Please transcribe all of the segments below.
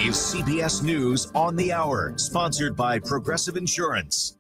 is CBS News on the Hour, sponsored by Progressive Insurance.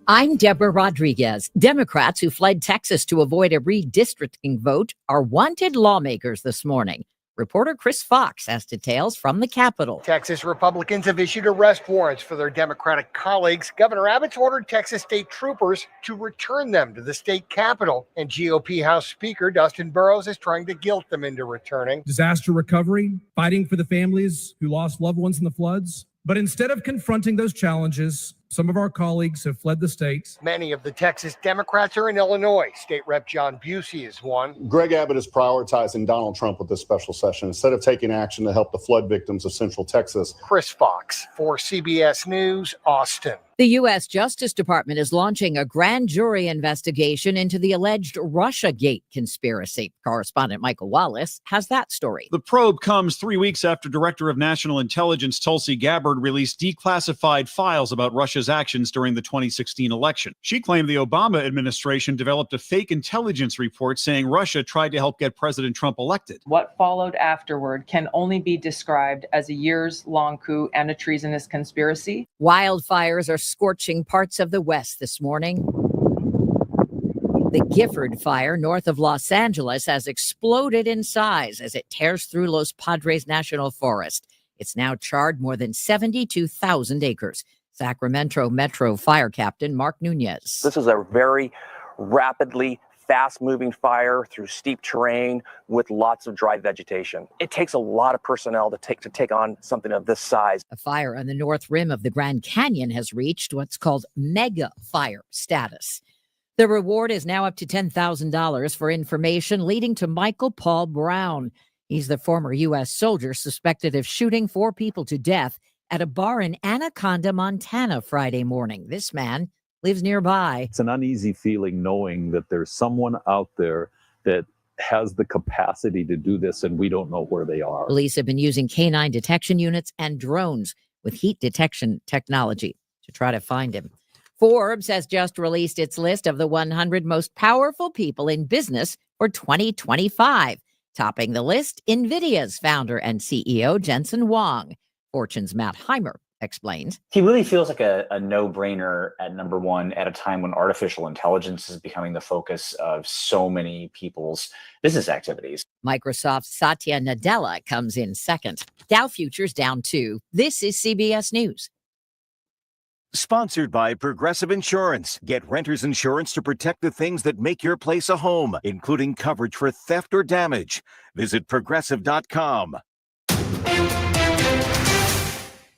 I'm Deborah Rodriguez. Democrats who fled Texas to avoid a redistricting vote are wanted lawmakers this morning. Reporter Chris Fox has details from the Capitol. Texas Republicans have issued arrest warrants for their Democratic colleagues. Governor Abbott's ordered Texas state troopers to return them to the state capitol. And GOP House Speaker Dustin Burrows is trying to guilt them into returning. Disaster recovery, fighting for the families who lost loved ones in the floods. But instead of confronting those challenges, some of our colleagues have fled the state. Many of the Texas Democrats are in Illinois. State Rep John Busey is one. Greg Abbott is prioritizing Donald Trump with this special session instead of taking action to help the flood victims of Central Texas. Chris Fox for CBS News, Austin. The U.S. Justice Department is launching a grand jury investigation into the alleged Russiagate conspiracy. Correspondent Michael Wallace has that story. The probe comes 3 weeks after Director of National Intelligence Tulsi Gabbard released declassified files about Russia's actions during the 2016 election. She claimed the Obama administration developed a fake intelligence report saying Russia tried to help get President Trump elected. What followed afterward can only be described as a years-long coup and a treasonous conspiracy. Wildfires are scorching parts of the West this morning. The Gifford fire north of Los Angeles has exploded in size as it tears through Los Padres National Forest. It's now charred more than 72,000 acres. Sacramento Metro Fire Captain Mark Nunez. This is a very rapidly fast-moving fire through steep terrain with lots of dry vegetation. It takes a lot of personnel to take on something of this size. A fire on the north rim of the Grand Canyon has reached what's called mega fire status. The reward is now up to $10,000 for information leading to Michael Paul Brown. He's the former U.S. soldier suspected of shooting 4 people to death at a bar in Anaconda, Montana, Friday morning. This man lives nearby. It's an uneasy feeling knowing that there's someone out there that has the capacity to do this and we don't know where they are. Police have been using canine detection units and drones with heat detection technology to try to find him. Forbes has just released its list of the 100 most powerful people in business for 2025. Topping the list, NVIDIA's founder and CEO Jensen Huang. Fortune's Matt Heimer explains. He really feels like a no-brainer at number one at a time when artificial intelligence is becoming the focus of so many people's business activities. Microsoft's Satya Nadella comes in second. Dow futures down 2. This is CBS News. Sponsored by Progressive Insurance. Get renter's insurance to protect the things that make your place a home, including coverage for theft or damage. Visit progressive.com.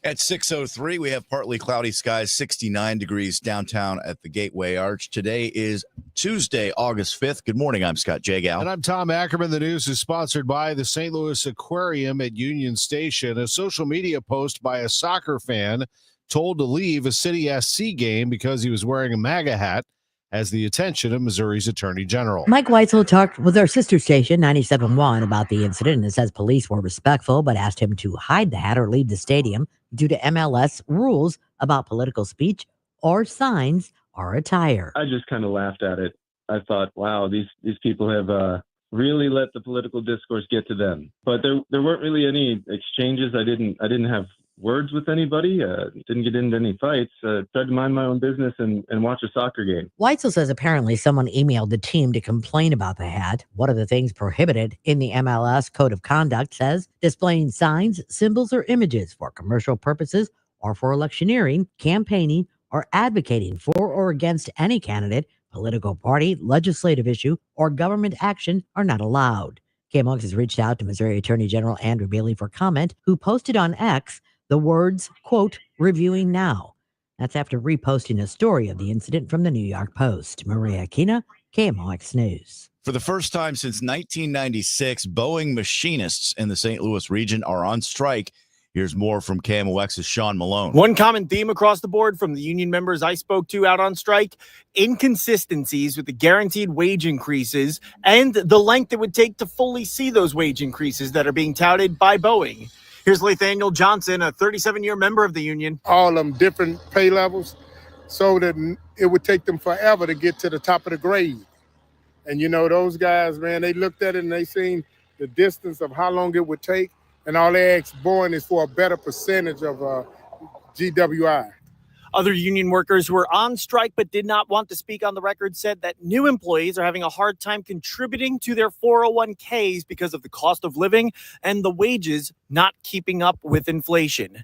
At 6:03, we have partly cloudy skies, 69 degrees downtown at the Gateway Arch. Today is Tuesday, August 5th. Good morning. I'm Scott Jagow. And I'm Tom Ackerman. The news is sponsored by the St. Louis Aquarium at Union Station. A social media post by a soccer fan told to leave a City SC game because he was wearing a MAGA hat has the attention of Missouri's Attorney General. Mike Weitzel talked with our sister station, 97.1, about the incident and says police were respectful but asked him to hide the hat or leave the stadium due to MLS rules about political speech or signs or attire. I just kind of laughed at it. I thought, wow, these people have really let the political discourse get to them. But there weren't really any exchanges. I didn't have words with anybody, didn't get into any fights, tried to mind my own business and watch a soccer game. Weitzel says apparently someone emailed the team to complain about the hat. One of the things prohibited in the MLS Code of Conduct says displaying signs, symbols, or images for commercial purposes or for electioneering, campaigning, or advocating for or against any candidate, political party, legislative issue, or government action are not allowed. KMOX has reached out to Missouri Attorney General Andrew Bailey for comment, who posted on X the words, quote, reviewing now. That's after reposting a story of the incident from the New York Post. Maria Aquina, KMOX News. For the first time since 1996, Boeing machinists in the St. Louis region are on strike. Here's more from KMOX's Sean Malone. One common theme across the board from the union members I spoke to out on strike, inconsistencies with the guaranteed wage increases and the length it would take to fully see those wage increases that are being touted by Boeing. Here's Nathaniel Johnson, a 37-year member of the union. All them different pay levels so that it would take them forever to get to the top of the grade. And, you know, those guys, man, they looked at it and they seen the distance of how long it would take. and all they ask Boeing is for a better percentage of GWI. Other union workers who were on strike but did not want to speak on the record said that new employees are having a hard time contributing to their 401ks because of the cost of living and the wages not keeping up with inflation.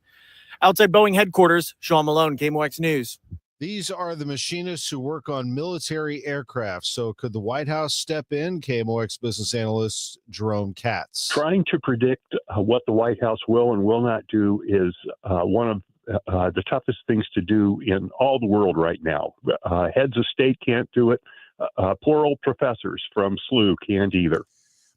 Outside Boeing headquarters, Sean Malone, KMOX News. These are the machinists who work on military aircraft. So could the White House step in? KMOX business analyst Jerome Katz. Trying to predict what the White House will and will not do is one of the toughest things to do in all the world right now. Heads of state can't do it. Poor old professors from SLU can't either.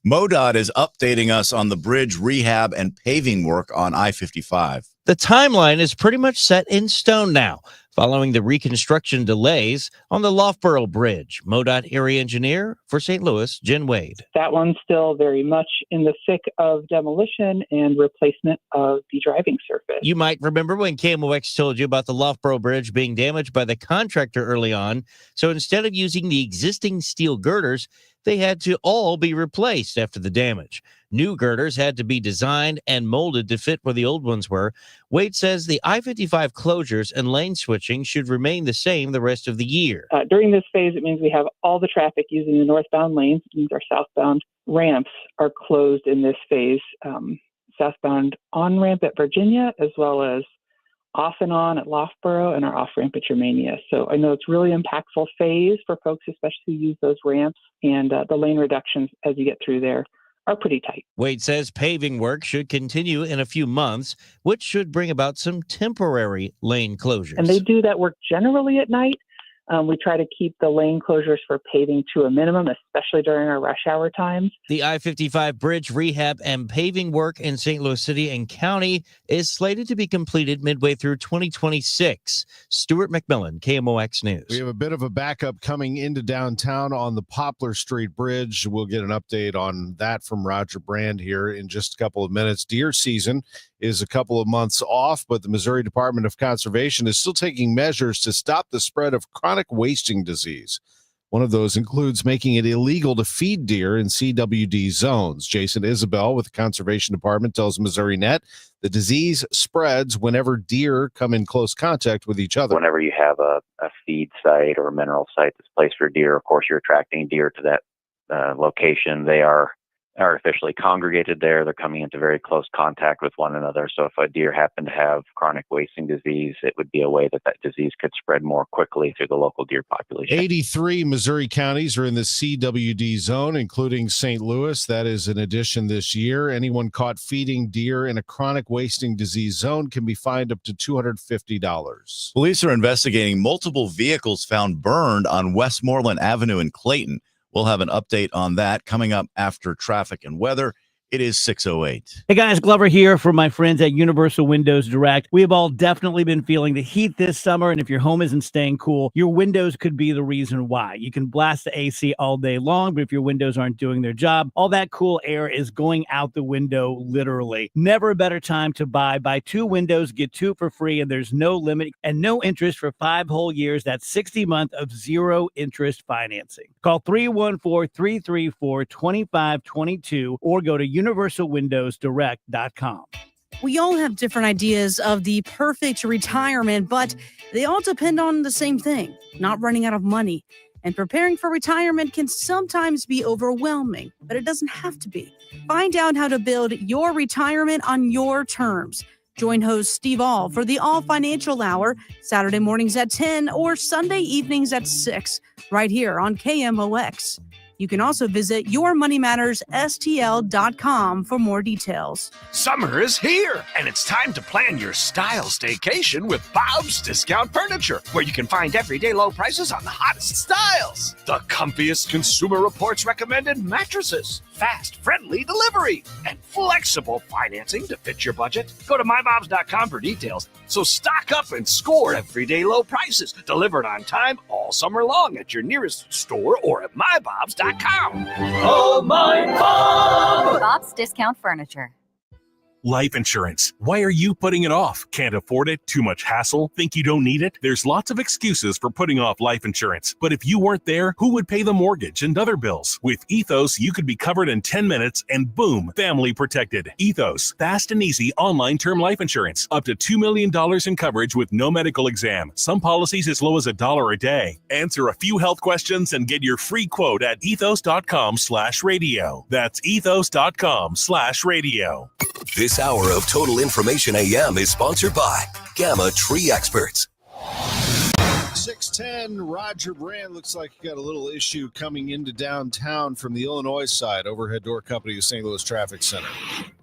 MoDOT is updating us on the bridge rehab and paving work on I-55. The timeline is pretty much set in stone now, following the reconstruction delays on the Loughborough Bridge. MoDOT area engineer for St. Louis, Jen Wade. That one's still very much in the thick of demolition and replacement of the driving surface. You might remember when KMOX told you about the Loughborough Bridge being damaged by the contractor early on. So instead of using the existing steel girders, they had to all be replaced after the damage. New girders had to be designed and molded to fit where the old ones were. Wade says the I-55 closures and lane switching should remain the same the rest of the year. During this phase, it means we have all the traffic using the northbound lanes. It means our southbound ramps are closed in this phase. Southbound on-ramp at Virginia, as well as off and on at Loughborough and our off-ramp at Germania. So I know it's really impactful phase for folks, especially who use those ramps, and the lane reductions as you get through there are pretty tight. Wade says paving work should continue in a few months, which should bring about some temporary lane closures. And they do that work generally at night. We try to keep the lane closures for paving to a minimum, especially during our rush hour times. The I-55 bridge rehab and paving work in St. Louis City and County is slated to be completed midway through 2026. Stuart McMillan, KMOX News. We have a bit of a backup coming into downtown on the Poplar Street Bridge. We'll get an update on that from Roger Brand here in just a couple of minutes. Deer season is a couple of months off, but the Missouri Department of Conservation is still taking measures to stop the spread of chronic wasting disease. One of those includes making it illegal to feed deer in CWD zones. Jason Isabel with the Conservation Department tells Missouri Net the disease spreads whenever deer come in close contact with each other. Whenever you have a feed site or a mineral site that's placed for deer, of course, you're attracting deer to that location. They are artificially congregated there. They're coming into very close contact with one another. So if a deer happened to have chronic wasting disease, it would be a way that disease could spread more quickly through the local deer population. 83 Missouri counties are in the CWD zone, including St. Louis. That is an addition this year. Anyone caught feeding deer in a chronic wasting disease zone can be fined up to $250. Police are investigating multiple vehicles found burned on Westmoreland Avenue in Clayton. We'll have an update on that coming up after traffic and weather. It is 6:08. Hey guys, Glover here from my friends at Universal Windows Direct. We have all definitely been feeling the heat this summer, and if your home isn't staying cool, your windows could be the reason why. You can blast the AC all day long, but if your windows aren't doing their job, all that cool air is going out the window, literally. Never a better time to buy. Buy 2 windows, get 2 for free, and there's no limit and no interest for 5 whole years. That's 60 months of 0 interest financing. Call 314-334-2522 or go to universalwindowsdirect.com. We all have different ideas of the perfect retirement, but they all depend on the same thing, not running out of money. And preparing for retirement can sometimes be overwhelming, but it doesn't have to be. Find out how to build your retirement on your terms. Join host Steve All for the All Financial Hour, Saturday mornings at 10 or Sunday evenings at 6, right here on KMOX. You can also visit yourmoneymattersstl.com for more details. Summer is here, and it's time to plan your style staycation with Bob's Discount Furniture, where you can find everyday low prices on the hottest styles. The comfiest Consumer Reports recommended mattresses, fast, friendly delivery, and flexible financing to fit your budget. Go to mybobs.com for details. So stock up and score everyday low prices, delivered on time all summer long at your nearest store or at mybobs.com. Oh, my Bob! Bob's Discount Furniture. Life insurance. Why are you putting it off? Can't afford it? Too much hassle? Think you don't need it? There's lots of excuses for putting off life insurance. But if you weren't there, who would pay the mortgage and other bills? With Ethos, you could be covered in 10 minutes and boom, family protected. Ethos, fast and easy online term life insurance. Up to $2 million in coverage with no medical exam. Some policies as low as $1 a day. Answer a few health questions and get your free quote at ethos.com/radio. That's ethos.com/radio. This hour of Total Information AM is sponsored by Gamma Tree Experts. 610, Roger Brand looks like he got a little issue coming into downtown from the Illinois side. Overhead Door Company of St. Louis Traffic Center.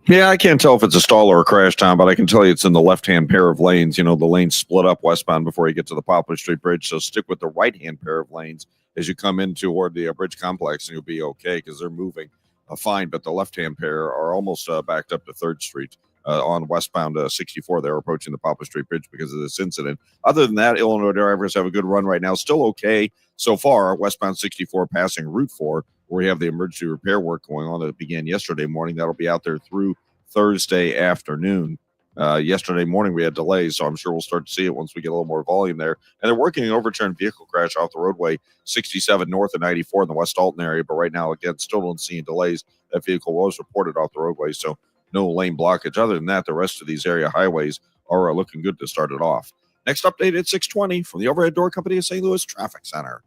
Yeah, I can't tell if it's a stall or a crash time, but I can tell you it's in the left-hand pair of lanes. You know, the lanes split up westbound before you get to the Poplar Street Bridge, so stick with the right-hand pair of lanes as you come in toward the bridge complex, and you'll be okay because they're moving fine, but the left-hand pair are almost backed up to 3rd Street on westbound 64. They're approaching the Poplar Street Bridge because of this incident. Other than that, Illinois drivers have a good run right now. Still okay so far. Westbound 64 passing Route 4, where we have the emergency repair work going on that began yesterday morning. That'll be out there through Thursday afternoon. Yesterday morning we had delays, so I'm sure we'll start to see it once we get a little more volume there. And they're working an overturned vehicle crash off the roadway 67 north of 94 in the West Alton area, but right now, again, still don't see any delays. That vehicle was reported off the roadway, so no lane blockage. Other than that, the rest of these area highways are looking good to start it off. Next update at 6:20 from the Overhead Door Company of St. Louis Traffic Center.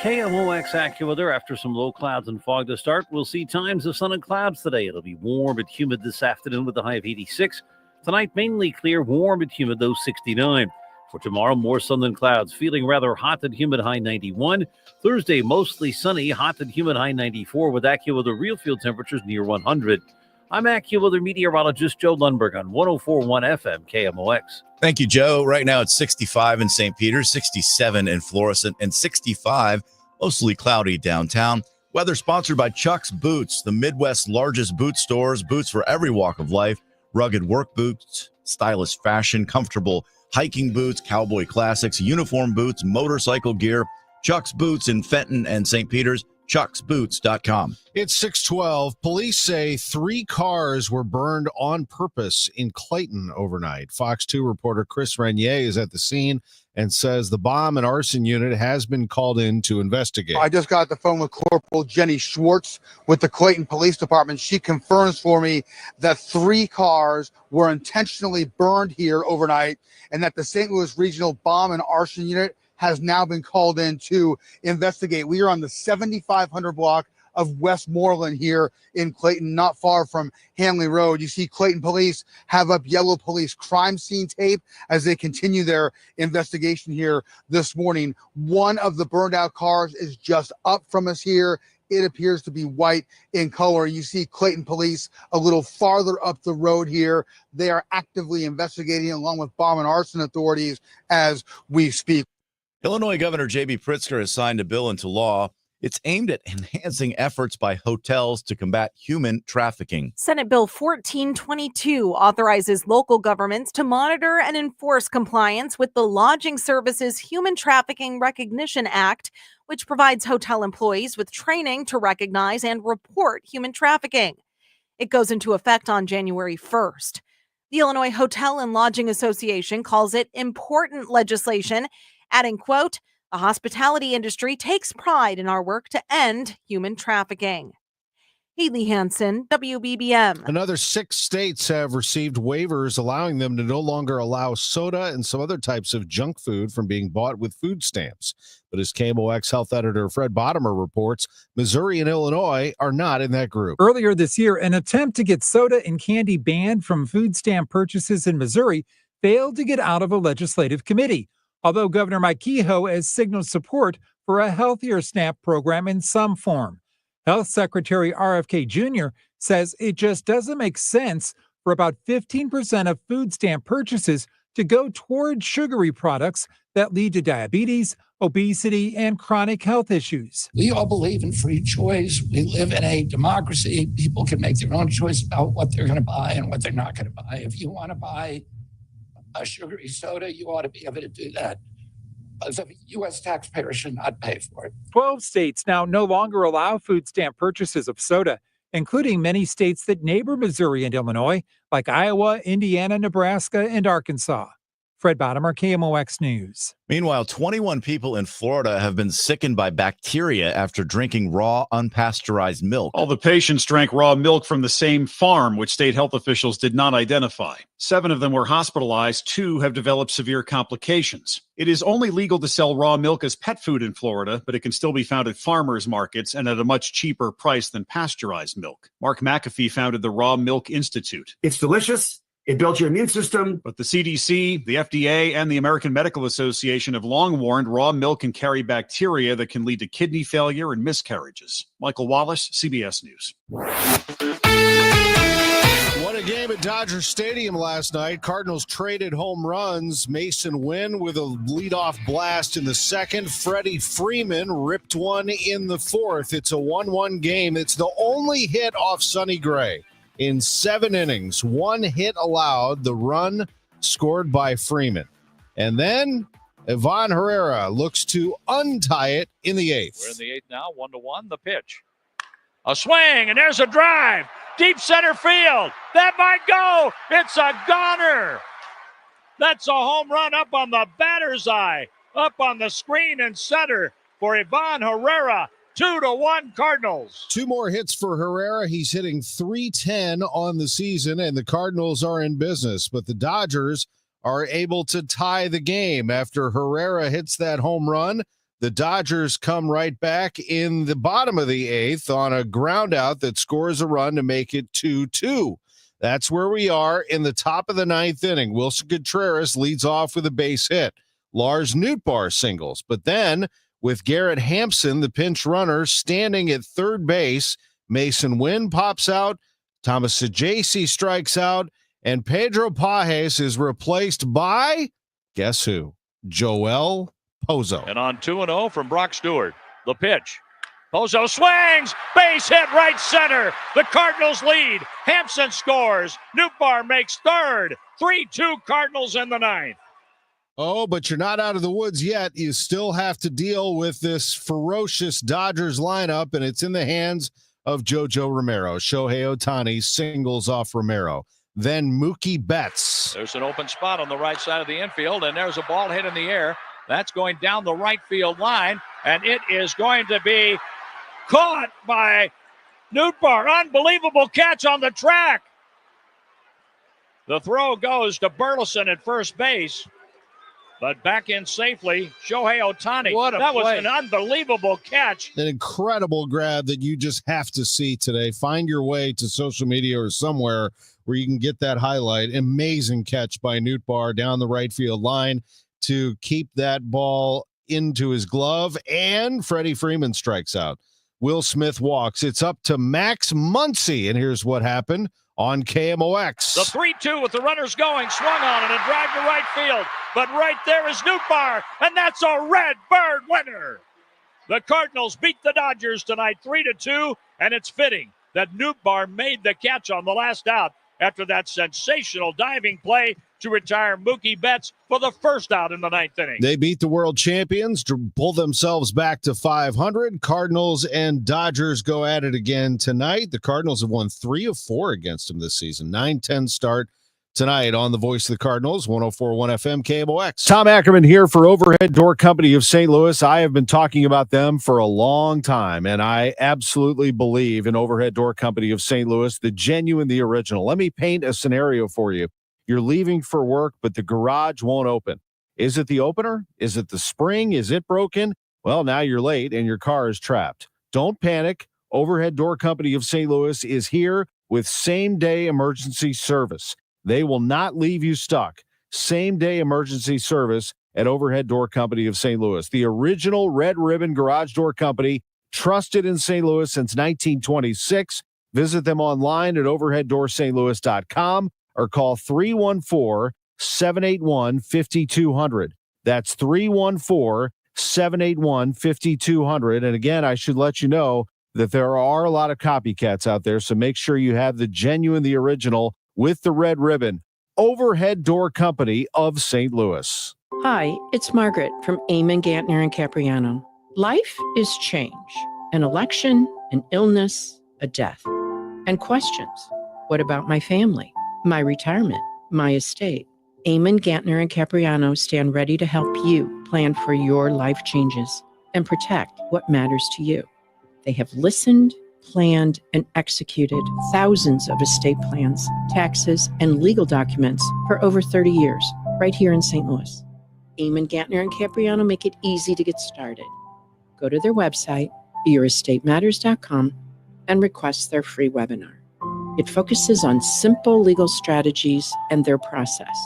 KMOX AccuWeather. After some low clouds and fog to start, we'll see times of sun and clouds today. It'll be warm and humid this afternoon with a high of 86. Tonight, mainly clear, warm and humid, though 69. For tomorrow, more sun than clouds, feeling rather hot and humid, high 91. Thursday, mostly sunny, hot and humid, high 94, with AccuWeather real field temperatures near 100. I'm AccuWeather meteorologist Joe Lundberg on 104.1 FM KMOX. Thank you, Joe. Right now it's 65 in St. Peter, 67 in Florissant, and 65, mostly cloudy downtown. Weather sponsored by Chuck's Boots, the Midwest's largest boot stores. Boots for every walk of life. Rugged work boots, stylish fashion, comfortable hiking boots, cowboy classics, uniform boots, motorcycle gear. Chuck's Boots in Fenton and St. Peter's. chucksboots.com. It's 6:12. Police say 3 cars were burned on purpose in Clayton overnight. Fox 2 reporter Chris Renier is at the scene and says the bomb and arson unit has been called in to investigate. I just got the phone with Corporal Jenny Schwartz with the Clayton Police Department. She confirms for me that 3 cars were intentionally burned here overnight and that the St. Louis Regional Bomb and Arson Unit has now been called in to investigate. We are on the 7500 block of Westmoreland here in Clayton, not far from Hanley Road. You see Clayton police have up yellow police crime scene tape as they continue their investigation here this morning. One of the burned out cars is just up from us here. It appears to be white in color. You see Clayton police a little farther up the road here. They are actively investigating along with bomb and arson authorities as we speak. Illinois Governor J.B. Pritzker has signed a bill into law. It's aimed at enhancing efforts by hotels to combat human trafficking. Senate Bill 1422 authorizes local governments to monitor and enforce compliance with the Lodging Services Human Trafficking Recognition Act, which provides hotel employees with training to recognize and report human trafficking. It goes into effect on January 1st. The Illinois Hotel and Lodging Association calls it important legislation, adding, quote, "The hospitality industry takes pride in our work to end human trafficking." Haley Hansen, WBBM. Another 6 states have received waivers allowing them to no longer allow soda and some other types of junk food from being bought with food stamps. But as KMOX health editor Fred Bottomer reports, Missouri and Illinois are not in that group. Earlier this year, an attempt to get soda and candy banned from food stamp purchases in Missouri failed to get out of a legislative committee, although Governor Mike Kehoe has signaled support for a healthier SNAP program in some form. Health Secretary RFK Jr. says it just doesn't make sense for about 15% of food stamp purchases to go toward sugary products that lead to diabetes, obesity, and chronic health issues. We all believe in free choice. We live in a democracy. People can make their own choice about what they're going to buy and what they're not going to buy. If you want to buy a sugary soda, you ought to be able to do that. The U.S. taxpayer should not pay for it. 12 states now no longer allow food stamp purchases of soda. including many states that neighbor Missouri and Illinois, like Iowa, Indiana, Nebraska, and Arkansas. Fred Bottomer, KMOX News. Meanwhile, 21 people in Florida have been sickened by bacteria after drinking raw, unpasteurized milk. All the patients drank raw milk from the same farm, which state health officials did not identify. 7 of them were hospitalized. 2 have developed severe complications. It is only legal to sell raw milk as pet food in Florida, but it can still be found at farmers markets and at a much cheaper price than pasteurized milk. Mark McAfee founded the Raw Milk Institute. It's delicious. It builds your immune system. But the CDC, the FDA, and the American Medical Association have long warned raw milk can carry bacteria that can lead to kidney failure and miscarriages. Michael Wallace, CBS News. What a game at Dodger Stadium last night. Cardinals traded home runs. Mason Wynn with a leadoff blast in the second. Freddie Freeman ripped one in the fourth. It's a 1-1 game. It's the only hit off Sonny Gray. In 7 innings, 1 hit allowed, the run scored by Freeman. And then Ivan Herrera looks to untie it in the 8th. We're in the 8th now, 1-1, the pitch. A swing, and there's a drive. Deep center field. That might go. It's a goner. That's a home run up on the batter's eye, up on the screen in center for Ivan Herrera. 2-1 Cardinals. 2 more hits for Herrera. He's hitting .310 on the season, and the Cardinals are in business. But the Dodgers are able to tie the game. After Herrera hits that home run, the Dodgers come right back in the bottom of the 8th on a ground out that scores a run to make it 2-2. That's where we are in the top of the 9th inning. Wilson Contreras leads off with a base hit. Lars Nootbaar singles. But then, with Garrett Hampson, the pinch runner, standing at third base, Mason Wynn pops out, Thomas Saggese strikes out, and Pedro Pages is replaced by, guess who? Joel Pozo. And on 2-0 from Brock Stewart, the pitch. Pozo swings, base hit right center. The Cardinals lead. Hampson scores. Nootbaar makes third. 3-2 Cardinals in the 9th. Oh, but you're not out of the woods yet. You still have to deal with this ferocious Dodgers lineup, and it's in the hands of JoJo Romero. Shohei Ohtani singles off Romero. Then Mookie Betts. There's an open spot on the right side of the infield, and there's a ball hit in the air. That's going down the right field line, and it is going to be caught by Nootbaar. Unbelievable catch on the track. The throw goes to Burleson at first base. But back in safely, Shohei Ohtani. That was an unbelievable catch. An incredible grab that you just have to see today. Find your way to social media or somewhere where you can get that highlight. Amazing catch by Nootbaar down the right field line to keep that ball into his glove. And Freddie Freeman strikes out. Will Smith walks. It's up to Max Muncy. And here's what happened on KMOX. The 3-2 with the runners going, swung on and a drive to right field. But right there is Nootbaar, and that's a red bird winner. The Cardinals beat the Dodgers tonight 3-2, and it's fitting that Nootbaar made the catch on the last out after that sensational diving play to retire Mookie Betts for the first out in the 9th inning. They beat the world champions to pull themselves back to 500. Cardinals and Dodgers go at it again tonight. The Cardinals have won 3 of 4 against them this season. 9-10 start tonight on the Voice of the Cardinals, 104.1 FM KMOX. Tom Ackerman here for Overhead Door Company of St. Louis. I have been talking about them for a long time, and I absolutely believe in Overhead Door Company of St. Louis, the genuine, the original. Let me paint a scenario for you. You're leaving for work, but the garage won't open. Is it the opener? Is it the spring? Is it broken? Well, now you're late and your car is trapped. Don't panic. Overhead Door Company of St. Louis is here with same-day emergency service. They will not leave you stuck. Same-day emergency service at Overhead Door Company of St. Louis. The original Red Ribbon Garage Door Company, trusted in St. Louis since 1926. Visit them online at overheaddoorstlouis.com or call 314-781-5200. That's 314-781-5200. And again, I should let you know that there are a lot of copycats out there, so make sure you have the genuine, the original, with the red ribbon. Overhead Door Company of St. Louis. Hi, it's Margaret from Eamon, Gantner, and Capriano. Life is change. An election, an illness, a death. and questions. What about my family, my retirement, my estate? Eamon, Gantner, and Capriano stand ready to help you plan for your life changes and protect what matters to you. They have listened, planned, and executed thousands of estate plans, taxes, and legal documents for over 30 years, right here in St. Louis. Eamon, Gantner, and Capriano make it easy to get started. Go to their website, yourestateMatters.com, and request their free webinar. It focuses on simple legal strategies and their process.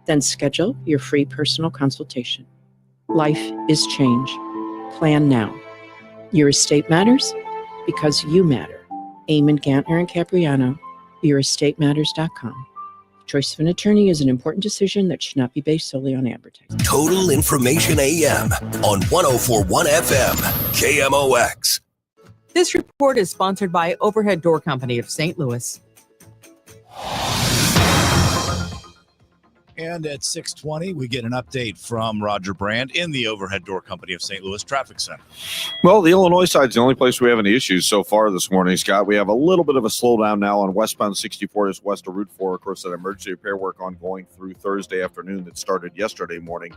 Then schedule your free personal consultation. Life is change. Plan now. Your estate matters because you matter. Eamon, Gantner, and Capriano, yourestateMatters.com. Choice of an attorney is an important decision that should not be based solely on advertising. Total Information AM on 104.1 FM, KMOX. This report is sponsored by Overhead Door Company of St. Louis. And at 6:20, we get an update from Roger Brand in the Overhead Door Company of St. Louis Traffic Center. Well, the Illinois side's the only place we have any issues so far this morning, Scott. We have a little bit of a slowdown now on westbound 64 just west of Route 4. Of course, that emergency repair work ongoing through Thursday afternoon that started yesterday morning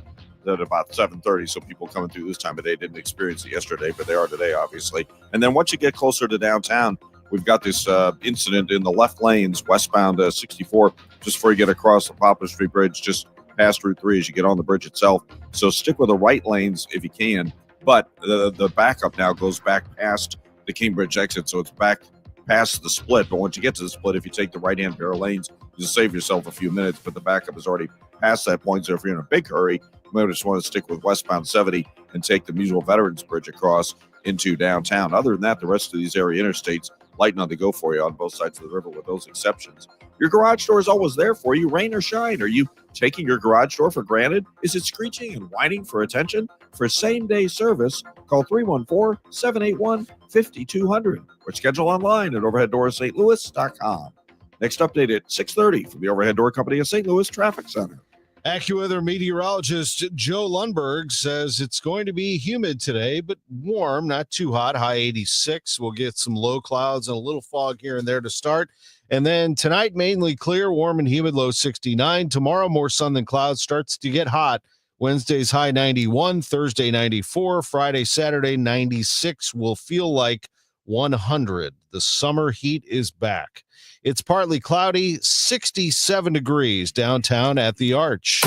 at about 7:30. So people coming through this time of day didn't experience it yesterday, but they are today, obviously. And then once you get closer to downtown, we've got this incident in the left lanes, westbound 64, just before you get across the Poplar Street Bridge, just past Route 3 as you get on the bridge itself. So stick with the right lanes if you can. But the backup now goes back past the Cambridge exit, so it's back past the split. But once you get to the split, if you take the right-hand pair of lanes, you save yourself a few minutes. But the backup is already past that point, so if you're in a big hurry, you might just want to stick with westbound 70 and take the Musial Veterans Bridge across into downtown. Other than that, the rest of these area interstates lighten on the go for you on both sides of the river with those exceptions. Your garage door is always there for you, rain or shine. Are you taking your garage door for granted? Is it screeching and whining for attention? For same-day service, call 314-781-5200 or schedule online at overheaddoorsstlouis.com. Next update at 6:30 from the Overhead Door Company of St. Louis Traffic Center. AccuWeather meteorologist Joe Lundberg says it's going to be humid today, but warm, not too hot, high 86. We'll get some low clouds and a little fog here and there to start. And then tonight, mainly clear, warm and humid, low 69. Tomorrow, more sun than clouds, starts to get hot. Wednesday's high 91, Thursday 94, Friday, Saturday 96 will feel like 100. The summer heat is back. It's partly cloudy, 67 degrees downtown at the Arch.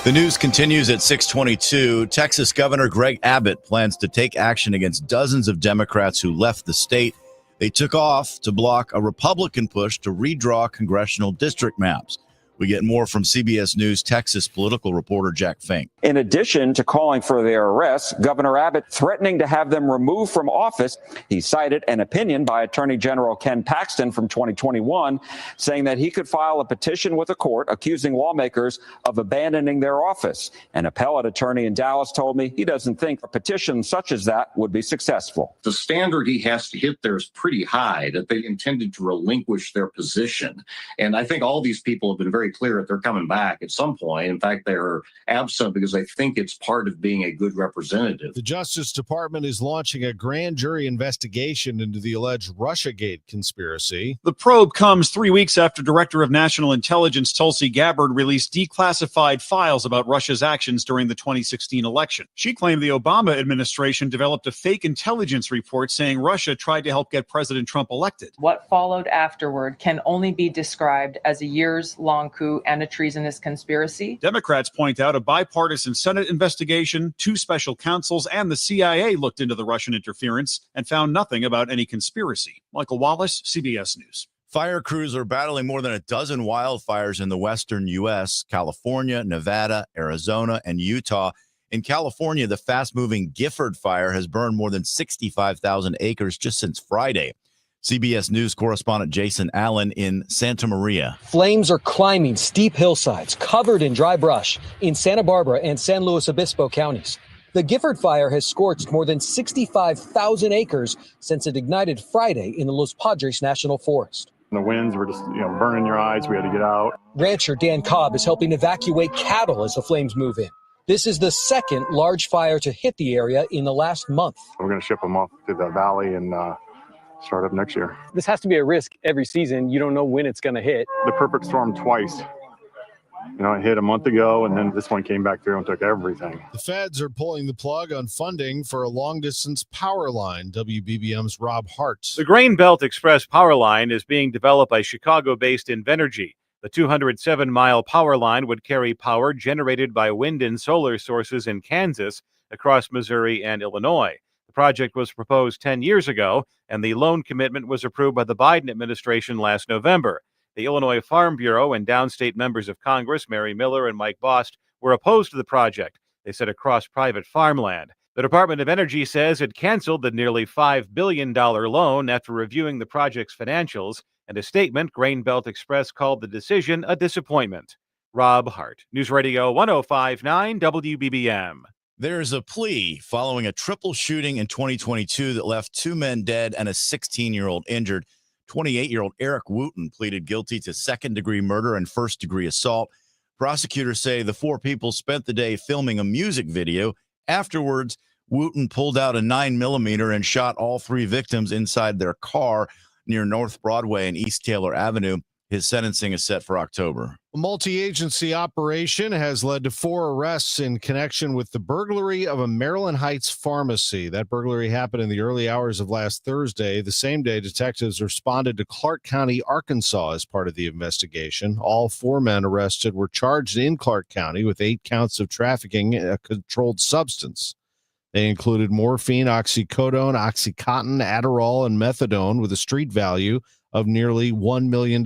The news continues at 6:22. Texas Governor Greg Abbott plans to take action against dozens of Democrats who left the state. They took off to block a Republican push to redraw congressional district maps. We get more from CBS News Texas political reporter Jack Fink. In addition to calling for their arrests, Governor Abbott threatening to have them removed from office. He cited an opinion by Attorney General Ken Paxton from 2021, saying that he could file a petition with a court accusing lawmakers of abandoning their office. An appellate attorney in Dallas told me he doesn't think a petition such as that would be successful. The standard he has to hit there is pretty high, that they intended to relinquish their position. And I think all these people have been very clear that they're coming back at some point. In fact, they're absent because they think it's part of being a good representative. The Justice Department is launching a grand jury investigation into the alleged Russiagate conspiracy. The probe comes 3 weeks after Director of National Intelligence Tulsi Gabbard released declassified files about Russia's actions during the 2016 election. She claimed the Obama administration developed a fake intelligence report saying Russia tried to help get President Trump elected. What followed afterward can only be described as a years-long coup and a treasonous conspiracy. Democrats point out a bipartisan Senate investigation, 2 special counsels, and the CIA looked into the Russian interference and found nothing about any conspiracy. Michael Wallace, CBS News. Fire crews are battling more than a dozen wildfires in the western U.S., California, Nevada, Arizona, and Utah. In California, the fast-moving Gifford fire has burned more than 65,000 acres just since Friday. CBS News correspondent Jason Allen in Santa Maria. Flames are climbing steep hillsides covered in dry brush in Santa Barbara and San Luis Obispo counties. The Gifford fire has scorched more than 65,000 acres since it ignited Friday in the Los Padres National Forest. The winds were just, burning your eyes. We had to get out. Rancher Dan Cobb is helping evacuate cattle as the flames move in. This is the second large fire to hit the area in the last month. We're going to ship them off to the valley and start up next year. This has to be a risk every season. You don't know when it's going to hit. The perfect storm twice. It hit a month ago, and then this one came back through and took everything. The feds are pulling the plug on funding for a long-distance power line. WBBM's Rob Hart. The Grain Belt Express power line is being developed by Chicago-based Invenergy. The 207-mile power line would carry power generated by wind and solar sources in Kansas across Missouri and Illinois. The project was proposed 10 years ago, and the loan commitment was approved by the Biden administration last November. The Illinois Farm Bureau and downstate members of Congress, Mary Miller and Mike Bost, were opposed to the project. They said across private farmland. The Department of Energy says it canceled the nearly $5 billion loan after reviewing the project's financials. In a statement, Grain Belt Express called the decision a disappointment. Rob Hart, News Radio 105.9 WBBM. There's a plea following a triple shooting in 2022 that left 2 men dead and a 16-year-old injured. 28-year-old Eric Wooten pleaded guilty to second-degree murder and first-degree assault. Prosecutors say the 4 people spent the day filming a music video. Afterwards, Wooten pulled out a 9mm and shot all 3 victims inside their car near North Broadway and East Taylor Avenue. His sentencing is set for October. A multi-agency operation has led to 4 arrests in connection with the burglary of a Maryland Heights pharmacy. That burglary happened in the early hours of last Thursday. The same day, detectives responded to Clark County, Arkansas, as part of the investigation. All 4 men arrested were charged in Clark County with 8 counts of trafficking a controlled substance. They included morphine, oxycodone, Oxycontin, Adderall, and methadone with a street value of nearly $1 million.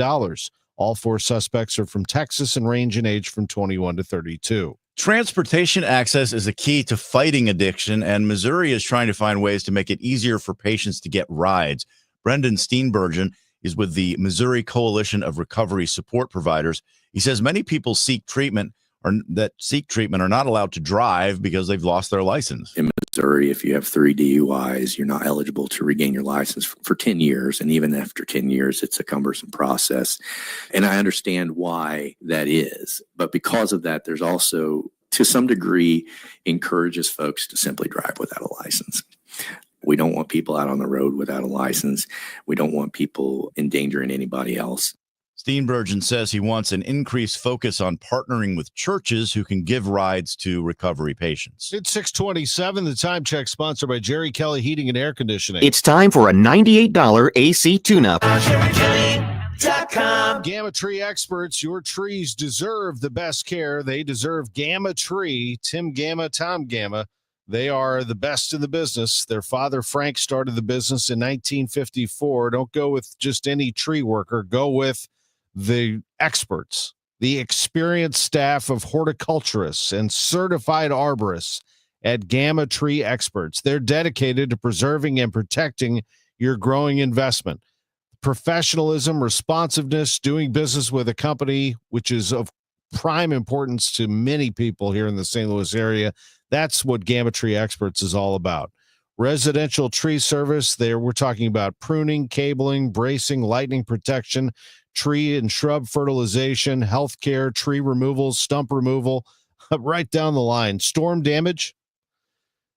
All 4 suspects are from Texas and range in age from 21 to 32. Transportation access is a key to fighting addiction, and Missouri is trying to find ways to make it easier for patients to get rides. Brendan Steenburgen is with the Missouri Coalition of Recovery Support Providers. He says many people seek treatment are not allowed to drive because they've lost their license. In Missouri, if you have 3 DUIs, you're not eligible to regain your license for 10 years. And even after 10 years, it's a cumbersome process. And I understand why that is. But because of that, there's also, to some degree, encourages folks to simply drive without a license. We don't want people out on the road without a license. We don't want people endangering anybody else. Steenburgen says he wants an increased focus on partnering with churches who can give rides to recovery patients. It's 6:27. The time check sponsored by Jerry Kelly Heating and Air Conditioning. It's time for a $98 AC tune-up. Gamma Tree experts, your trees deserve the best care. They deserve Gamma Tree. Tim Gamma, Tom Gamma. They are the best in the business. Their father, Frank, started the business in 1954. Don't go with just any tree worker. Go with the experts, the experienced staff of horticulturists and certified arborists at Gamma Tree Experts. They're dedicated to preserving and protecting your growing investment. Professionalism, responsiveness, doing business with a company which is of prime importance to many people here in the St. Louis area. That's what Gamma Tree Experts is all about. Residential tree service, we're talking about pruning, cabling, bracing, lightning protection, tree and shrub fertilization, healthcare, tree removal, stump removal, right down the line. Storm damage,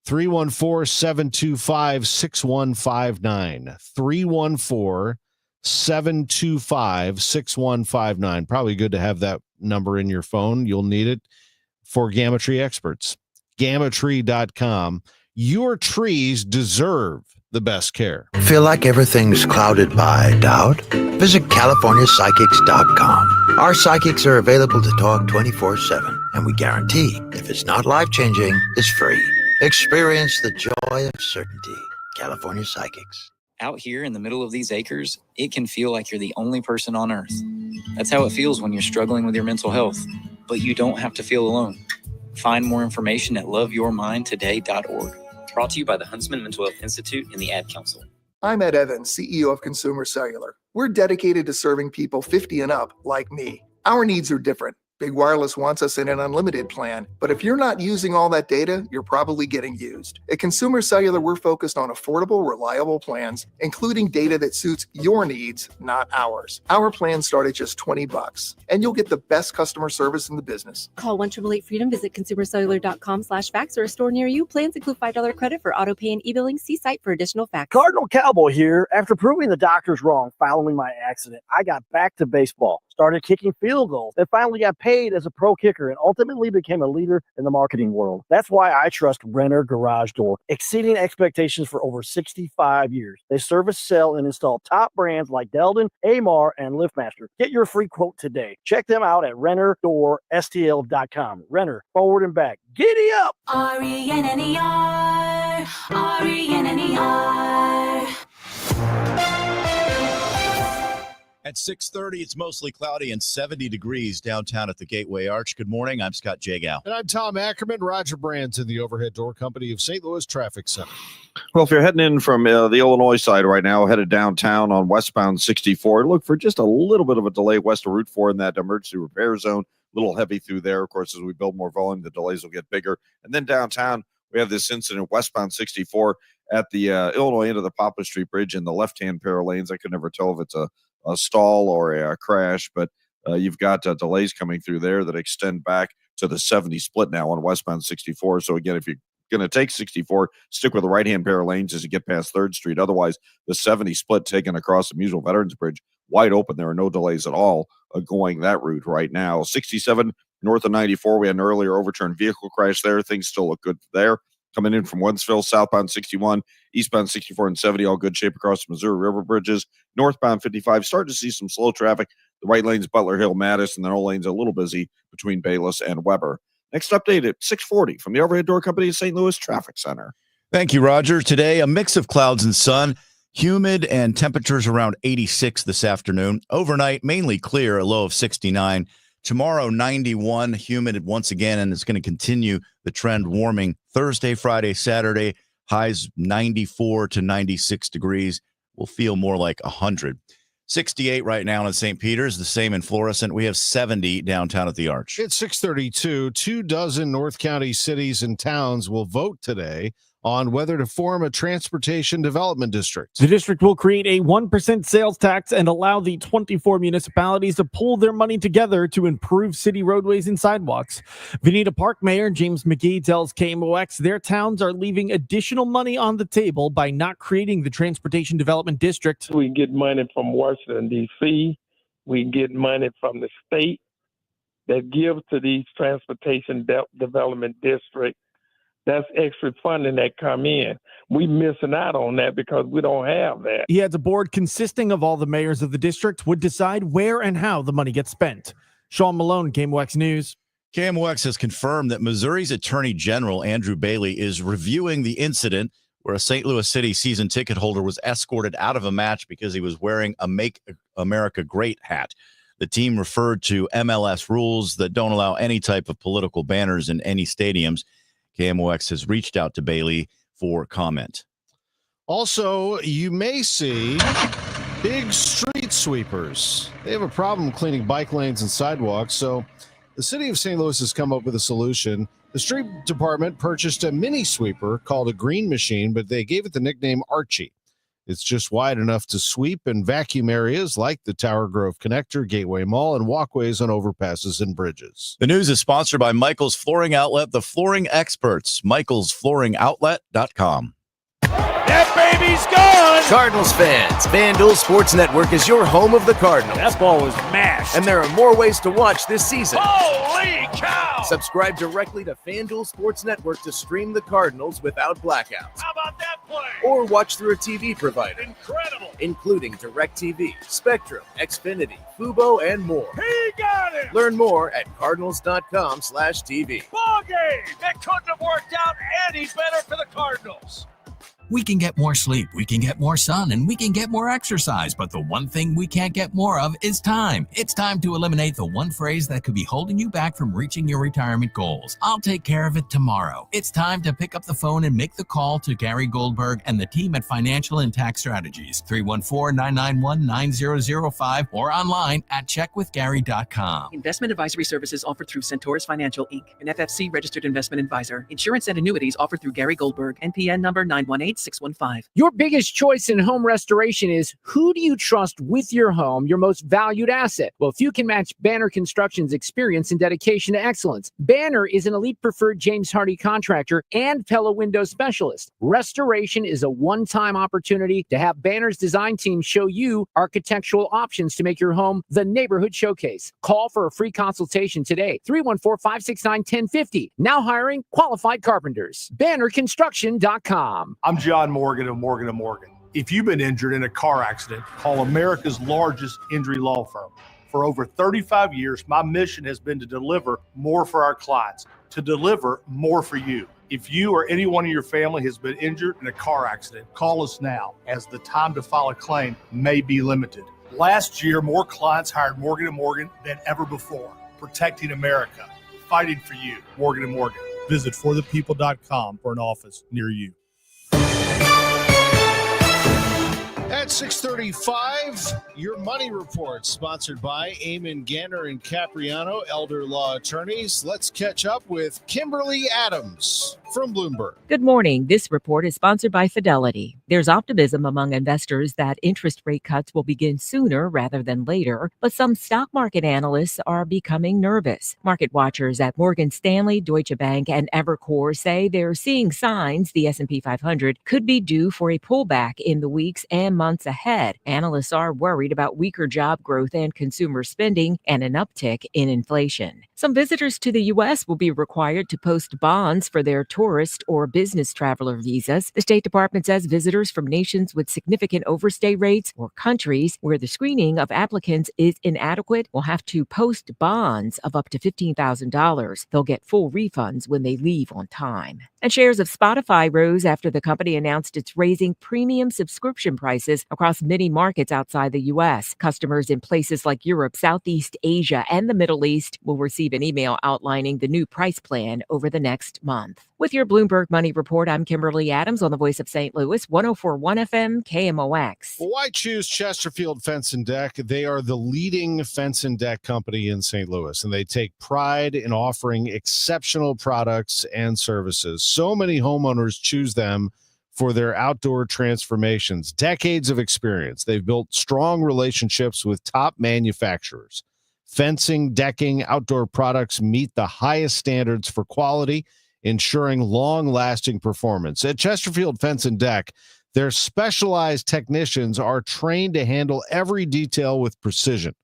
314-725-6159. 314-725-6159. Probably good to have that number in your phone. You'll need it for Gamma Tree Experts. GammaTree.com. Your trees deserve the best care. Feel like everything's clouded by doubt? Visit CaliforniaPsychics.com. Our psychics are available to talk 24/7, and we guarantee if it's not life-changing, it's free. Experience the joy of certainty. California Psychics. Out here in the middle of these acres, it can feel like you're the only person on earth. That's how it feels when you're struggling with your mental health. But you don't have to feel alone. Find more information at loveyourmindtoday.org. Brought to you by the Huntsman Mental Health Institute and the Ad Council. I'm Ed Evans, CEO of Consumer Cellular. We're dedicated to serving people 50 and up like me. Our needs are different. Big Wireless wants us in an unlimited plan, but if you're not using all that data, you're probably getting used. At Consumer Cellular, we're focused on affordable, reliable plans, including data that suits your needs, not ours. Our plans start at just $20, and you'll get the best customer service in the business. Call 1-888-FREEDOM, visit consumercellular.com/facts or a store near you. Plans include $5 credit for auto pay and e-billing. See site for additional facts. Cardinal Cowboy here. After proving the doctors wrong following my accident, I got back to baseball, started kicking field goals, and finally got paid as a pro kicker and ultimately became a leader in the marketing world. That's why I trust Renner Garage Door, exceeding expectations for over 65 years. They service, sell, and install top brands like Delden, Amar, and LiftMaster. Get your free quote today. Check them out at RennerDoorSTL.com. Renner, forward and back. Giddy up! RENNER, RENNER. At 6:30, it's mostly cloudy and 70 degrees downtown at the Gateway Arch. Good morning. I'm Scott Jagow. And I'm Tom Ackerman. Roger Brands in the Overhead Door Company of St. Louis Traffic Center. Well, if you're heading in from the Illinois side right now, headed downtown on westbound 64, look for just a little bit of a delay west of Route 4 in that emergency repair zone. A little heavy through there. Of course, as we build more volume, the delays will get bigger. And then downtown, we have this incident westbound 64 at the Illinois end of the Poplar Street Bridge in the left-hand pair of lanes. I could never tell if it's a stall or a crash, but you've got delays coming through there that extend back to the 70 split now on westbound 64. So again, if you're going to take 64, stick with the right-hand pair of lanes as you get past 3rd Street. Otherwise, the 70 split taken across the Musial Veterans Bridge, wide open. There are no delays at all going that route right now. 67 north of 94, we had an earlier overturned vehicle crash there. Things still look good there. Coming in from Wentzville, southbound 61, eastbound 64 and 70, all good shape across the Missouri River bridges. Northbound 55, starting to see some slow traffic. The right lane's Butler Hill, Madison, and the whole lane's a little busy between Bayless and Weber. Next update at 6:40 from the Overhead Door Company of St. Louis Traffic Center. Thank you, Roger. Today, a mix of clouds and sun, humid, and temperatures around 86 this afternoon. Overnight, mainly clear, a low of 69. Tomorrow, 91, humid once again, and it's going to continue the trend warming Thursday, Friday, Saturday, highs 94 to 96 degrees. Will feel more like 100. 68 right now in St. Peter's, the same in Florissant. We have 70 downtown at the Arch. It's 6:32. 24 North County cities and towns will vote today on whether to form a transportation development district. The district will create a 1% sales tax and allow the 24 municipalities to pool their money together to improve city roadways and sidewalks. Veneta Park Mayor James McGee tells KMOX their towns are leaving additional money on the table by not creating the transportation development district. We get money from Washington, D.C. We get money from the state that gives to these transportation development districts. That's extra funding that come in. We missing out on that because we don't have that. He adds a board consisting of all the mayors of the district would decide where and how the money gets spent. Sean Malone, KMOX News. KMOX has confirmed that Missouri's Attorney General Andrew Bailey is reviewing the incident where a St. Louis City season ticket holder was escorted out of a match because he was wearing a Make America Great hat. The team referred to MLS rules that don't allow any type of political banners in any stadiums. KMOX has reached out to Bailey for comment. Also, you may see big street sweepers. They have a problem cleaning bike lanes and sidewalks, so the city of St. Louis has come up with a solution. The street department purchased a mini sweeper called a Green Machine, but they gave it the nickname Archie. It's just wide enough to sweep and vacuum areas like the Tower Grove Connector, Gateway Mall, and walkways on overpasses and bridges. The news is sponsored by Michael's Flooring Outlet, the flooring experts, michaelsflooringoutlet.com. That baby's gone! Cardinals fans, FanDuel Sports Network is your home of the Cardinals. That ball was mashed. And there are more ways to watch this season. Holy cow! Subscribe directly to FanDuel Sports Network to stream the Cardinals without blackouts. How about that play? Or watch through a TV provider. Incredible! Including DirecTV, Spectrum, Xfinity, Fubo, and more. He got it! Learn more at cardinals.com/TV. Ball game! That couldn't have worked out any better for the Cardinals. We can get more sleep, we can get more sun, and we can get more exercise, but the one thing we can't get more of is time. It's time to eliminate the one phrase that could be holding you back from reaching your retirement goals. I'll take care of it tomorrow. It's time to pick up the phone and make the call to Gary Goldberg and the team at Financial and Tax Strategies, 314-991-9005, or online at checkwithgary.com. Investment advisory services offered through Centaurus Financial, Inc., an FFC registered investment advisor. Insurance and annuities offered through Gary Goldberg, NPN number 918615. Your biggest choice in home restoration is who do you trust with your home, your most valued asset? Well, few can match Banner Construction's experience and dedication to excellence. Banner is an elite preferred James Hardie contractor and Pella window specialist. Restoration is a one-time opportunity to have Banner's design team show you architectural options to make your home the neighborhood showcase. Call for a free consultation today, 314-569-1050. Now hiring qualified carpenters. BannerConstruction.com. I'm John Morgan of Morgan & Morgan. If you've been injured in a car accident, call America's largest injury law firm. For over 35 years, my mission has been to deliver more for our clients, to deliver more for you. If you or anyone in your family has been injured in a car accident, call us now, as the time to file a claim may be limited. Last year, more clients hired Morgan & Morgan than ever before, protecting America, fighting for you. Morgan & Morgan. Visit forthepeople.com for an office near you. At 6:35, your money report, sponsored by Eamon Ganner and Capriano, elder law attorneys. Let's catch up with Kimberly Adams from Bloomberg. Good morning. This report is sponsored by Fidelity. There's optimism among investors that interest rate cuts will begin sooner rather than later, but some stock market analysts are becoming nervous. Market watchers at Morgan Stanley, Deutsche Bank, and Evercore say they're seeing signs the S&P 500 could be due for a pullback in the weeks and months ahead. Analysts are worried about weaker job growth and consumer spending and an uptick in inflation. Some visitors to the U.S. will be required to post bonds for their tourist or business traveler visas. The State Department says visitors from nations with significant overstay rates or countries where the screening of applicants is inadequate will have to post bonds of up to $15,000. They'll get full refunds when they leave on time. And shares of Spotify rose after the company announced it's raising premium subscription prices across many markets outside the U.S. Customers in places like Europe, Southeast Asia, and the Middle East will receive an email outlining the new price plan over the next month. With your Bloomberg Money Report, I'm Kimberly Adams on the Voice of St. Louis, 104.1 FM, KMOX. Well, why choose Chesterfield Fence and Deck? They are the leading fence and deck company in St. Louis, and they take pride in offering exceptional products and services. So many homeowners choose them for their outdoor transformations. Decades of experience. They've built strong relationships with top manufacturers. Fencing, decking, outdoor products meet the highest standards for quality, ensuring long-lasting performance. At Chesterfield Fence and Deck, their specialized technicians are trained to handle every detail with precision.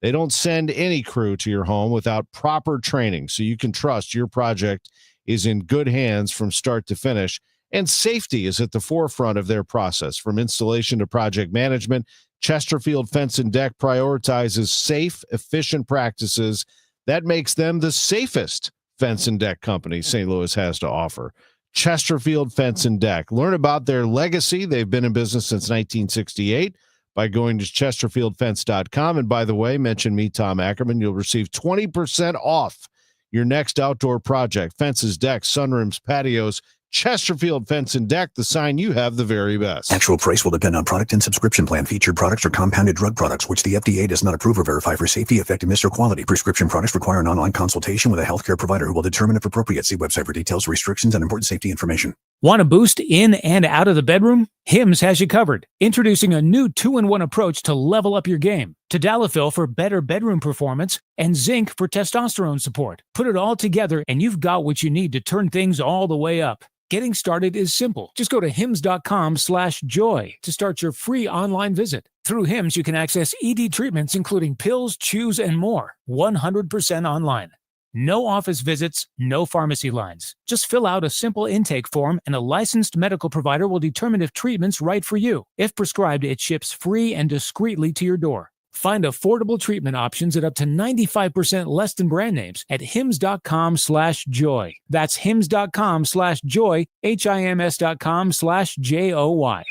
They don't send any crew to your home without proper training, so you can trust your project is in good hands from start to finish. And safety is at the forefront of their process. From installation to project management, Chesterfield Fence and Deck prioritizes safe, efficient practices that makes them the safest fence and deck company St. Louis has to offer. Chesterfield Fence and Deck. Learn about their legacy. They've been in business since 1968 by going to chesterfieldfence.com. And by the way, mention me, Tom Ackerman. You'll receive 20% off your next outdoor project. Fences, decks, sunrooms, patios. Chesterfield Fence and Deck, the sign you have the very best. Actual price will depend on product and subscription plan. Featured products are compounded drug products, which the FDA does not approve or verify for safety, effectiveness, or quality. Prescription products require an online consultation with a healthcare provider who will determine if appropriate. See website for details, restrictions, and important safety information. Want a boost in and out of the bedroom? Hims has you covered. Introducing a new 2-in-1 approach to level up your game. Tadalafil for better bedroom performance and zinc for testosterone support. Put it all together and you've got what you need to turn things all the way up. Getting started is simple. Just go to hims.com/joy to start your free online visit. Through Hims, you can access ED treatments, including pills, chews, and more. 100% online. No office visits, no pharmacy lines. Just fill out a simple intake form and a licensed medical provider will determine if treatment's right for you. If prescribed, it ships free and discreetly to your door. Find affordable treatment options at up to 95% less than brand names at hims.com/joy. That's hims.com/joy, HIMS.com/JOY.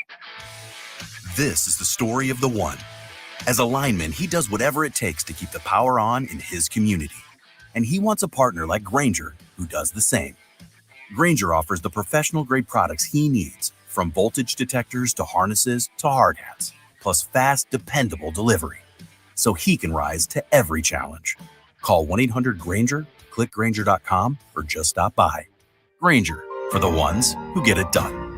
This is the story of the one. As a lineman, he does whatever it takes to keep the power on in his community. And he wants a partner like Grainger who does the same. Grainger offers the professional-grade products he needs, from voltage detectors to harnesses to hard hats, plus fast, dependable delivery, so he can rise to every challenge. Call 1-800-GRAINGER, click Grainger.com, or just stop by. Grainger, for the ones who get it done.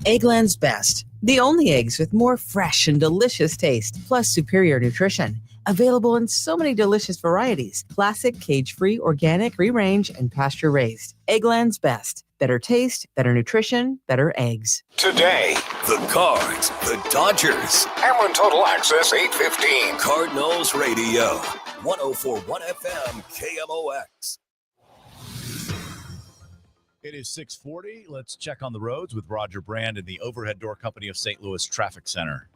Eggland's Best. The only eggs with more fresh and delicious taste, plus superior nutrition. Available in so many delicious varieties. Classic, cage-free, organic, free-range, and pasture-raised. Eggland's Best. Better taste, better nutrition, better eggs. Today, the Cards, the Dodgers. Ameren Total Access 815. Cardinals Radio. 104.1 FM KMOX. It is 6:40. Let's check on the roads with Roger Brand and the Overhead Door Company of St. Louis Traffic Center.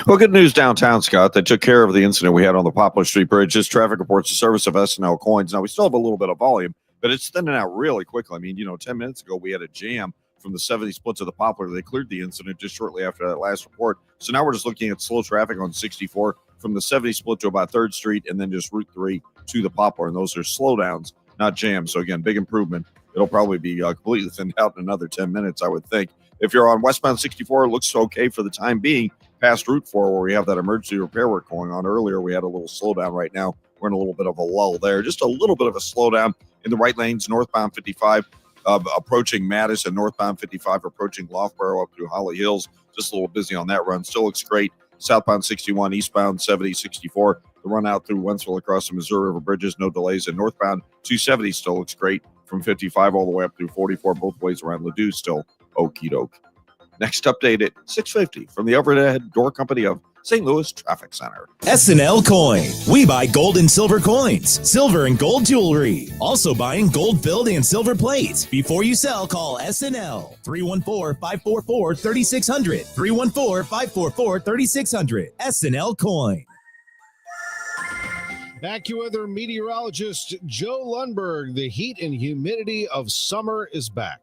Well, good news downtown, Scott. They took care of the incident we had on the Poplar Street Bridge. This traffic reports the service of S&L coins. Now, we still have a little bit of volume, but it's thinning out really quickly. I mean, 10 minutes ago, we had a jam from the 70 split to the Poplar. They cleared the incident just shortly after that last report. So now we're just looking at slow traffic on 64 from the 70 split to about 3rd Street and then just Route 3 to the Poplar. And those are slowdowns, not jams. So, again, big improvement. It'll probably be completely thinned out in another 10 minutes, I would think. If you're on westbound 64, it looks okay for the time being past Route 4 where we have that emergency repair work going on. Earlier, we had a little slowdown. Right now, we're in a little bit of a lull there. Just a little bit of a slowdown in the right lanes, northbound 55 approaching Madison, northbound 55 approaching Loughborough up through Holly Hills. Just a little busy on that run. Still looks great. Southbound 61, eastbound 70, 64. The run out through Wentzville across the Missouri River bridges, no delays. And northbound 270 still looks great from 55 all the way up through 44, both ways around Ladue, still okie doke. Next update at 6:50 from the Overhead Door Company of St. Louis Traffic Center. S&L Coin. We buy gold and silver coins, silver and gold jewelry. Also buying gold-filled and silver plates. Before you sell, call S&L. 314-544-3600. 314-544-3600. S&L Coin. AccuWeather meteorologist Joe Lundberg. The heat and humidity of summer is back.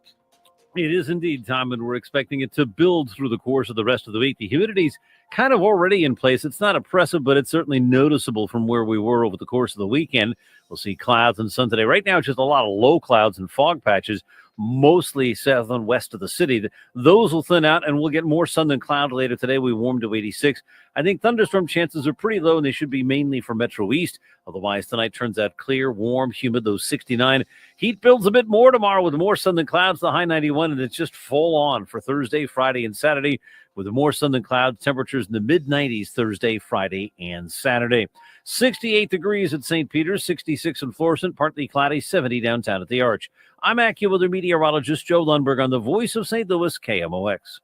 It is indeed, Tom, and we're expecting it to build through the course of the rest of the week. The humidity's kind of already in place. It's not oppressive, but it's certainly noticeable from where we were over the course of the weekend. We'll see clouds and sun today. Right now, it's just a lot of low clouds and fog patches, mostly south and west of the city. Those will thin out, and we'll get more sun than cloud later today. We warm to 86. I think thunderstorm chances are pretty low, and they should be mainly for Metro East. Otherwise, tonight turns out clear, warm, humid, those 69. Heat builds a bit more tomorrow with more sun than clouds, the high 91, and it's just full on for Thursday, Friday, and Saturday with more sun than clouds. Temperatures in the mid-90s Thursday, Friday, and Saturday. 68 degrees at St. Peter's, 66 in Florissant, partly cloudy, 70 downtown at the Arch. I'm AccuWeather meteorologist Joe Lundberg on the Voice of St. Louis, KMOX.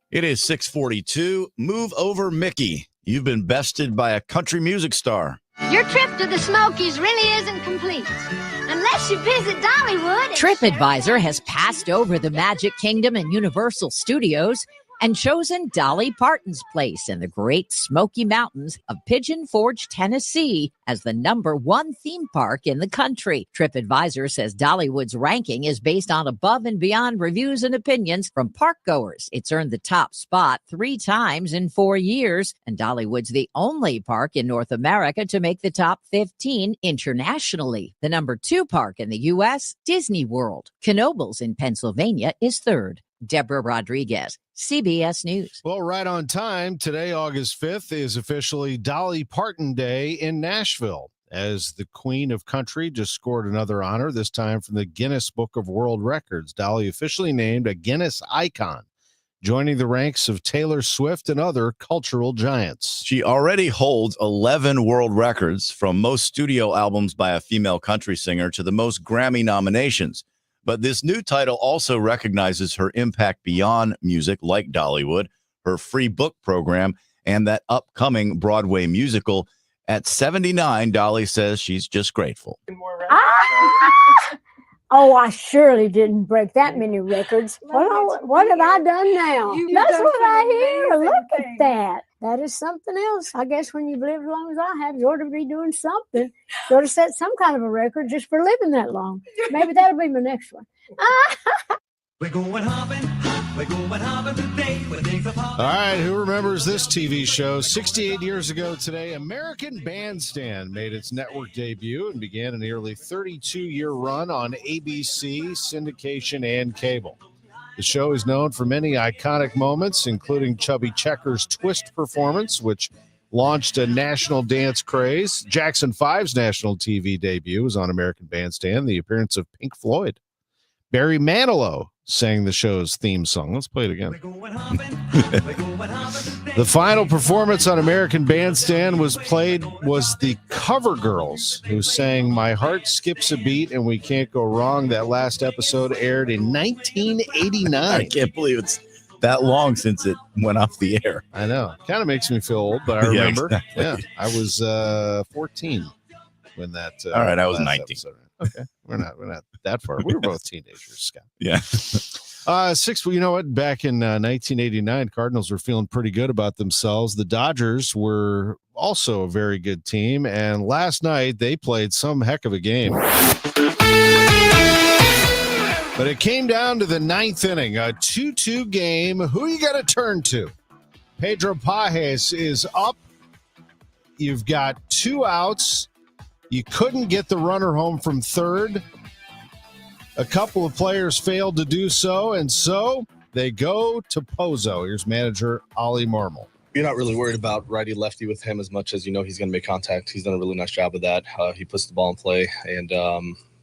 It is 6:42. Move over, Mickey. You've been bested by a country music star. Your trip to the Smokies really isn't complete unless you visit Dollywood. TripAdvisor has passed over the Magic Kingdom and Universal Studios and chosen Dolly Parton's place in the Great Smoky Mountains of Pigeon Forge, Tennessee, as the #1 theme park in the country. TripAdvisor says Dollywood's ranking is based on above and beyond reviews and opinions from parkgoers. It's earned the top spot 3 times in 4 years, and Dollywood's the only park in North America to make the top 15 internationally. The #2 park in the U.S., Disney World. Knoebels in Pennsylvania is 3rd. Deborah Rodriguez, CBS News. Well, right on time. Today, August 5th, is officially Dolly Parton Day in Nashville, as the Queen of Country just scored another honor, this time from the Guinness Book of World Records. Dolly officially named a Guinness icon, joining the ranks of Taylor Swift and other cultural giants. She already holds 11 world records, from most studio albums by a female country singer to the most Grammy nominations. But this new title also recognizes her impact beyond music, like Dollywood, her free book program, and that upcoming Broadway musical. At 79, Dolly says she's just grateful. I surely didn't break that many records. What have I done now? That's what I hear. Look at that. That is something else. I guess when you've lived as long as I have, you ought to be doing something. You ought to set some kind of a record just for living that long. Maybe that'll be my next one. We're going hopping. We're going hopping today. All right, who remembers this TV show? 68 years ago today, American Bandstand made its network debut and began a nearly 32-year run on ABC, syndication, and cable. The show is known for many iconic moments, including Chubby Checker's twist performance, which launched a national dance craze. Jackson 5's national TV debut was on American Bandstand, the appearance of Pink Floyd. Barry Manilow sang the show's theme song. Let's play it again. The final performance on American Bandstand was the Cover Girls, who sang My Heart Skips a Beat and We Can't Go Wrong. That last episode aired in 1989. I can't believe it's that long since it went off the air. I know. Kind of makes me feel old, but I remember. Yeah, exactly. I was 14 when that. All right, I was 19. Episode. Okay, we're not that far. We were both teenagers, Scott. Yeah. You know what? Back in 1989, Cardinals were feeling pretty good about themselves. The Dodgers were also a very good team, and last night they played some heck of a game. But it came down to the ninth inning, a 2-2 game. Who you got to turn to? Pedro Pages is up. You've got 2 outs. You couldn't get the runner home from third. A couple of players failed to do so, and so they go to Pozo. Here's manager Ollie Marmol. You're not really worried about righty-lefty with him as much as you know he's going to make contact. He's done a really nice job of that. He puts the ball in play, and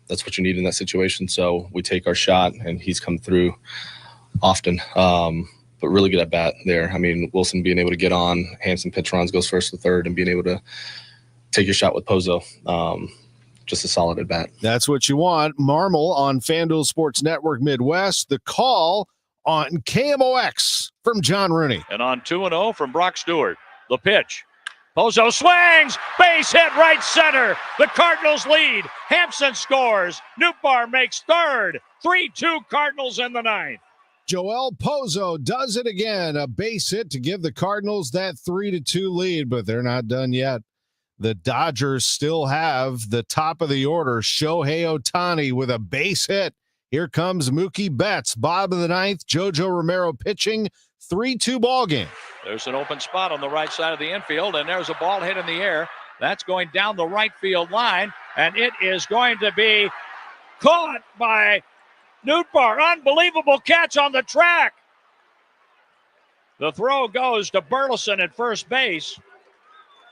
that's what you need in that situation. So we take our shot, and he's come through often, but really good at bat there. I mean, Wilson being able to get on, Hanson pitch runs, goes first to third, and being able to take your shot with Pozo. Just a solid at bat. That's what you want. Marmol on FanDuel Sports Network Midwest. The call on KMOX from John Rooney. And on 2-0 from Brock Stewart. The pitch. Pozo swings. Base hit right center. The Cardinals lead. Hampson scores. Newbar makes third. 3-2 Cardinals in the ninth. Joel Pozo does it again. A base hit to give the Cardinals that 3-2 lead, but they're not done yet. The Dodgers still have the top of the order, Shohei Ohtani with a base hit. Here comes Mookie Betts, bottom of the ninth, JoJo Romero pitching, 3-2 ball game. There's an open spot on the right side of the infield, and there's a ball hit in the air. That's going down the right field line, and it is going to be caught by Newbar. Unbelievable catch on the track. The throw goes to Burleson at first base.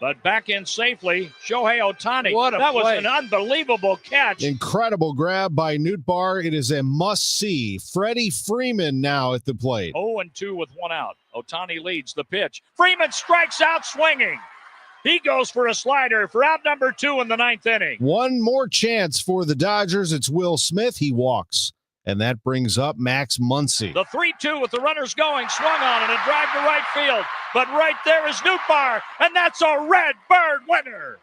But back in safely, Shohei Ohtani. That was an unbelievable catch. Incredible grab by Newbar. It is a must-see. Freddie Freeman now at the plate. 0-2 with 1 out. Ohtani leads the pitch. Freeman strikes out swinging. He goes for a slider for out number 2 in the ninth inning. One more chance for the Dodgers. It's Will Smith. He walks. And that brings up Max Muncy. The 3-2 with the runners going, swung on and a drive to right field. But right there is Newbar, and that's a Red Bird winner.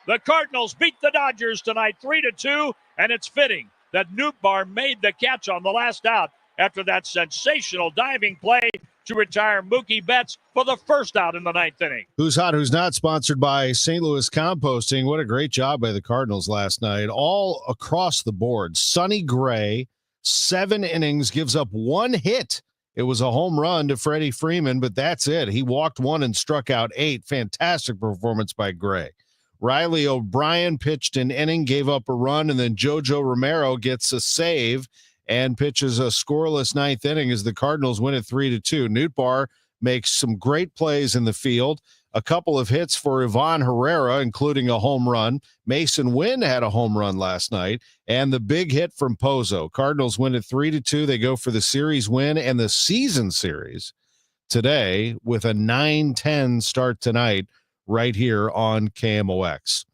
The Cardinals beat the Dodgers tonight 3-2, and it's fitting that Newbar made the catch on the last out after that sensational diving play to retire Mookie Betts for the first out in the ninth inning. Who's Hot, Who's Not, sponsored by St. Louis Composting. What a great job by the Cardinals last night. All across the board. Sonny Gray, 7 innings, gives up 1 hit. It was a home run to Freddie Freeman, but that's it. He walked 1 and struck out 8. Fantastic performance by Gray. Riley O'Brien pitched an inning, gave up a run, and then JoJo Romero gets a save and pitches a scoreless 9th inning as the Cardinals win it 3-2. Newbar makes some great plays in the field. A couple of hits for Ivan Herrera, including a home run. Mason Wynn had a home run last night, and the big hit from Pozo. Cardinals win it 3-2. They go for the series win and the season series today with a 9-10 start tonight right here on KMOX.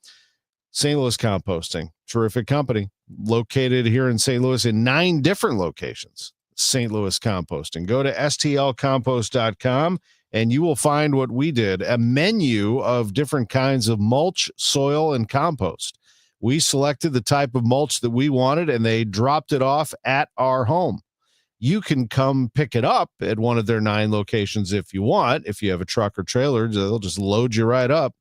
St. Louis Composting, terrific company, located here in St. Louis in 9 different locations. St. Louis Composting. Go to stlcompost.com. and you will find what we did, a menu of different kinds of mulch, soil, and compost. We selected the type of mulch that we wanted, and they dropped it off at our home. You can come pick it up at one of their 9 locations if you want. If you have a truck or trailer, they'll just load you right up.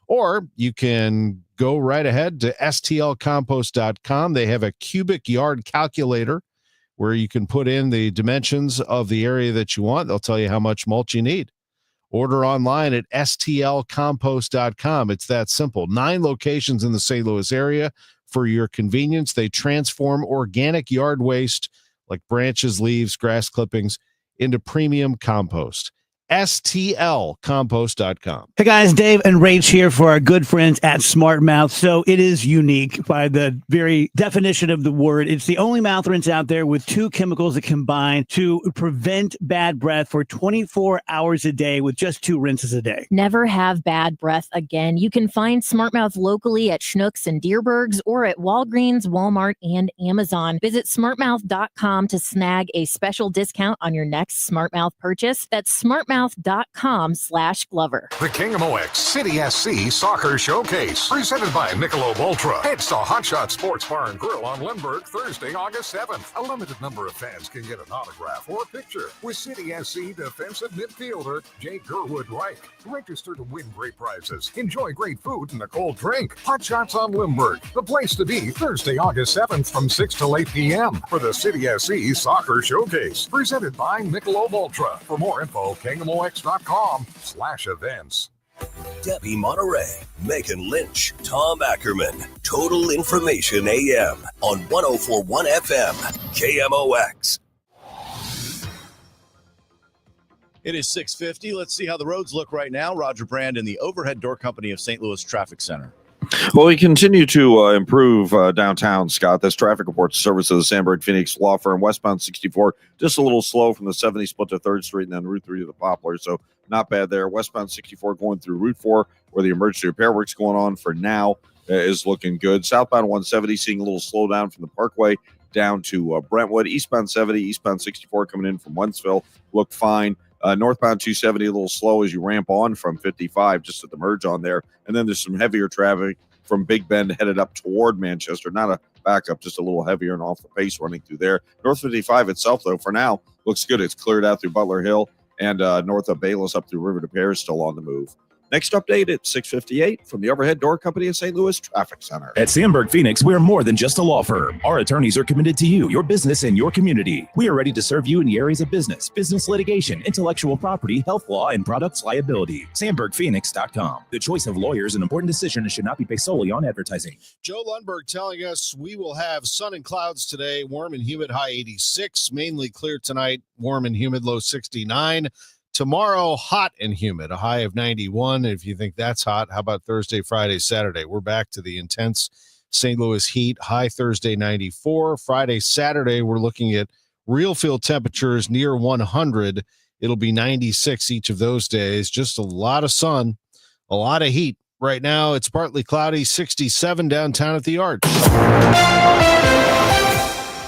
Or you can go right ahead to stlcompost.com. They have a cubic yard calculator where you can put in the dimensions of the area that you want. They'll tell you how much mulch you need. Order online at stlcompost.com. It's that simple. 9 locations in the St. Louis area for your convenience. They transform organic yard waste like branches, leaves, grass clippings into premium compost. stlcompost.com. Hey guys, Dave and Rach here for our good friends at Smart Mouth. So it is unique by the very definition of the word. It's the only mouth rinse out there with 2 chemicals that combine to prevent bad breath for 24 hours a day with just 2 rinses a day. Never have bad breath again. You can find Smart Mouth locally at Schnucks and Deerbergs or at Walgreens, Walmart, and Amazon. Visit smartmouth.com to snag a special discount on your next Smart Mouth purchase. That's smartmouth.com/Glover. The KMOX City SC Soccer Showcase, presented by Michelob Ultra. It's the Hot Shot Sports Bar and Grill on Lindbergh, Thursday, August 7th. A limited number of fans can get an autograph or a picture with City SC defensive midfielder Jake Gerwood-Reich. Register to win great prizes. Enjoy great food and a cold drink. Hot Shots on Lindbergh, the place to be, Thursday, August 7th from 6 till 8 p.m. for the City SC Soccer Showcase, presented by Michelob Ultra. For more info, KMOX.com/events. Debbie Monterey, Megan Lynch, Tom Ackerman. Total Information AM on 104.1 FM, KMOX. It is 6:50. Let's see how the roads look right now. Roger Brand in the Overhead Door Company of St. Louis Traffic Center. Well, we continue to improve downtown, Scott. This traffic report service of the Sandberg Phoenix Law Firm, westbound 64, just a little slow from the 70 split to 3rd Street and then Route 3 to the Poplar. So not bad there. Westbound 64 going through Route 4 where the emergency repair work's going on for now is looking good. Southbound 170 seeing a little slowdown from the Parkway down to Brentwood. Eastbound 70, eastbound 64 coming in from Wentzville look fine. Northbound 270 a little slow as you ramp on from 55 just at the merge on there. And then there's some heavier traffic from Big Bend headed up toward Manchester. Not a backup, just a little heavier and off the pace running through there. North 55 itself, though, for now, looks good. It's cleared out through Butler Hill and north of Bayless up through River to Pear is still on the move. Next update at 6:58 from the Overhead Door Company of St. Louis Traffic Center. At Sandberg Phoenix, we're more than just a law firm. Our attorneys are committed to you, your business, and your community. We are ready to serve you in the areas of business litigation, intellectual property, health law, and products liability. SandbergPhoenix.com. The choice of lawyers is an important decision and should not be based solely on advertising. Joe Lundberg telling us we will have sun and clouds today, warm and humid, high 86, mainly clear tonight, warm and humid, low 69. Tomorrow, hot and humid, a high of 91. If you think that's hot, how about Thursday, Friday, Saturday? We're back to the intense St. Louis heat, high Thursday, 94. Friday, Saturday, we're looking at real field temperatures near 100. It'll be 96 each of those days. Just a lot of sun, a lot of heat. Right now, it's partly cloudy, 67 downtown at the Arch.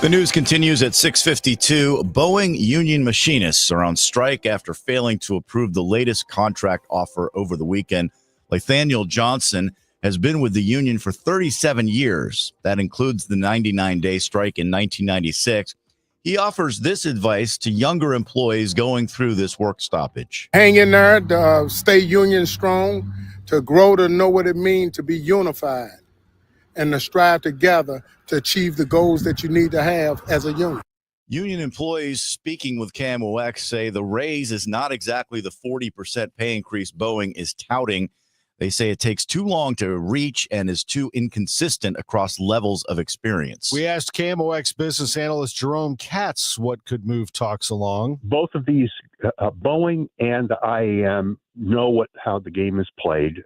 The news continues at 6:52. Boeing union machinists are on strike after failing to approve the latest contract offer over the weekend. Nathaniel Johnson has been with the union for 37 years. That includes the 99-day strike in 1996. He offers this advice to younger employees going through this work stoppage. Hang in there, to stay union strong, to grow to know what it means to be unified, and to strive together to achieve the goals that you need to have as a union. Union employees speaking with KMOX say the raise is not exactly the 40% pay increase Boeing is touting. They say it takes too long to reach and is too inconsistent across levels of experience. We asked KMOX business analyst Jerome Katz what could move talks along. Both of these, Boeing and the IAM, know how the game is played.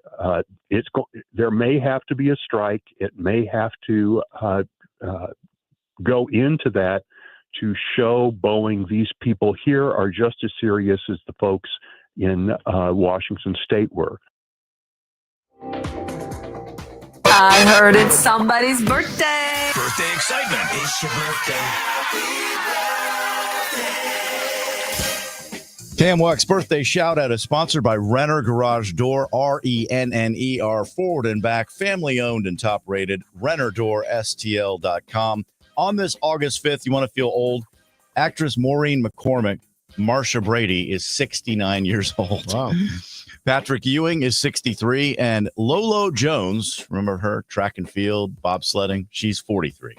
There may have to be a strike. It may have to go into that to show Boeing these people here are just as serious as the folks in Washington State were. I heard it's somebody's birthday. Birthday excitement. It's your birthday. KMOX birthday shout out is sponsored by Renner Garage Door, RENNER, forward and back, family owned and top rated, RennerDoorSTL.com. On this August 5th, you want to feel old? Actress Maureen McCormick, Marsha Brady, is 69 years old. Wow. Patrick Ewing is 63, and Lolo Jones, remember her, track and field, bobsledding, she's 43.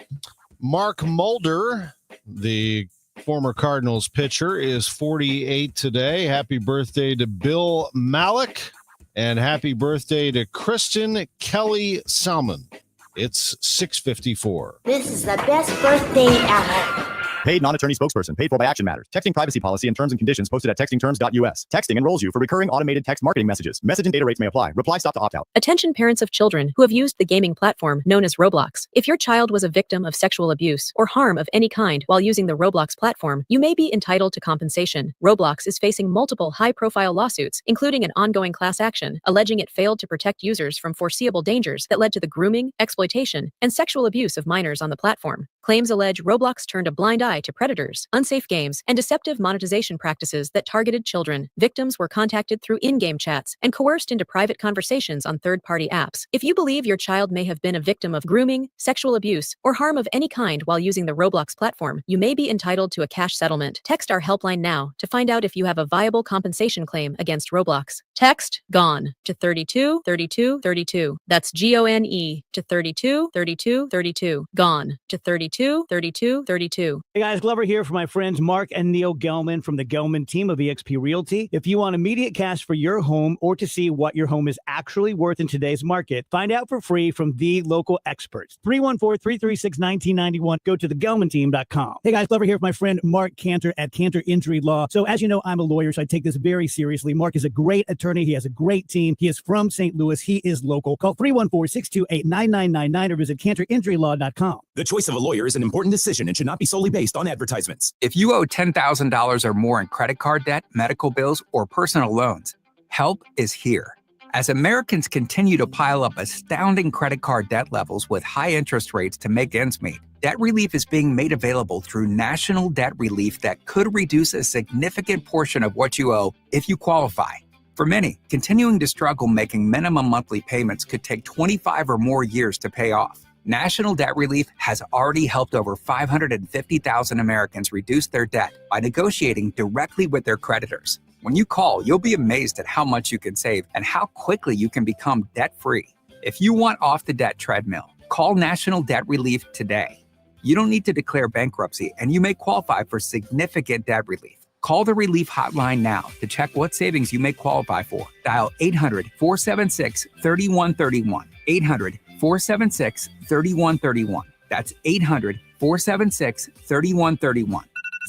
Mark Mulder, the former Cardinals pitcher, is 48 today. Happy birthday to Bill Malik, and happy birthday to Kristen Kelly Salmon. It's 6:54. This is the best birthday ever. Paid non-attorney spokesperson. Paid for by Action Matters. Texting privacy policy and terms and conditions posted at textingterms.us. Texting enrolls you for recurring automated text marketing messages. Message and data rates may apply. Reply stop to opt out. Attention parents of children who have used the gaming platform known as Roblox. If your child was a victim of sexual abuse or harm of any kind while using the Roblox platform, you may be entitled to compensation. Roblox is facing multiple high-profile lawsuits, including an ongoing class action, alleging it failed to protect users from foreseeable dangers that led to the grooming, exploitation, and sexual abuse of minors on the platform. Claims allege Roblox turned a blind eye to predators, unsafe games, and deceptive monetization practices that targeted children. Victims were contacted through in-game chats and coerced into private conversations on third-party apps. If you believe your child may have been a victim of grooming, sexual abuse, or harm of any kind while using the Roblox platform, you may be entitled to a cash settlement. Text our helpline now to find out if you have a viable compensation claim against Roblox. Text GONE to 32 32 32. That's GONE to 32 32 32. GONE to 32 32 32. Hey guys, Glover here for my friends Mark and Neil Gelman from the Gelman team of eXp Realty. If you want immediate cash for your home or to see what your home is actually worth in today's market, find out for free from the local experts. 314-336-1991. Go to thegelmanteam.com. Hey guys, Glover here for my friend Mark Cantor at Cantor Injury Law. So as you know, I'm a lawyer, so I take this very seriously. Mark is a great attorney. He has a great team. He is from St. Louis. He is local. Call 314-628-9999 or visit cantorinjurylaw.com. The choice of a lawyer is an important decision and should not be solely based on advertisements. If you owe $10,000 or more in credit card debt, medical bills, or personal loans, help is here. As Americans continue to pile up astounding credit card debt levels with high interest rates to make ends meet, debt relief is being made available through National Debt Relief that could reduce a significant portion of what you owe if you qualify. For many, continuing to struggle making minimum monthly payments could take 25 or more years to pay off. National Debt Relief has already helped over 550,000 Americans reduce their debt by negotiating directly with their creditors. When you call, you'll be amazed at how much you can save and how quickly you can become debt-free. If you want off the debt treadmill, call National Debt Relief today. You don't need to declare bankruptcy, and you may qualify for significant debt relief. Call the Relief Hotline now to check what savings you may qualify for. Dial 800-476-3131. 800-476-3131. That's 800-476-3131.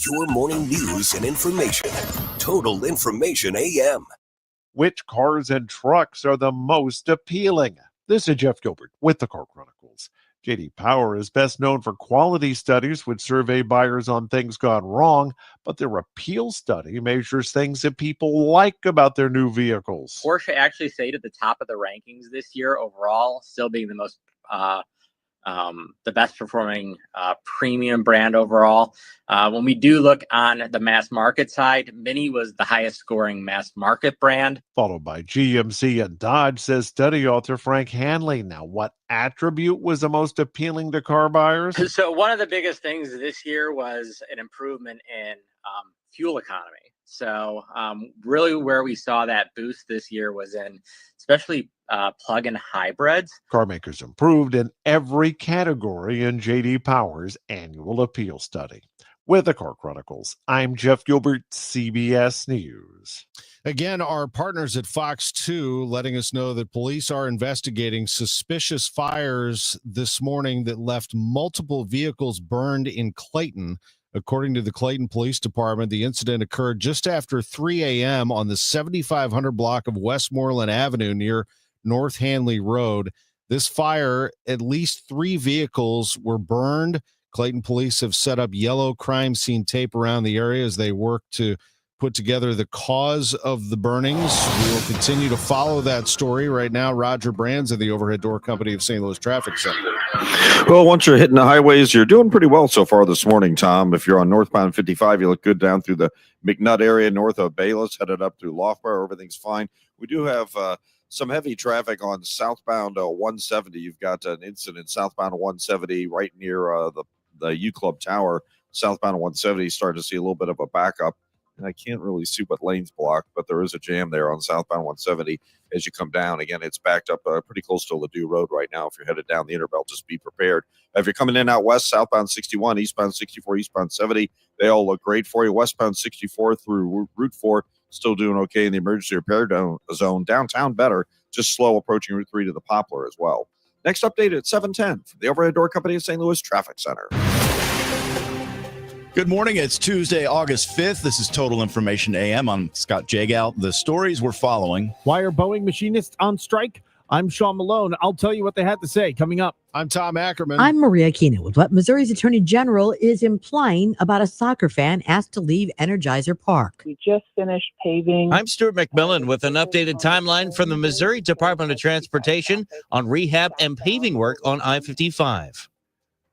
Your morning news and information. Total Information AM. Which cars and trucks are the most appealing? This is Jeff Gilbert with the Car Chronicles. J.D. Power is best known for quality studies which survey buyers on things gone wrong, but their appeal study measures things that people like about their new vehicles. Porsche actually stayed at the top of the rankings this year overall, still being the most the best performing premium brand overall. When we do look on the mass market side, Mini was the highest scoring mass market brand. Followed by GMC and Dodge, says study author Frank Hanley. Now, what attribute was the most appealing to car buyers? So one of the biggest things this year was an improvement in fuel economy. So really where we saw that boost this year was in especially plug-in hybrids. Car makers improved in every category in J.D. Power's annual appeal study. With the Car Chronicles, I'm Jeff Gilbert, CBS News. Again, our partners at Fox 2 letting us know that police are investigating suspicious fires this morning that left multiple vehicles burned in Clayton. According to the Clayton Police Department, the incident occurred just after 3 a.m. on the 7500 block of Westmoreland Avenue near North Hanley Road. This fire, at least 3 vehicles were burned. Clayton police have set up yellow crime scene tape around the area as they work to put together the cause of the burnings. We will continue to follow that story. Right now, Roger Brands of the Overhead Door Company of St. Louis Traffic Center. Well, once you're hitting the highways, you're doing pretty well so far this morning, Tom. If you're on northbound 55, you look good down through the McNutt area north of Bayless, headed up through Loughborough. Everything's fine. We do have some heavy traffic on southbound 170. You've got an incident southbound 170 right near the U Club Tower. Southbound 170 starting to see a little bit of a backup. And I can't really see what lane's blocked, but there is a jam there on southbound 170 as you come down. Again, it's backed up pretty close to Ladue Road right now. If you're headed down the Interbelt, just be prepared. If you're coming in out west, southbound 61, eastbound 64, eastbound 70, they all look great for you. Westbound 64 through Route 4, still doing okay in the emergency repair zone. Downtown better, just slow approaching Route 3 to the Poplar as well. Next update at 7:10 from the Overhead Door Company of St. Louis Traffic Center. Good morning. It's Tuesday, August 5th. This is Total Information AM. I'm Scott Jagow. The stories we're following. Why are Boeing machinists on strike? I'm Sean Malone. I'll tell you what they had to say coming up. I'm Tom Ackerman. I'm Maria Keenan with what Missouri's Attorney General is implying about a soccer fan asked to leave Energizer Park. We just finished paving. I'm Stuart McMillan with an updated timeline from the Missouri Department of Transportation on rehab and paving work on I-55.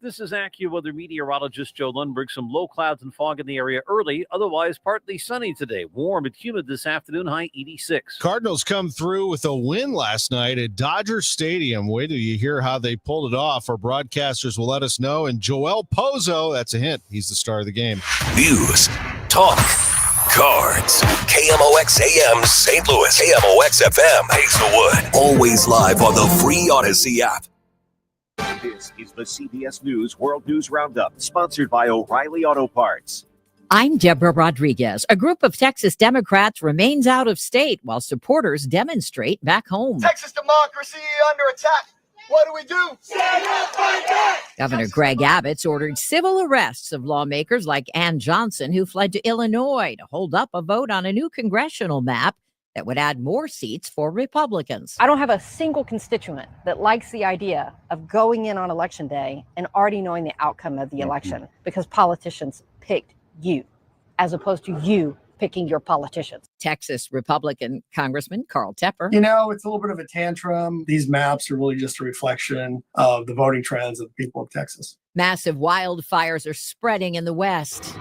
This is AccuWeather meteorologist Joe Lundberg. Some low clouds and fog in the area early, otherwise partly sunny today. Warm and humid this afternoon, high 86. Cardinals come through with a win last night at Dodger Stadium. Wait till you hear how they pulled it off. Our broadcasters will let us know. And Joel Pozo, that's a hint. He's the star of the game. News, talk, cards. KMOX AM St. Louis. KMOX FM Hazelwood. Always live on the free Odyssey app. This is the CBS News World News Roundup, sponsored by O'Reilly Auto Parts. I'm Deborah Rodriguez. A group of Texas Democrats remains out of state while supporters demonstrate back home. Texas democracy under attack. What do? Stand up, fight back! Governor Greg Abbott's ordered civil arrests of lawmakers like Ann Johnson, who fled to Illinois to hold up a vote on a new congressional map that would add more seats for Republicans. I don't have a single constituent that likes the idea of going in on election day and already knowing the outcome of the election because politicians picked you as opposed to you picking your politicians. Texas Republican Congressman Carl Tepper. You know, it's a little bit of a tantrum. These maps are really just a reflection of the voting trends of the people of Texas. Massive wildfires are spreading in the West.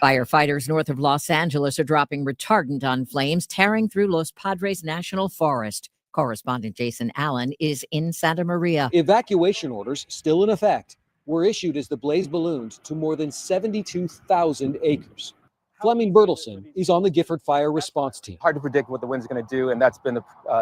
Firefighters north of Los Angeles are dropping retardant on flames, tearing through Los Padres National Forest. Correspondent Jason Allen is in Santa Maria. Evacuation orders still in effect were issued as the blaze ballooned to more than 72,000 acres. Fleming Bertelson is on the Gifford Fire Response Team. Hard to predict what the wind's going to do, and that's been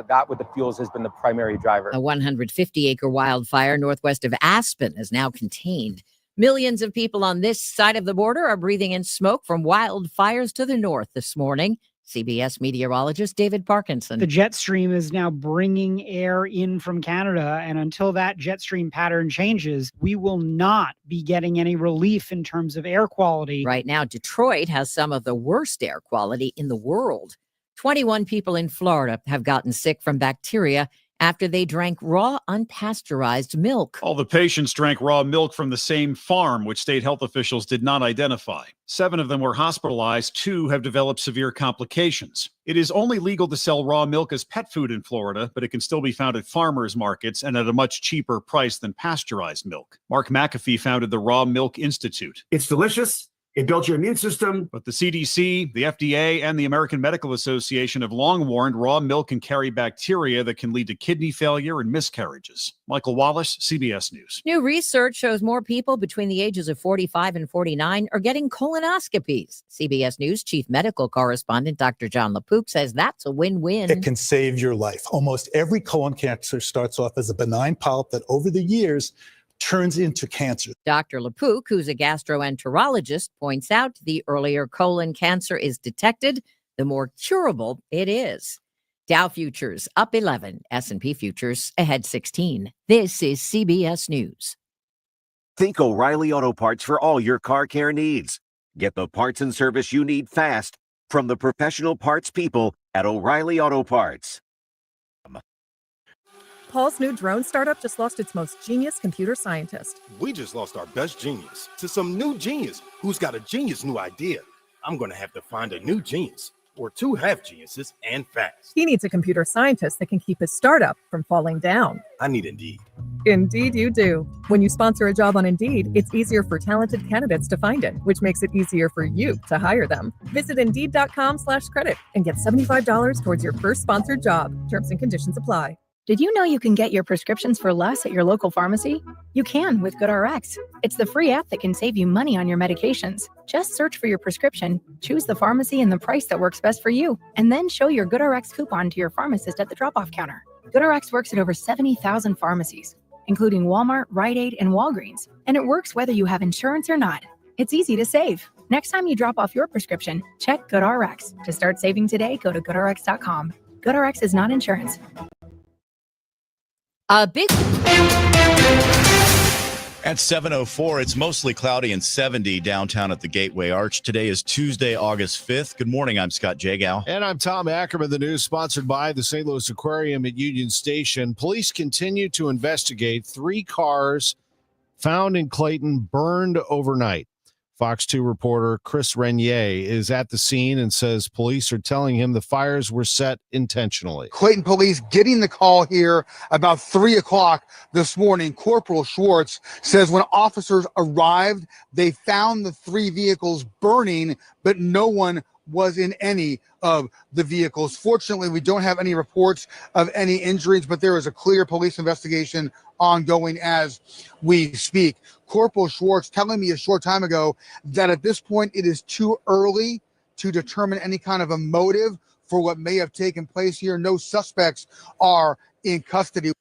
that with the fuels has been the primary driver. A 150-acre wildfire northwest of Aspen is now contained. Millions of people on this side of the border are breathing in smoke from wildfires to the north this morning. CBS meteorologist David Parkinson. The jet stream is now bringing air in from Canada, and until that jet stream pattern changes, we will not be getting any relief in terms of air quality. Right now, Detroit has some of the worst air quality in the world. 21 people in Florida have gotten sick from bacteria after they drank raw, unpasteurized milk. All the patients drank raw milk from the same farm, which state health officials did not identify. 7 of them were hospitalized. 2 have developed severe complications. It is only legal to sell raw milk as pet food in Florida, but it can still be found at farmers markets and at a much cheaper price than pasteurized milk. Mark McAfee founded the Raw Milk Institute. It's delicious. It builds your immune system. But the CDC, the FDA, and the American Medical Association have long warned raw milk can carry bacteria that can lead to kidney failure and miscarriages. Michael Wallace, CBS News. New research shows more people between the ages of 45 and 49 are getting colonoscopies. CBS News chief medical correspondent Dr. John LaPook says that's a win-win. It can save your life. Almost every colon cancer starts off as a benign polyp that over the years turns into cancer. Dr. LaPook, who's a gastroenterologist, points out the earlier colon cancer is detected, the more curable it is. Dow futures up 11, S&P futures ahead 16. This is CBS News. Think O'Reilly Auto Parts for all your car care needs. Get the parts and service you need fast from the professional parts people at O'Reilly Auto Parts. Paul's new drone startup just lost its most genius computer scientist. We just lost our best genius to some new genius who's got a genius new idea. I'm going to have to find a new genius or 2 half geniuses and fast. He needs a computer scientist that can keep his startup from falling down. I need Indeed. Indeed you do. When you sponsor a job on Indeed, it's easier for talented candidates to find it, which makes it easier for you to hire them. Visit Indeed.com/credit and get $75 towards your first sponsored job. Terms and conditions apply. Did you know you can get your prescriptions for less at your local pharmacy? You can with GoodRx. It's the free app that can save you money on your medications. Just search for your prescription, choose the pharmacy and the price that works best for you, and then show your GoodRx coupon to your pharmacist at the drop-off counter. GoodRx works at over 70,000 pharmacies, including Walmart, Rite Aid, and Walgreens, and it works whether you have insurance or not. It's easy to save. Next time you drop off your prescription, check GoodRx. To start saving today, go to GoodRx.com. GoodRx is not insurance. A big. At 7:04, it's mostly cloudy and 70 downtown at the Gateway Arch. Today is Tuesday, August 5th. Good morning. I'm Scott Jagow. And I'm Tom Ackerman. The news sponsored by the St. Louis Aquarium at Union Station. Police continue to investigate 3 cars found in Clayton burned overnight. Fox 2 reporter Chris Renier is at the scene and says police are telling him the fires were set intentionally. Clayton police getting the call here about 3 o'clock this morning. Corporal Schwartz says when officers arrived, they found the 3 vehicles burning, but no one was in any of the vehicles. Fortunately, we don't have any reports of any injuries, but there is a clear police investigation ongoing as we speak. Corporal Schwartz telling me a short time ago that at this point it is too early to determine any kind of a motive for what may have taken place here. No suspects are in custody.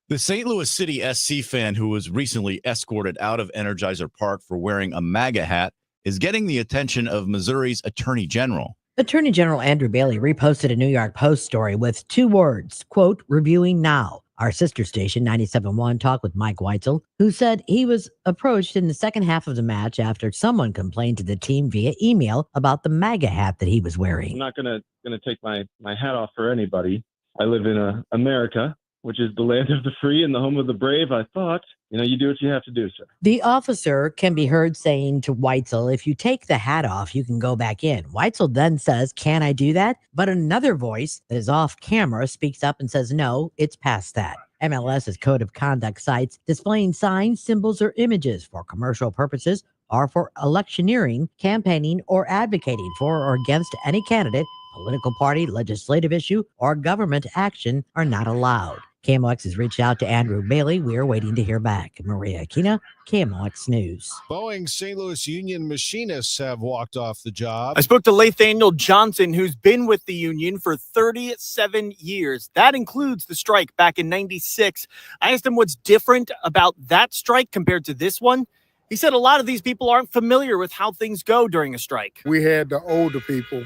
The St. Louis City SC fan who was recently escorted out of Energizer Park for wearing a MAGA hat is getting the attention of Missouri's Attorney General. Attorney General Andrew Bailey reposted a New York Post story with 2 words, quote, reviewing now. Our sister station, 97.1, talked with Mike Weitzel, who said he was approached in the second half of the match after someone complained to the team via email about the MAGA hat that he was wearing. I'm not gonna take my hat off for anybody. I live in America, which is the land of the free and the home of the brave. I thought, you do what you have to do, sir. The officer can be heard saying to Weitzel, if you take the hat off, you can go back in. Weitzel then says, can I do that? But another voice that is off camera speaks up and says, no, it's past that. MLS's code of conduct cites displaying signs, symbols, or images for commercial purposes or for electioneering, campaigning, or advocating for or against any candidate, political party, legislative issue, or government action are not allowed. KMOX has reached out to Andrew Bailey. We are waiting to hear back. Maria Aquina, KMOX News. Boeing St. Louis union machinists have walked off the job. I spoke to Lathaniel Johnson, who's been with the union for 37 years. That includes the strike back in 96. I asked him what's different about that strike compared to this one. He said a lot of these people aren't familiar with how things go during a strike. We had the older people,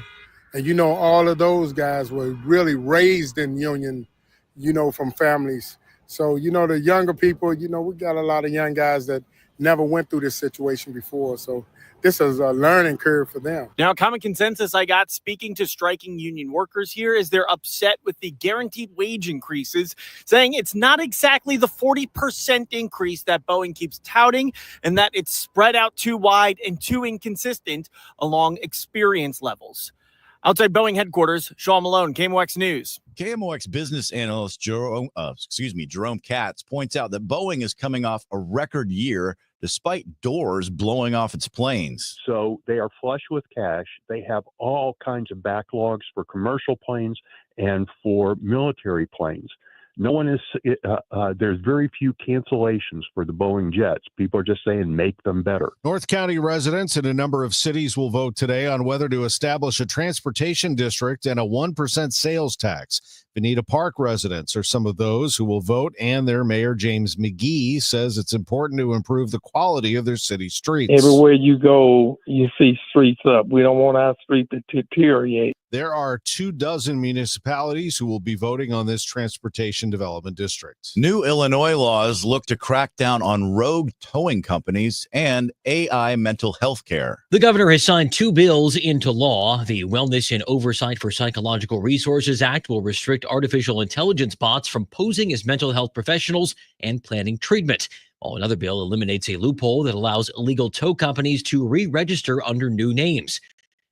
and all of those guys were really raised in union, from families. So, the younger people, we got a lot of young guys that never went through this situation before. So this is a learning curve for them. Now, common consensus I got speaking to striking union workers here is they're upset with the guaranteed wage increases, saying it's not exactly the 40% increase that Boeing keeps touting, and that it's spread out too wide and too inconsistent along experience levels. Outside Boeing headquarters, Sean Malone, KMOX News. KMOX business analyst Jerome Katz points out that Boeing is coming off a record year despite doors blowing off its planes. So they are flush with cash. They have all kinds of backlogs for commercial planes and for military planes. No one is, there's very few cancellations for the Boeing jets. People are just saying, make them better. North County residents in a number of cities will vote today on whether to establish a transportation district and a 1% sales tax. Bonita Park residents are some of those who will vote, and their mayor, James McGee, says it's important to improve the quality of their city streets. Everywhere you go, you see streets up. We don't want our street to deteriorate. There are 24 municipalities who will be voting on this transportation development district. New Illinois laws look to crack down on rogue towing companies and AI mental health care. The governor has signed 2 bills into law. The Wellness and Oversight for Psychological Resources Act will restrict artificial intelligence bots from posing as mental health professionals and planning treatment, while another bill eliminates a loophole that allows illegal tow companies to re-register under new names.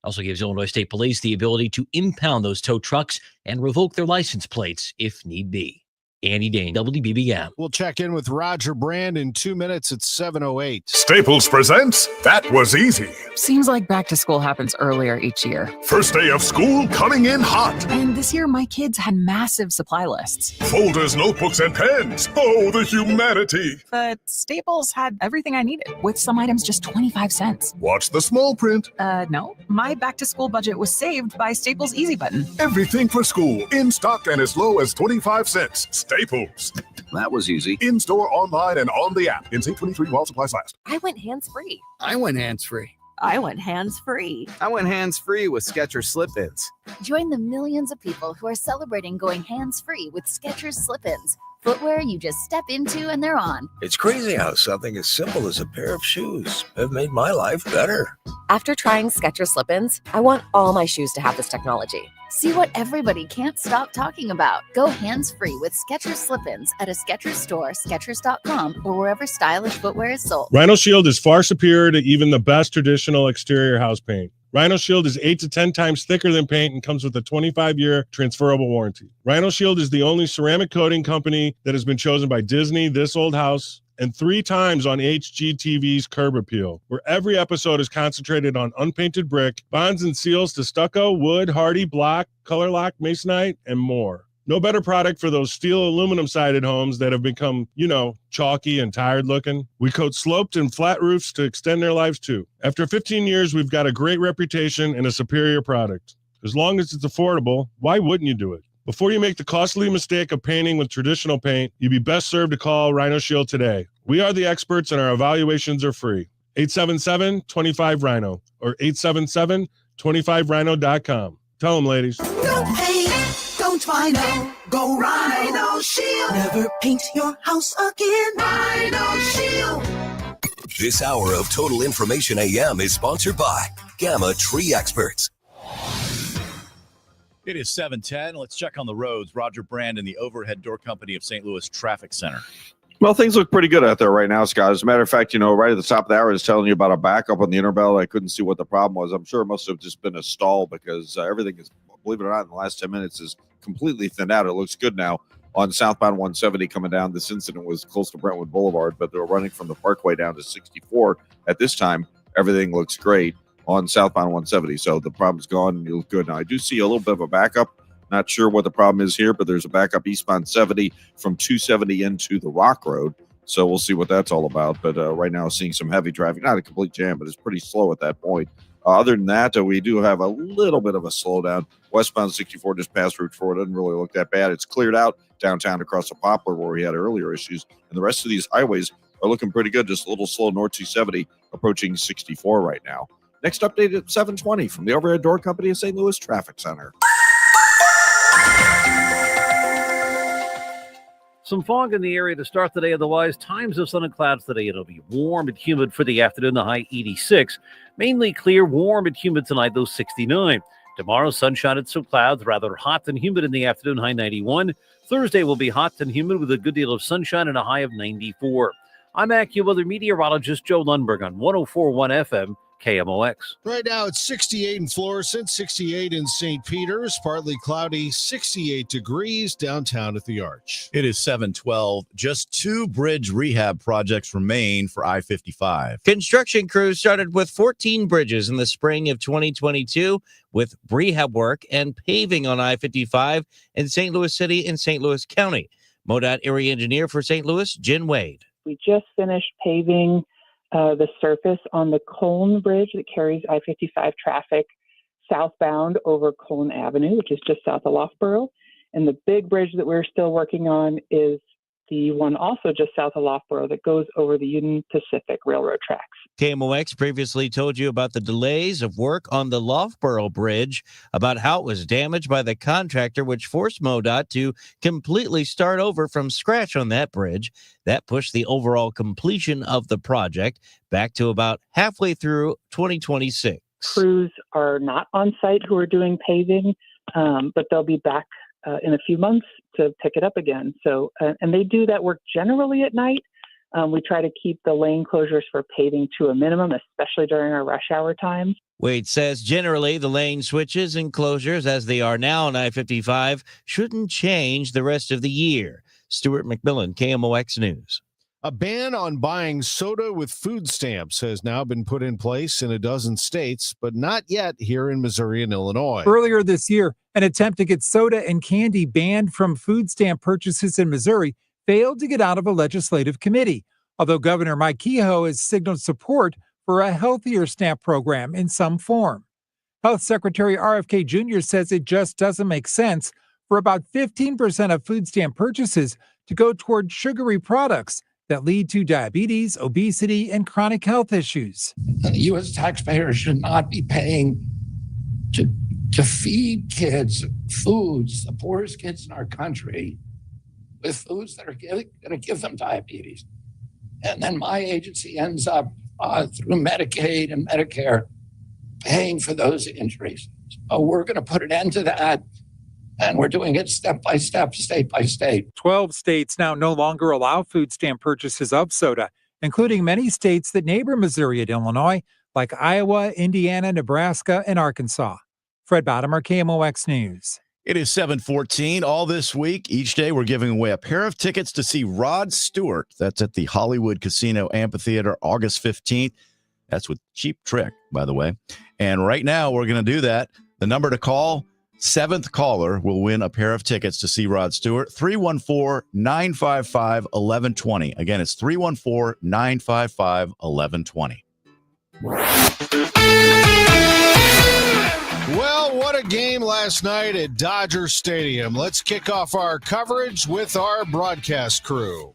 Also gives Illinois State Police the ability to impound those tow trucks and revoke their license plates if need be. Andy Dane, WBBM. We'll check in with Roger Brand in 2 minutes at 7:08. Staples presents That Was Easy. Seems like back to school happens earlier each year. First day of school coming in hot. And this year, my kids had massive supply lists. Folders, notebooks, and pens. Oh, the humanity. But Staples had everything I needed, with some items just 25 cents. Watch the small print. No. My back to school budget was saved by Staples Easy Button. Everything for school, in stock and as low as 25 cents. Staples. That was easy. In store, online, and on the app. In St. 23 while supplies last. I went hands-free. I went hands-free. I went hands-free. I went hands-free with Skechers Slip-ins. Join the millions of people who are celebrating going hands-free with Skechers Slip-ins. Footwear you just step into and they're on. It's crazy how something as simple as a pair of shoes have made my life better. After trying Skechers Slip-ins, I want all my shoes to have this technology. See what everybody can't stop talking about. Go hands-free with Skechers Slip-ins at a Skechers store, Skechers.com, or wherever stylish footwear is sold. Rhino Shield is far superior to even the best traditional exterior house paint. Rhino Shield is 8 to 10 times thicker than paint and comes with a 25-year transferable warranty. Rhino Shield is the only ceramic coating company that has been chosen by Disney, This Old House, and 3 times on HGTV's Curb Appeal, where every episode is concentrated on unpainted brick, bonds and seals to stucco, wood, hardy, block, color lock, masonite, and more. No better product for those steel aluminum sided homes that have become, chalky and tired looking. We coat sloped and flat roofs to extend their lives too. After 15 years, we've got a great reputation and a superior product. As long as it's affordable, why wouldn't you do it? Before you make the costly mistake of painting with traditional paint, you'd be best served to call Rhino Shield today. We are the experts and our evaluations are free. 877-25-RHINO or 877-25rhino.com. Tell them, ladies. Don't paint, don't Rhino, go Rhino Shield. Never paint your house again. Rhino Shield. This hour of Total Information AM is sponsored by Gamma Tree Experts. It is 7:10. Let's check on the roads. Roger Brand in the Overhead Door Company of St. Louis Traffic Center. Well, things look pretty good out there right now, Scott. As a matter of fact, right at the top of the hour, I was telling you about a backup on the Interbelt. I couldn't see what the problem was. I'm sure it must have just been a stall because everything is, believe it or not, in the last 10 minutes is completely thinned out. It looks good now on southbound 170 coming down. This incident was close to Brentwood Boulevard, but they were running from the Parkway down to 64. At this time, everything looks great on southbound 170. So the problem's gone and you look good. Now, I do see a little bit of a backup. Not sure what the problem is here, but there's a backup eastbound 70 from 270 into the Rock Road. So we'll see what that's all about. But right now, seeing some heavy traffic, not a complete jam, but it's pretty slow at that point. Other than that, we do have a little bit of a slowdown. Westbound 64 just past Route 4. Doesn't really look that bad. It's cleared out downtown across the Poplar where we had earlier issues. And the rest of these highways are looking pretty good. Just a little slow north 270 approaching 64 right now. Next update at 7:20 from the Overhead Door Company of St. Louis Traffic Center. Some fog in the area to start the day. Otherwise, times of sun and clouds today. It'll be warm and humid for the afternoon, the high 86. Mainly clear, warm and humid tonight, though 69. Tomorrow, sunshine and some clouds, rather hot and humid in the afternoon, high 91. Thursday will be hot and humid with a good deal of sunshine and a high of 94. I'm AccuWeather meteorologist Joe Lundberg on 104.1 FM. KMOX. Right now it's 68 in Florissant, 68 in St. Peter's, partly cloudy, 68 degrees downtown at the Arch. It is 7:12. Just 2 bridge rehab projects remain for I-55. Construction crews started with 14 bridges in the spring of 2022 with rehab work and paving on I-55 in St. Louis City and St. Louis County. MoDOT area engineer for St. Louis, Jen Wade. We just finished paving the surface on the Colne Bridge that carries I-55 traffic southbound over Colne Avenue, which is just south of Loughborough. And the big bridge that we're still working on is the one also just south of Loughborough that goes over the Union Pacific Railroad tracks. KMOX previously told you about the delays of work on the Loughborough Bridge, about how it was damaged by the contractor, which forced MoDOT to completely start over from scratch on that bridge. That pushed the overall completion of the project back to about halfway through 2026. Crews are not on site who are doing paving, but they'll be back in a few months to pick it up again. So, and they do that work generally at night. We try to keep the lane closures for paving to a minimum, especially during our rush hour times. Wade says generally the lane switches and closures as they are now on I-55 shouldn't change the rest of the year. Stuart McMillan, KMOX News. A ban on buying soda with food stamps has now been put in place in a dozen states, but not yet here in Missouri and Illinois. Earlier this year, an attempt to get soda and candy banned from food stamp purchases in Missouri failed to get out of a legislative committee, although Governor Mike Kehoe has signaled support for a healthier SNAP program in some form. Health Secretary RFK Jr. says it just doesn't make sense for about 15% of food stamp purchases to go toward sugary products that lead to diabetes, obesity, and chronic health issues. The U.S. taxpayer should not be paying to feed kids foods, the poorest kids in our country, with foods that are going to give them diabetes. And then my agency ends up through Medicaid and Medicare paying for those injuries. So we're going to put an end to that. And we're doing it step by step, state by state. 12 states now no longer allow food stamp purchases of soda, including many states that neighbor Missouri and Illinois, like Iowa, Indiana, Nebraska, and Arkansas. Fred Bottomer, KMOX News. It is 7:14. All this week, each day, we're giving away a pair of tickets to see Rod Stewart. That's at the Hollywood Casino Amphitheater, August 15th. That's with Cheap Trick, by the way. And right now, we're going to do that. The number to call, 7th caller will win a pair of tickets to see Rod Stewart. 314-955-1120. Again, it's 314-955-1120. Well, what a game last night at Dodger Stadium. Let's kick off our coverage with our broadcast crew.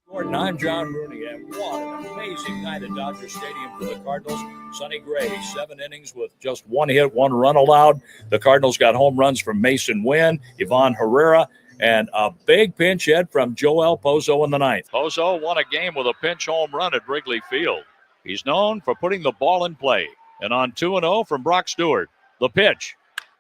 Gordon, I'm John Rooney, and what an amazing night at Dodger Stadium for the Cardinals. Sonny Gray, 7 innings with just 1 hit, 1 run allowed. The Cardinals got home runs from Mason Wynn, Ivan Herrera, and a big pinch hit from Joel Pozo in the 9th. Pozo won a game with a pinch home run at Wrigley Field. He's known for putting the ball in play. And on 2-0 from Brock Stewart, the pitch.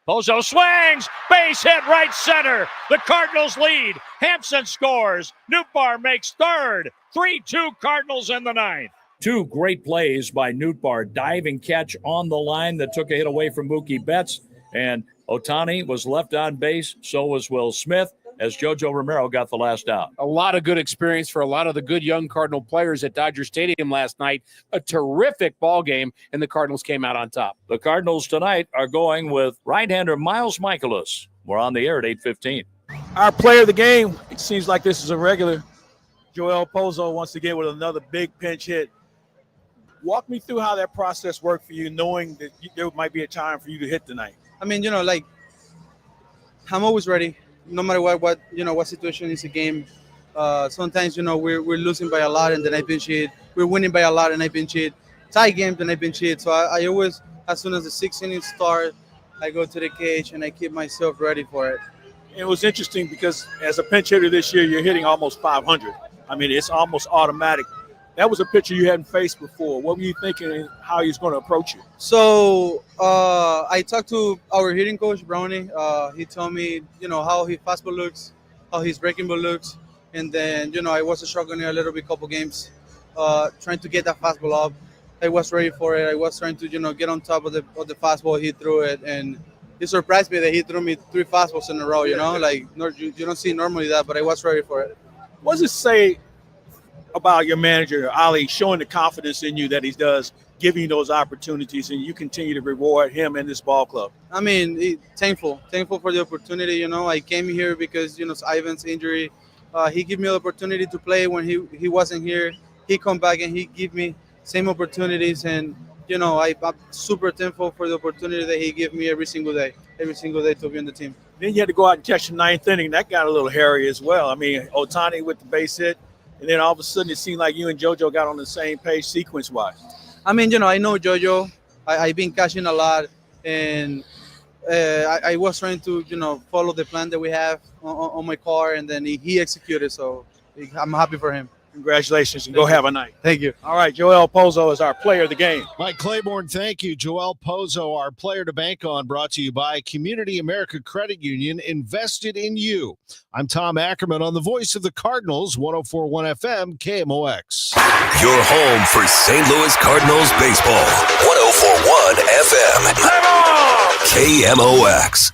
Pozo swings, base hit right center. The Cardinals lead. Hampson scores. Nootbaar makes third. 3-2 Cardinals in the 9th. 2 great plays by Nootbaar. Diving catch on the line that took a hit away from Mookie Betts. And Ohtani was left on base. So was Will Smith, as Jojo Romero got the last out. A lot of good experience for a lot of the good young Cardinal players at Dodger Stadium last night. A terrific ball game, and the Cardinals came out on top. The Cardinals tonight are going with right-hander Miles Michaelis. We're on the air at 8:15. Our player of the game, it seems like this is a regular. Joel Pozo once again with another big pinch hit. Walk me through how that process worked for you, knowing that there might be a time for you to hit tonight. I mean, I'm always ready. No matter what situation is a game. Sometimes, we're losing by a lot and then I pinch hit. We're winning by a lot and I pinch hit. Tie games and I pinch hit. So I always, as soon as the 6th inning start, I go to the cage and I keep myself ready for it. It was interesting because as a pinch hitter this year, you're hitting almost 500. I mean, it's almost automatic. That was a pitcher you hadn't faced before. What were you thinking and how he's going to approach you? So I talked to our hitting coach, Brownie. He told me, how his fastball looks, how his breaking ball looks. And then, I was struggling a little bit, couple games, trying to get that fastball up. I was ready for it. I was trying to, get on top of the fastball. He threw it, and it surprised me that he threw me 3 fastballs in a row, you don't see normally that, but I was ready for it. What does it say about your manager, Ali, showing the confidence in you that he does, giving you those opportunities, and you continue to reward him and this ball club? I mean, thankful for the opportunity. I came here because, Ivan's injury. He gave me the opportunity to play when he wasn't here. He come back and he give me same opportunities, and I'm super thankful for the opportunity that he gave me every single day to be on the team. Then you had to go out and catch the 9th inning. That got a little hairy as well. I mean, Ohtani with the base hit, and then all of a sudden it seemed like you and JoJo got on the same page sequence-wise. I mean, I know JoJo. I've been catching a lot, and I was trying to, follow the plan that we have on my car, and then he executed, so I'm happy for him. Congratulations, and go have a night. Thank you. All right, Joel Pozo is our player of the game. Mike Claiborne, thank you. Joel Pozo, our player to bank on, brought to you by Community America Credit Union, invested in you. I'm Tom Ackerman on the voice of the Cardinals, 104.1 FM, KMOX. Your home for St. Louis Cardinals baseball, 104.1 FM, KMOX.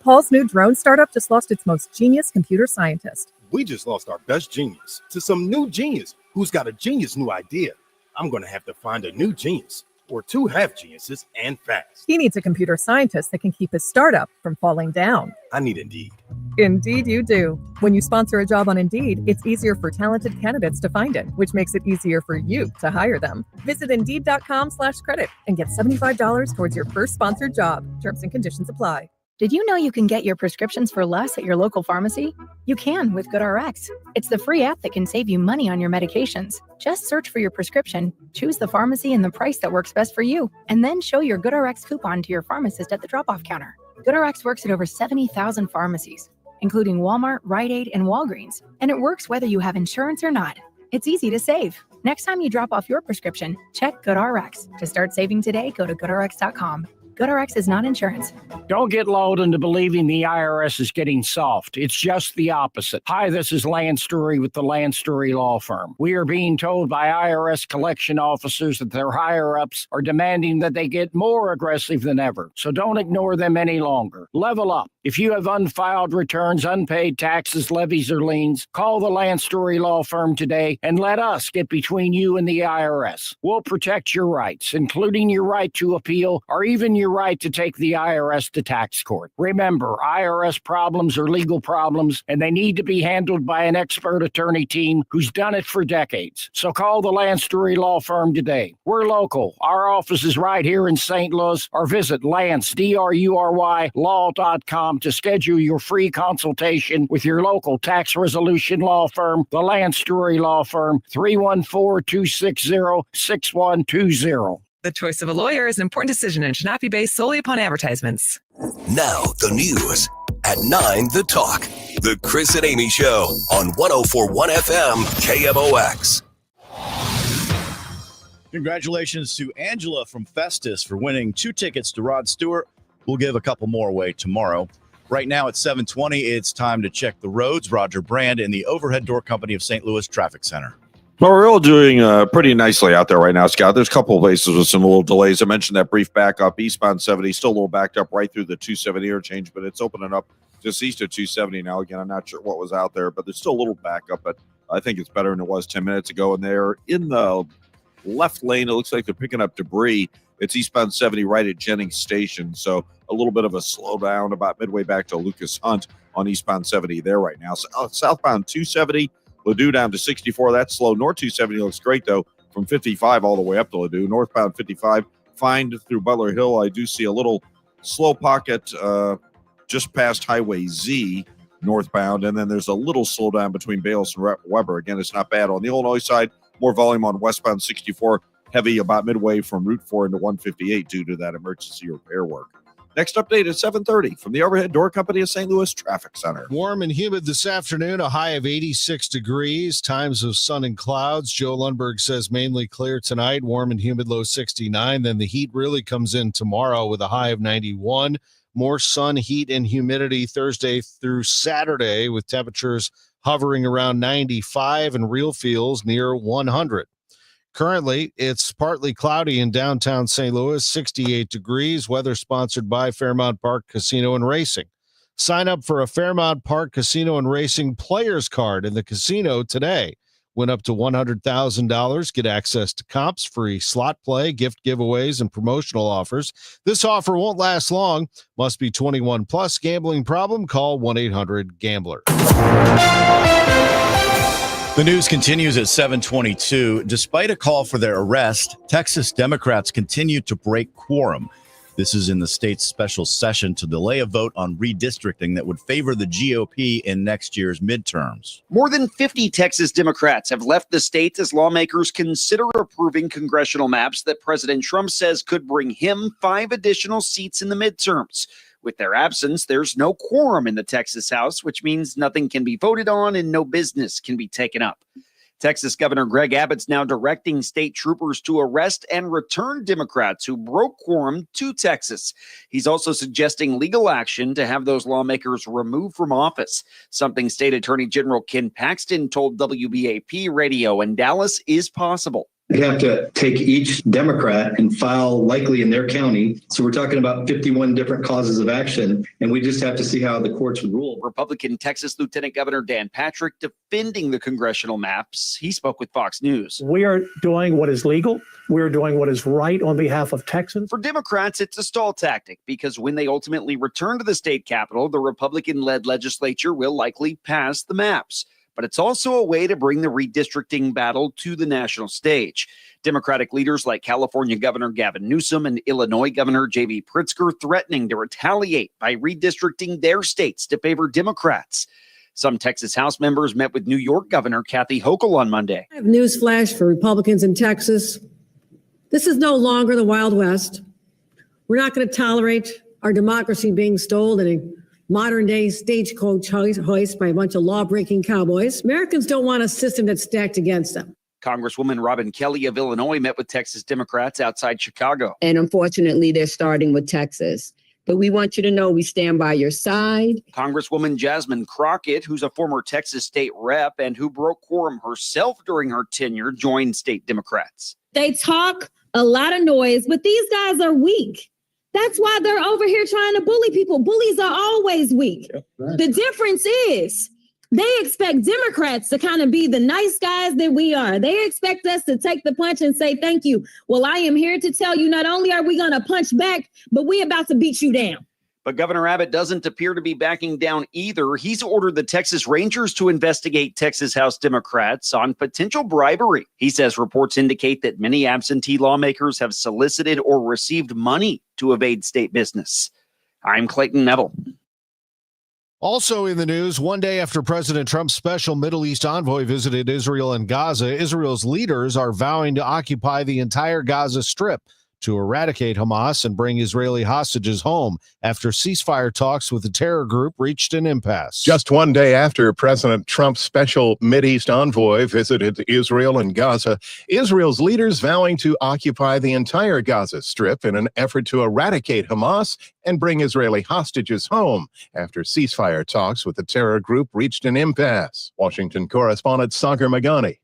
Paul's new drone startup just lost its most genius computer scientist. We just lost our best genius to some new genius who's got a genius new idea. I'm going to have to find a new genius or two half geniuses and fast. He needs a computer scientist that can keep his startup from falling down. I need Indeed. Indeed you do. When you sponsor a job on Indeed, it's easier for talented candidates to find it, which makes it easier for you to hire them. Visit Indeed.com/credit and get $75 towards your first sponsored job. Terms and conditions apply. Did you know you can get your prescriptions for less at your local pharmacy? You can with GoodRx. It's the free app that can save you money on your medications. Just search for your prescription, choose the pharmacy and the price that works best for you, and then show your GoodRx coupon to your pharmacist at the drop-off counter. GoodRx works at over 70,000 pharmacies, including Walmart, Rite Aid, and Walgreens, and it works whether you have insurance or not. It's easy to save. Next time you drop off your prescription, check GoodRx. To start saving today, go to GoodRx.com. GoodRx is not insurance. Don't get lulled into believing the IRS is getting soft. It's just the opposite. Hi, this is Lance Story with the Lance Story Law Firm. We are being told by IRS collection officers that their higher-ups are demanding that they get more aggressive than ever. So don't ignore them any longer. Level up. If you have unfiled returns, unpaid taxes, levies, or liens, call the Lance Story Law Firm today and let us get between you and the IRS. We'll protect your rights, including your right to appeal or even your right to take the IRS to tax court. Remember, IRS problems are legal problems, and they need to be handled by an expert attorney team who's done it for decades. So call the Lance Story Law Firm today. We're local. Our office is right here in St. Louis, or visit Lance, DRURY, law.com to schedule your free consultation with your local tax resolution law firm, the Lance Story Law Firm, 314-260-6120. The choice of a lawyer is an important decision and should not be based solely upon advertisements. Now, the news at 9, The Talk. The Chris and Amy Show on 104.1 FM KMOX. Congratulations to Angela from Festus for winning 2 tickets to Rod Stewart. We'll give a couple more away tomorrow. Right now at 7:20, it's time to check the roads. Roger Brand in the Overhead Door Company of St. Louis Traffic Center. Well, we're all doing pretty nicely out there right now, Scott. There's a couple of places with some little delays. I mentioned that brief backup. Eastbound 70, still a little backed up right through the 270 interchange, but it's opening up just east of 270 now. Again, I'm not sure what was out there, but there's still a little backup, but I think it's better than it was 10 minutes ago. And they're in the left lane. It looks like they're picking up debris. It's eastbound 70 right at Jennings Station, so a little bit of a slowdown about midway back to Lucas Hunt on eastbound 70 there right now. So, southbound 270, Ladue down to 64. That's slow. North 270 looks great, though, from 55 all the way up to Ladue. Northbound 55, fine through Butler Hill. I do see a little slow pocket just past Highway Z northbound, and then there's a little slowdown between Bayless and Weber. Again, it's not bad. On the Illinois side, more volume on westbound 64, heavy about midway from Route 4 into 158 due to that emergency repair work. Next update at 7:30 from the Overhead Door Company of St. Louis Traffic Center. Warm and humid this afternoon, a high of 86 degrees, times of sun and clouds. Joe Lundberg says mainly clear tonight, warm and humid, low 69. Then the heat really comes in tomorrow with a high of 91. More sun, heat, and humidity Thursday through Saturday with temperatures hovering around 95 and real feels near 100. Currently, it's partly cloudy in downtown St. Louis, 68 degrees. Weather sponsored by Fairmount Park Casino and Racing. Sign up for a Fairmount Park Casino and Racing players card in the casino today. Win up to $100,000. Get access to comps, free slot play, gift giveaways, and promotional offers. This offer won't last long. Must be 21 plus. Gambling problem? Call 1-800-GAMBLER. The news continues at 7:22. Despite a call for their arrest, Texas Democrats continue to break quorum. This is in the state's special session to delay a vote on redistricting that would favor the GOP in next year's midterms. More than 50 Texas Democrats have left the state as lawmakers consider approving congressional maps that President Trump says could bring him 5 additional seats in the midterms. With their absence, there's no quorum in the Texas House, which means nothing can be voted on and no business can be taken up. Texas Governor Greg Abbott's now directing state troopers to arrest and return Democrats who broke quorum to Texas. He's also suggesting legal action to have those lawmakers removed from office, something State Attorney General Ken Paxton told WBAP Radio in Dallas is possible. They have to take each Democrat and file likely in their county. So we're talking about 51 different causes of action, and we just have to see how the courts would rule. Republican Texas Lieutenant Governor Dan Patrick defending the congressional maps. He spoke with Fox News. We are doing what is legal. We're doing what is right on behalf of Texans. For Democrats, it's a stall tactic because when they ultimately return to the state capitol, the Republican-led legislature will likely pass the maps. But it's also a way to bring the redistricting battle to the national stage. Democratic leaders like California Governor Gavin Newsom and Illinois Governor J.B. Pritzker threatening to retaliate by redistricting their states to favor Democrats. Some Texas House members met with New York Governor Kathy Hochul on Monday. I have news flash for Republicans in Texas. This is no longer the Wild West. We're not going to tolerate our democracy being stolen in a modern-day stagecoach hoist by a bunch of law-breaking cowboys. Americans don't want a system that's stacked against them. Congresswoman Robin Kelly of Illinois met with Texas Democrats outside Chicago. And unfortunately, they're starting with Texas. But we want you to know we stand by your side. Congresswoman Jasmine Crockett, who's a former Texas state rep and who broke quorum herself during her tenure, joined state Democrats. They talk a lot of noise, but these guys are weak. That's why they're over here trying to bully people. Bullies are always weak. Yeah, right. The difference is they expect Democrats to kind of be the nice guys that we are. They expect us to take the punch and say, thank you. Well, I am here to tell you, not only are we going to punch back, but we're about to beat you down. But Governor Abbott doesn't appear to be backing down either. He's ordered the Texas Rangers to investigate Texas House Democrats on potential bribery. He says reports indicate that many absentee lawmakers have solicited or received money to evade state business. I'm Clayton Neville. Also in the news, one day after President Trump's special Middle East envoy visited Israel and Gaza, Israel's leaders are vowing to occupy the entire Gaza Strip to eradicate Hamas and bring Israeli hostages home after ceasefire talks with the terror group reached an impasse. Just one day after President Trump's special Mideast envoy visited Israel and Gaza, Israel's leaders vowing to occupy the entire Gaza Strip in an effort to eradicate Hamas and bring Israeli hostages home after ceasefire talks with the terror group reached an impasse. Washington correspondent Sagar Magani.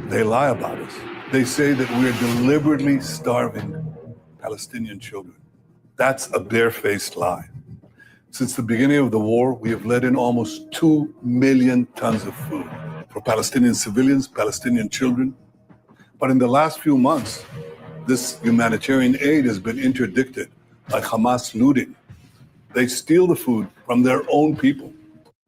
They lie about us. They say that we are deliberately starving Palestinian children. That's a barefaced lie. Since the beginning of the war, we have let in almost 2 million tons of food for Palestinian civilians, Palestinian children. But in the last few months, this humanitarian aid has been interdicted by Hamas looting. They steal the food from their own people.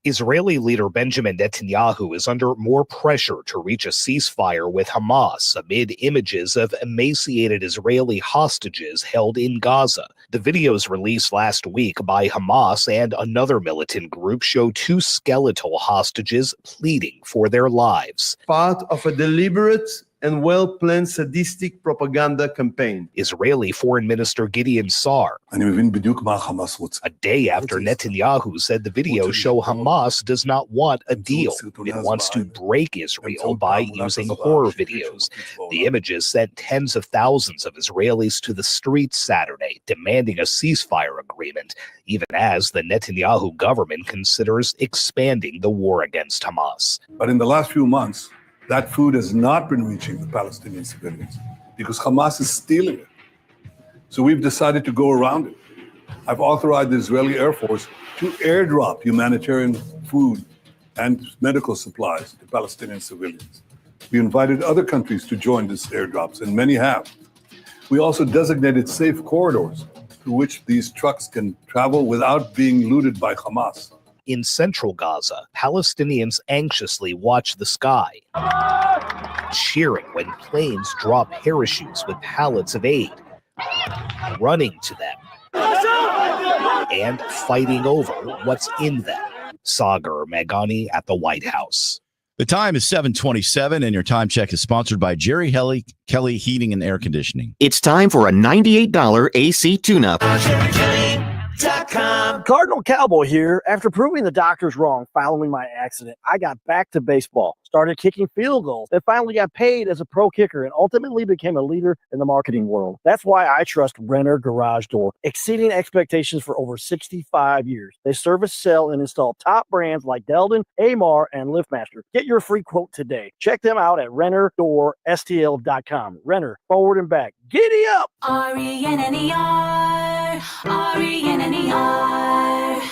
Israeli leader Benjamin Netanyahu is under more pressure to reach a ceasefire with Hamas amid images of emaciated Israeli hostages held in Gaza. The videos released last week by Hamas and another militant group show 2 skeletal hostages pleading for their lives. Part of a deliberate and well-planned sadistic propaganda campaign. Israeli Foreign Minister Gideon Sa'ar, a day after Netanyahu said the videos show Hamas does not want a deal. It wants to break Israel by using horror videos. The images sent tens of thousands of Israelis to the streets Saturday, demanding a ceasefire agreement, even as the Netanyahu government considers expanding the war against Hamas. But in the last few months, that food has not been reaching the Palestinian civilians because Hamas is stealing it. So we've decided to go around it. I've authorized the Israeli Air Force to airdrop humanitarian food and medical supplies to Palestinian civilians. We invited other countries to join these airdrops, and many have. We also designated safe corridors through which these trucks can travel without being looted by Hamas. In central Gaza, Palestinians anxiously watch the sky, cheering when planes drop parachutes with pallets of aid, running to them, and fighting over what's in them. Sagar Magani at the White House. The time is 7:27, and your time check is sponsored by Jerry Kelly Heating and Air Conditioning. It's time for a $98 AC tune-up. Cardinal Cowboy here. After proving the doctors wrong following my accident, I got back to baseball, started kicking field goals, then finally got paid as a pro kicker and ultimately became a leader in the marketing world. That's why I trust Renner Garage Door, exceeding expectations for over 65 years. They service, sell, and install top brands like Delden, Amar, and LiftMaster. Get your free quote today. Check them out at RennerDoorSTL.com. Renner, forward and back. Giddy up! RENNER, RENNER.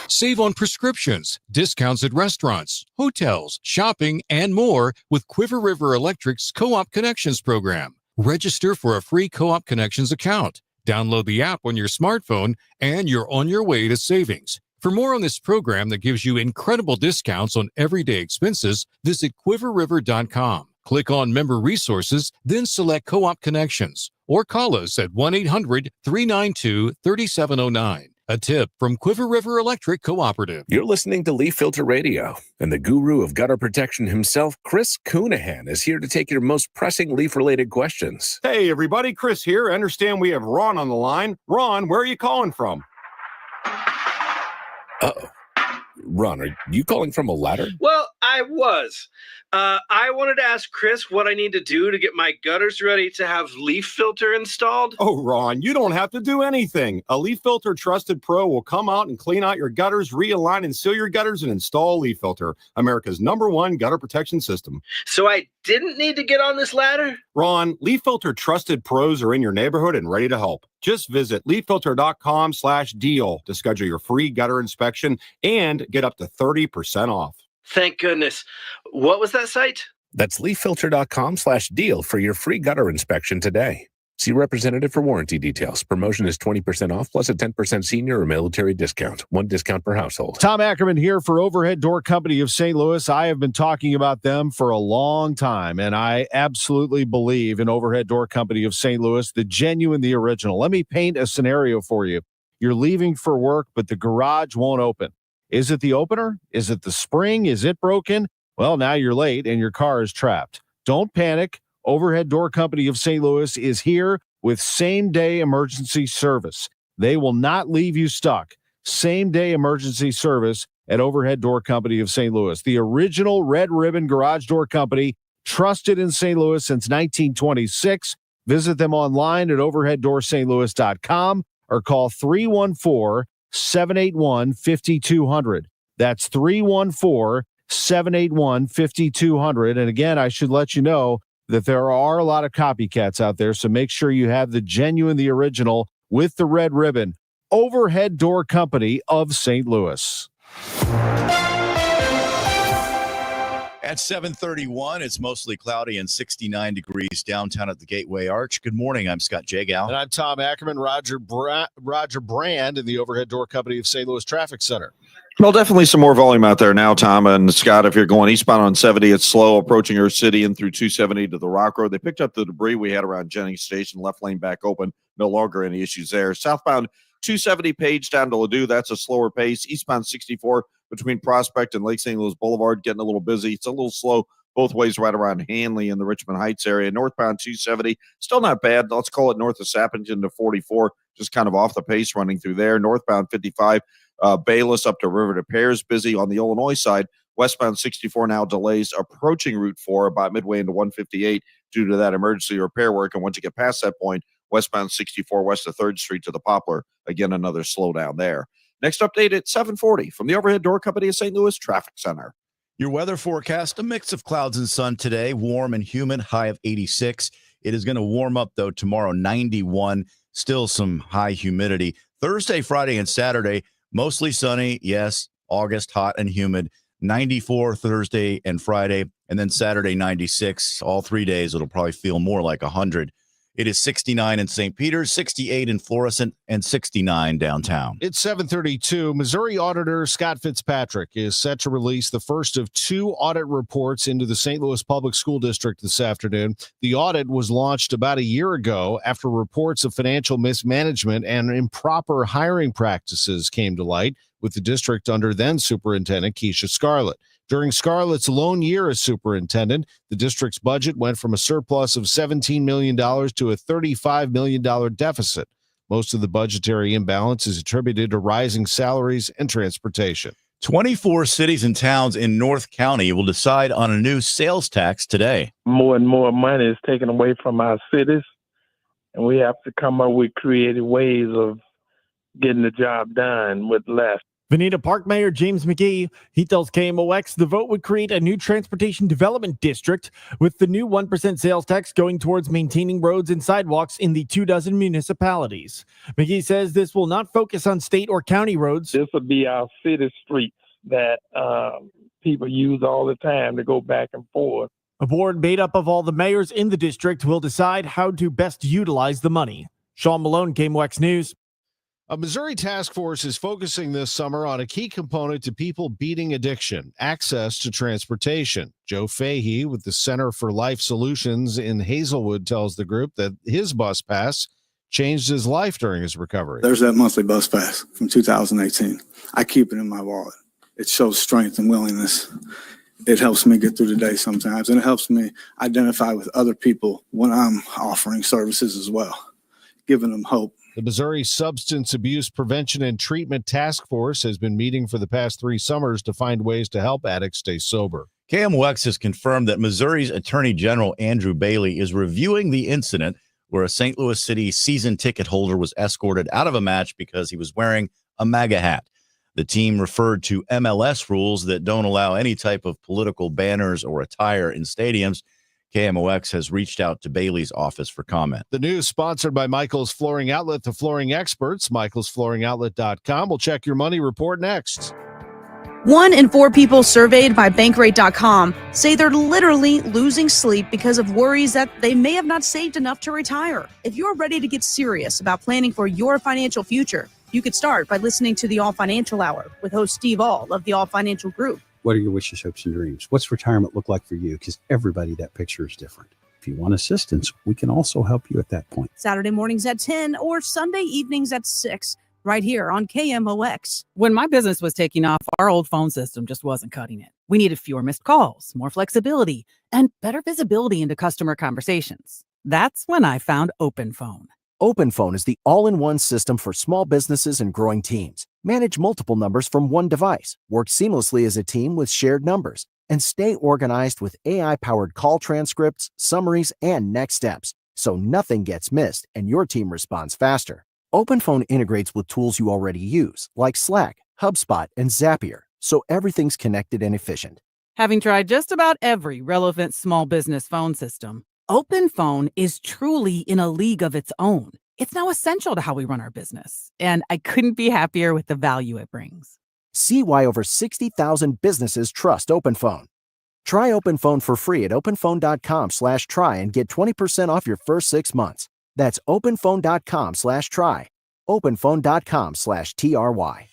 Save on prescriptions, discounts at restaurants, hotels, shopping, and more with Quiver River Electric's Co-op Connections program. Register for a free Co-op Connections account. Download the app on your smartphone, and you're on your way to savings. For more on this program that gives you incredible discounts on everyday expenses, visit quiverriver.com. Click on Member Resources, then select Co-op Connections, or call us at 1-800-392-3709. A tip from Quiver River Electric Cooperative. You're listening to Leaf Filter Radio, and the guru of gutter protection himself, Chris Coonahan, is here to take your most pressing leaf-related questions. Hey, everybody, Chris here. I understand we have Ron on the line. Ron, where are you calling from? Uh-oh. Ron, are you calling from a ladder? Well, I was. I wanted to ask Chris what I need to do to get my gutters ready to have leaf filter installed. Oh, Ron, you don't have to do anything. A Leaf Filter Trusted Pro will come out and clean out your gutters, realign and seal your gutters, and install Leaf Filter, America's #1 gutter protection system. So I didn't need to get on this ladder? Ron, Leaf Filter Trusted Pros are in your neighborhood and ready to help. Just visit leaffilter.com/deal to schedule your free gutter inspection and get up to 30% off. Thank goodness. What was that site? That's leaffilter.com/deal for your free gutter inspection today. See representative for warranty details. Promotion is 20% off plus a 10% senior or military discount. One discount per household. Tom Ackerman here for Overhead Door Company of St. Louis. I have been talking about them for a long time, and I absolutely believe in Overhead Door Company of St. Louis, the genuine, the original. Let me paint a scenario for you. You're leaving for work, but the garage won't open. Is it the opener? Is it the spring? Is it broken? Well, now you're late and your car is trapped. Don't panic. Overhead Door Company of St. Louis is here with same-day emergency service. They will not leave you stuck. Same-day emergency service at Overhead Door Company of St. Louis. The original red ribbon garage door company, trusted in St. Louis since 1926. Visit them online at overheaddoorstlouis.com or call 314-781-5200. That's 314-781-5200. And again, I should let you know that there are a lot of copycats out there, so make sure you have the genuine, the original with the red ribbon. Overhead Door Company of St. Louis. At 7:31, it's mostly cloudy and 69 degrees downtown at the Gateway Arch. Good morning. I'm Scott Jagow. And I'm Tom Ackerman. Roger Brand in the Overhead Door Company of St. Louis Traffic Center. Well, definitely some more volume out there now, Tom and Scott. If you're going eastbound on 70, it's slow approaching your city and through 270 to the Rock Road. They picked up the debris we had around Jennings Station, left lane back open. No longer any issues there. Southbound 270 Page down to Ladue. That's a slower pace. Eastbound 64 between Prospect and Lake St. Louis Boulevard getting a little busy. It's a little slow both ways right around Hanley in the Richmond Heights area. Northbound 270, still not bad. Let's call it north of Sappington to 44, just kind of off the pace running through there. Northbound 55, Bayless up to River to Pears, busy on the Illinois side. Westbound 64 now delays approaching Route 4 about midway into 158 due to that emergency repair work. And once you get past that point, westbound 64 west of 3rd Street to the Poplar, again, another slowdown there. Next update at 7:40 from the Overhead Door Company of St. Louis Traffic Center. Your weather forecast, a mix of clouds and sun today, warm and humid, high of 86. It is going to warm up, though, tomorrow, 91, still some high humidity. Thursday, Friday, and Saturday, mostly sunny, yes, August, hot and humid, 94 Thursday and Friday, and then Saturday, 96. All 3 days, it'll probably feel more like 100. It is 69 in St. Peter's, 68 in Florissant, and 69 downtown. It's 7:32. Missouri Auditor Scott Fitzpatrick is set to release the first of 2 audit reports into the St. Louis Public School District this afternoon. The audit was launched about a year ago after reports of financial mismanagement and improper hiring practices came to light with the district under then Superintendent Keisha Scarlett. During Scarlett's lone year as superintendent, the district's budget went from a surplus of $17 million to a $35 million deficit. Most of the budgetary imbalance is attributed to rising salaries and transportation. 24 cities and towns in North County will decide on a new sales tax today. More and more money is taken away from our cities, and we have to come up with creative ways of getting the job done with less. Veneta Park Mayor James McGee, he tells KMOX the vote would create a new transportation development district with the new 1% sales tax going towards maintaining roads and sidewalks in the 24 municipalities. McGee says this will not focus on state or county roads. This will be our city streets that people use all the time to go back and forth. A board made up of all the mayors in the district will decide how to best utilize the money. Sean Malone, KMOX News. A Missouri task force is focusing this summer on a key component to people beating addiction, access to transportation. Joe Fahey with the Center for Life Solutions in Hazelwood tells the group that his bus pass changed his life during his recovery. There's that monthly bus pass from 2018. I keep it in my wallet. It shows strength and willingness. It helps me get through the day sometimes, and it helps me identify with other people when I'm offering services as well, giving them hope. The Missouri Substance Abuse Prevention and Treatment Task Force has been meeting for the past 3 summers to find ways to help addicts stay sober. KMOX has confirmed that Missouri's Attorney General Andrew Bailey is reviewing the incident where a St. Louis City season ticket holder was escorted out of a match because he was wearing a MAGA hat. The team referred to MLS rules that don't allow any type of political banners or attire in stadiums. KMOX has reached out to Bailey's office for comment. The news sponsored by Michael's Flooring Outlet, the flooring experts. michaelsflooringoutlet.com. We'll check your money report next. 1 in 4 people surveyed by Bankrate.com say they're literally losing sleep because of worries that they may have not saved enough to retire. If you're ready to get serious about planning for your financial future, you could start by listening to the All Financial Hour with host Steve All of the All Financial Group. What are your wishes, hopes, and dreams? What's retirement look like for you? Because everybody, that picture is different. If you want assistance, we can also help you at that point. Saturday mornings at 10 or Sunday evenings at 6, right here on KMOX. When my business was taking off, our old phone system just wasn't cutting it. We needed fewer missed calls, more flexibility, and better visibility into customer conversations. That's when I found OpenPhone. OpenPhone is the all-in-one system for small businesses and growing teams. Manage multiple numbers from one device, work seamlessly as a team with shared numbers, and stay organized with AI-powered call transcripts, summaries, and next steps, so nothing gets missed and your team responds faster. OpenPhone integrates with tools you already use, like Slack, HubSpot, and Zapier, so everything's connected and efficient. Having tried just about every relevant small business phone system, OpenPhone is truly in a league of its own. It's now essential to how we run our business, and I couldn't be happier with the value it brings. See why over 60,000 businesses trust OpenPhone. Try OpenPhone for free at openphone.com/try and get 20% off your first 6 months. That's openphone.com/try. openphone.com/TRY.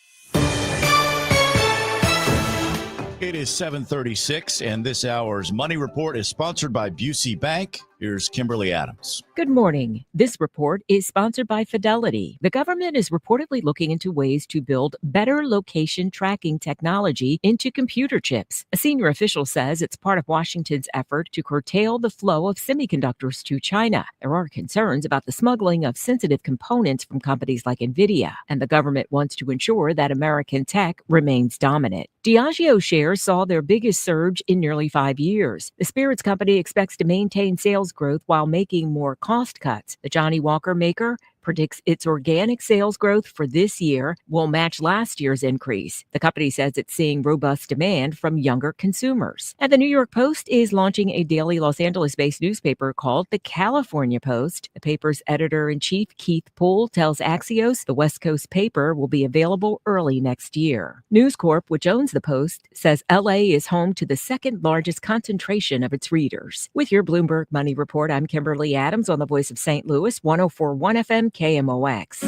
It is 7:36, and this hour's Money Report is sponsored by Busey Bank. Here's Kimberly Adams. Good morning. This report is sponsored by Fidelity. The government is reportedly looking into ways to build better location tracking technology into computer chips. A senior official says it's part of Washington's effort to curtail the flow of semiconductors to China. There are concerns about the smuggling of sensitive components from companies like NVIDIA, and the government wants to ensure that American tech remains dominant. Diageo shares saw their biggest surge in nearly 5 years. The spirits company expects to maintain sales growth while making more cost cuts. The Johnnie Walker maker predicts its organic sales growth for this year will match last year's increase. The company says it's seeing robust demand from younger consumers. And the New York Post is launching a daily Los Angeles-based newspaper called the California Post. The paper's editor-in-chief, Keith Poole, tells Axios the West Coast paper will be available early next year. News Corp, which owns the Post, says LA is home to the second largest concentration of its readers. With your Bloomberg Money Report, I'm Kimberly Adams on the Voice of St. Louis, 104.1 FM KMOX.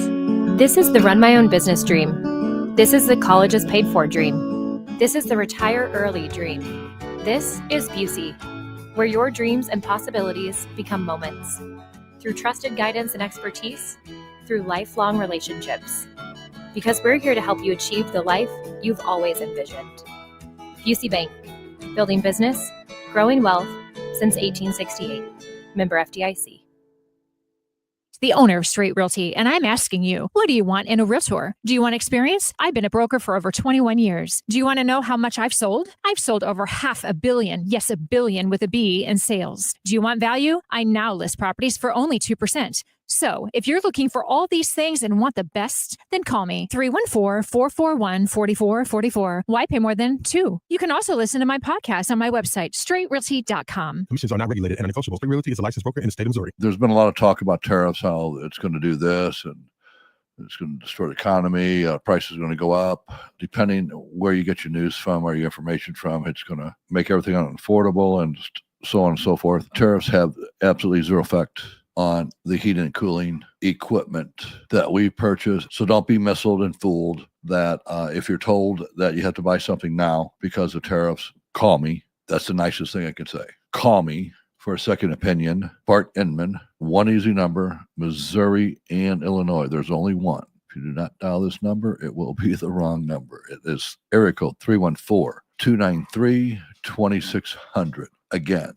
This is the run my own business dream. This is the colleges paid for dream. This is the retire early dream. This is Busey, where your dreams and possibilities become moments. Through trusted guidance and expertise, through lifelong relationships. Because we're here to help you achieve the life you've always envisioned. Busey Bank, building business, growing wealth since 1868. Member FDIC. the owner of Straight Realty, and I'm asking you, what do you want in a realtor? Do you want experience? I've been a broker for over 21 years. Do you want to know how much I've sold? I've sold over $500 million, yes, $1 billion with a B, in sales. Do you want value? I now list properties for only 2%. So, if you're looking for all these things and want the best, then call me 314-441-4444. Why pay more than 2? You can also listen to my podcast on my website, straightrealty.com. Commissions are not regulated and negotiable. Straight Realty is a licensed broker in the state of Missouri. There's been a lot of talk about tariffs, how it's going to do this and it's going to destroy the economy. Prices are going to go up. Depending where you get your news from or your information from, it's going to make everything unaffordable and so on and so forth. Tariffs have absolutely zero effect on the heating and cooling equipment that we purchase. So don't be misled and fooled that if you're told that you have to buy something now because of tariffs, call me. That's the nicest thing I can say. Call me for a second opinion. Bart Inman, one easy number, Missouri and Illinois. There's only one. If you do not dial this number, it will be the wrong number. It is area code 314-293-2600. Again,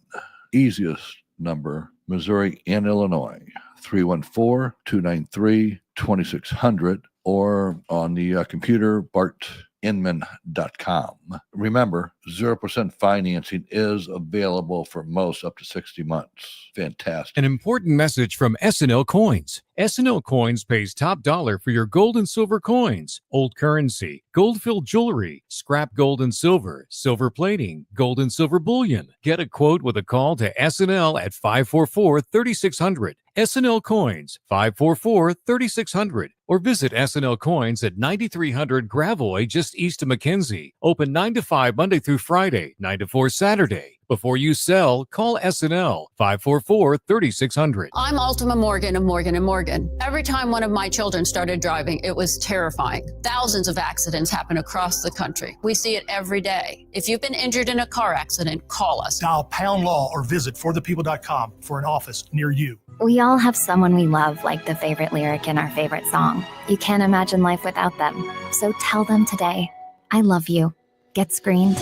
easiest number, Missouri and Illinois, 314-293-2600, or on the computer, bartinman.com. Remember, 0% financing is available for most up to 60 months. Fantastic. An important message from S&L Coins. S&L Coins pays top dollar for your gold and silver coins, old currency, gold-filled jewelry, scrap gold and silver plating, gold and silver bullion. Get a quote with a call to S&L at 544-3600. S&L Coins, 544-3600. Or visit S&L Coins at 9300 Gravois, just east of McKenzie. Open 9 to 5 Monday through Friday, 9 to 4 Saturday. Before you sell, call S&L 544-3600. I'm Ultima Morgan of Morgan & Morgan. Every time one of my children started driving, it was terrifying. Thousands of accidents happen across the country. We see it every day. If you've been injured in a car accident, call us. Dial pound law or visit forthepeople.com for an office near you. We all have someone we love, like the favorite lyric in our favorite song. You can't imagine life without them. So tell them today, I love you. Get screened.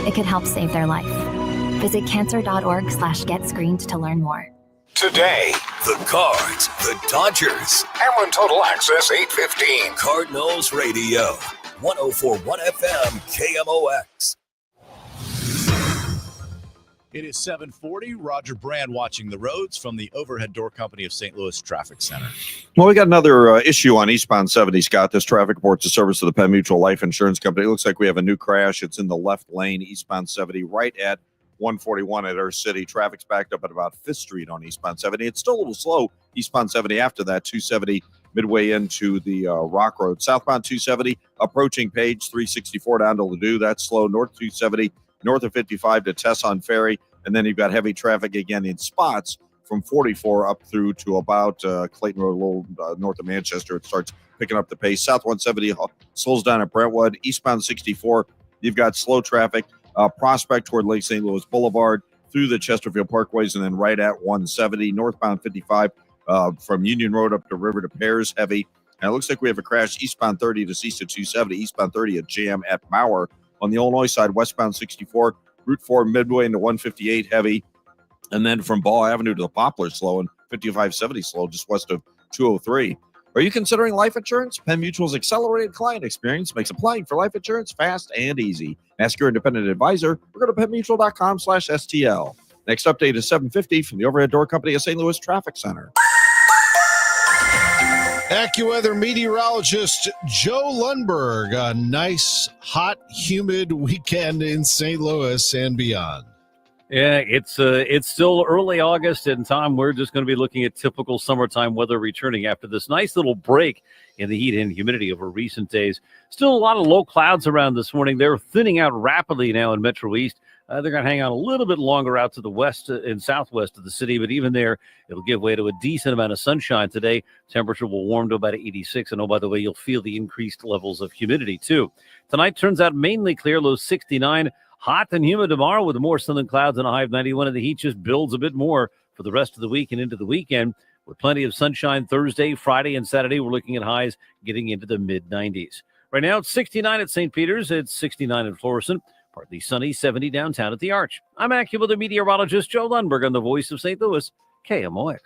It could help save their life. Visit cancer.org/getscreened to learn more. Today, the Cards, the Dodgers, Cameron Total Access 815, Cardinals Radio, 104.1 FM, KMOX. It is 7:40. Roger Brand watching the roads from the Overhead Door Company of St. Louis Traffic Center. Well, we got another issue on eastbound 70, Scott. This traffic report's a service of the Penn Mutual Life Insurance Company. It looks like we have a new crash. It's in the left lane, eastbound 70, right at 141 at our city. Traffic's backed up at about 5th Street on eastbound 70. It's still a little slow, eastbound 70 after that, 270 midway into the Rock Road. Southbound 270, approaching Page 364 down to Ladue. That's slow. North 270, north of 55 to Tesson Ferry. And then you've got heavy traffic again in spots from 44 up through to about Clayton Road, a little north of Manchester. It starts picking up the pace. South 170 slows down at Brentwood. Eastbound 64, you've got slow traffic. Prospect toward Lake St. Louis Boulevard through the Chesterfield Parkways and then right at 170. Northbound 55 from Union Road up to River to Pears, heavy. And it looks like we have a crash eastbound 30 to east of 270. Eastbound 30 at Jam at Mauer. On the Illinois side, westbound 64, Route 4 midway into 158, heavy. And then from Ball Avenue to the Poplar, slow, and 5570 slow just west of 203. Are you considering life insurance? Penn Mutual's accelerated client experience makes applying for life insurance fast and easy. Ask your independent advisor or go to PennMutual.com/STL. Next update is 7:50 from the Overhead Door Company of St. Louis Traffic Center. AccuWeather meteorologist Joe Lundberg. A nice, hot, humid weekend in St. Louis and beyond. Yeah, it's still early August, and Tom, we're just going to be looking at typical summertime weather returning after this nice little break in the heat and humidity over recent days. Still a lot of low clouds around this morning. They're thinning out rapidly now in Metro East. They're going to hang on a little bit longer out to the west and southwest of the city, but even there, it'll give way to a decent amount of sunshine today. Temperature will warm to about 86, and oh, by the way, you'll feel the increased levels of humidity, too. Tonight turns out mainly clear, low 69. Hot and humid tomorrow with more sun and clouds and a high of 91, and the heat just builds a bit more for the rest of the week and into the weekend. With plenty of sunshine Thursday, Friday, and Saturday, we're looking at highs getting into the mid-90s. Right now, it's 69 at St. Peter's. It's 69 in Florissant. Partly sunny, 70 downtown at the Arch. I'm AccuWeather meteorologist Joe Lundberg on the Voice of St. Louis, KMOX.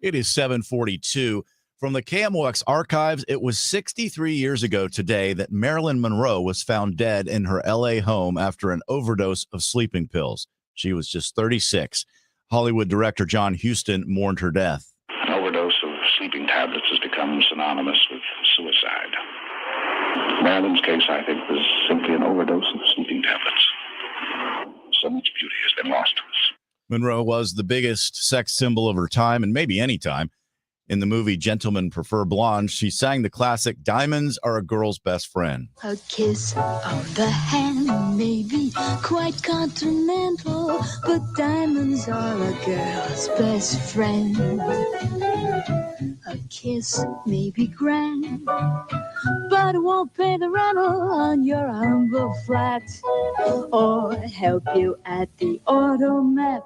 It is 7:42. From the KMOX archives, it was 63 years ago today that Marilyn Monroe was found dead in her L.A. home after an overdose of sleeping pills. She was just 36. Hollywood director John Huston mourned her death. An overdose of sleeping tablets has become synonymous with suicide. Marilyn's case, I think, was simply an overdose of sleeping tablets. So much beauty has been lost to us. Monroe was the biggest sex symbol of her time, and maybe any time. In the movie Gentlemen Prefer Blondes, she sang the classic "Diamonds Are a Girl's Best Friend." A kiss on the hand may be quite continental, but diamonds are a girl's best friend. A kiss may be grand, but it won't pay the rental on your humble flat or help you at the automat.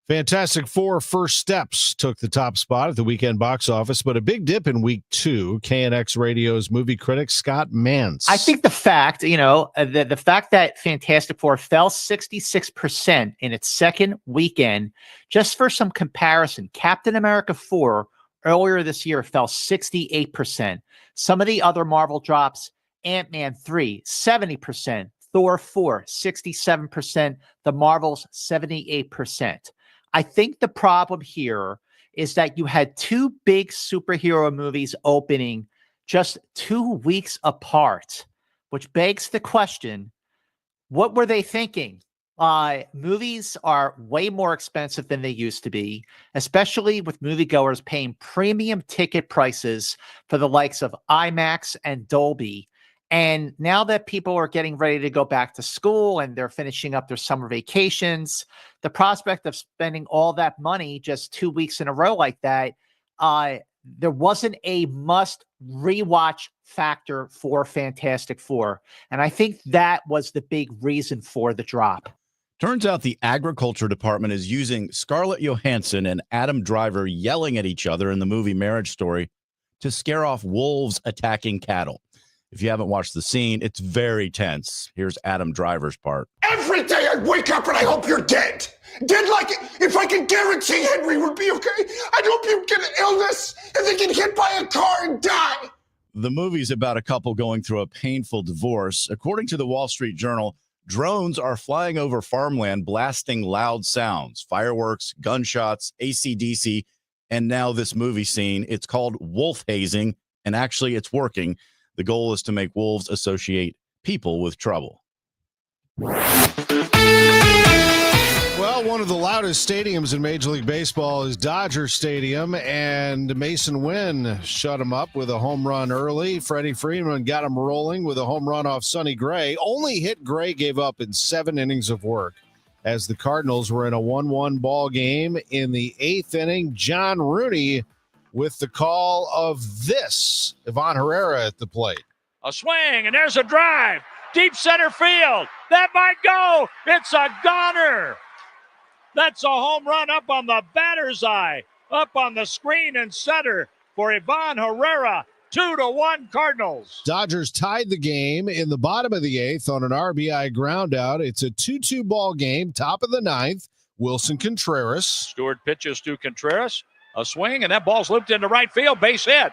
Fantastic Four: First Steps took the top spot at the weekend box office, but a big dip in week 2. KNX Radio's movie critic Scott Mantz. I think the fact, the fact that Fantastic Four fell 66% in its second weekend, just for some comparison, Captain America 4 earlier this year fell 68%. Some of the other Marvel drops, Ant-Man 3, 70%, Thor 4, 67%, the Marvels, 78%. I think the problem here is that you had two big superhero movies opening just 2 weeks apart, which begs the question, what were they thinking? Movies are way more expensive than they used to be, especially with moviegoers paying premium ticket prices for the likes of IMAX and Dolby. And now that people are getting ready to go back to school and they're finishing up their summer vacations, the prospect of spending all that money just 2 weeks in a row like that, there wasn't a must rewatch factor for Fantastic Four. And I think that was the big reason for the drop. Turns out the agriculture department is using Scarlett Johansson and Adam Driver yelling at each other in the movie Marriage Story to scare off wolves attacking cattle. If you haven't watched the scene, it's very tense. Here's Adam Driver's part. Every day I wake up and I hope you're dead. Dead like if I can guarantee Henry would be okay. I hope you get an illness and they get hit by a car and die. The movie's about a couple going through a painful divorce. According to the Wall Street Journal, drones are flying over farmland blasting loud sounds, fireworks, gunshots, AC/DC, and now this movie scene. It's called wolf hazing, and actually it's working. The goal is to make wolves associate people with trouble. Well, one of the loudest stadiums in Major League Baseball is Dodger Stadium, and Mason Wynn shut him up with a home run early. Freddie Freeman got him rolling with a home run off Sonny Gray. Only hit Gray gave up in 7 innings of work as the Cardinals were in a 1-1 ball game. In the 8th inning, John Rooney with the call of this. Ivan Herrera at the plate. A swing, and there's a drive. Deep center field. That might go. It's a goner. That's a home run up on the batter's eye. Up on the screen in center for Ivan Herrera. 2-1 Cardinals. Dodgers tied the game in the bottom of the 8th on an RBI ground out. It's a 2-2 ball game, top of the 9th. Wilson Contreras. Stewart pitches to Contreras. A swing, and that ball's looped into right field. Base hit.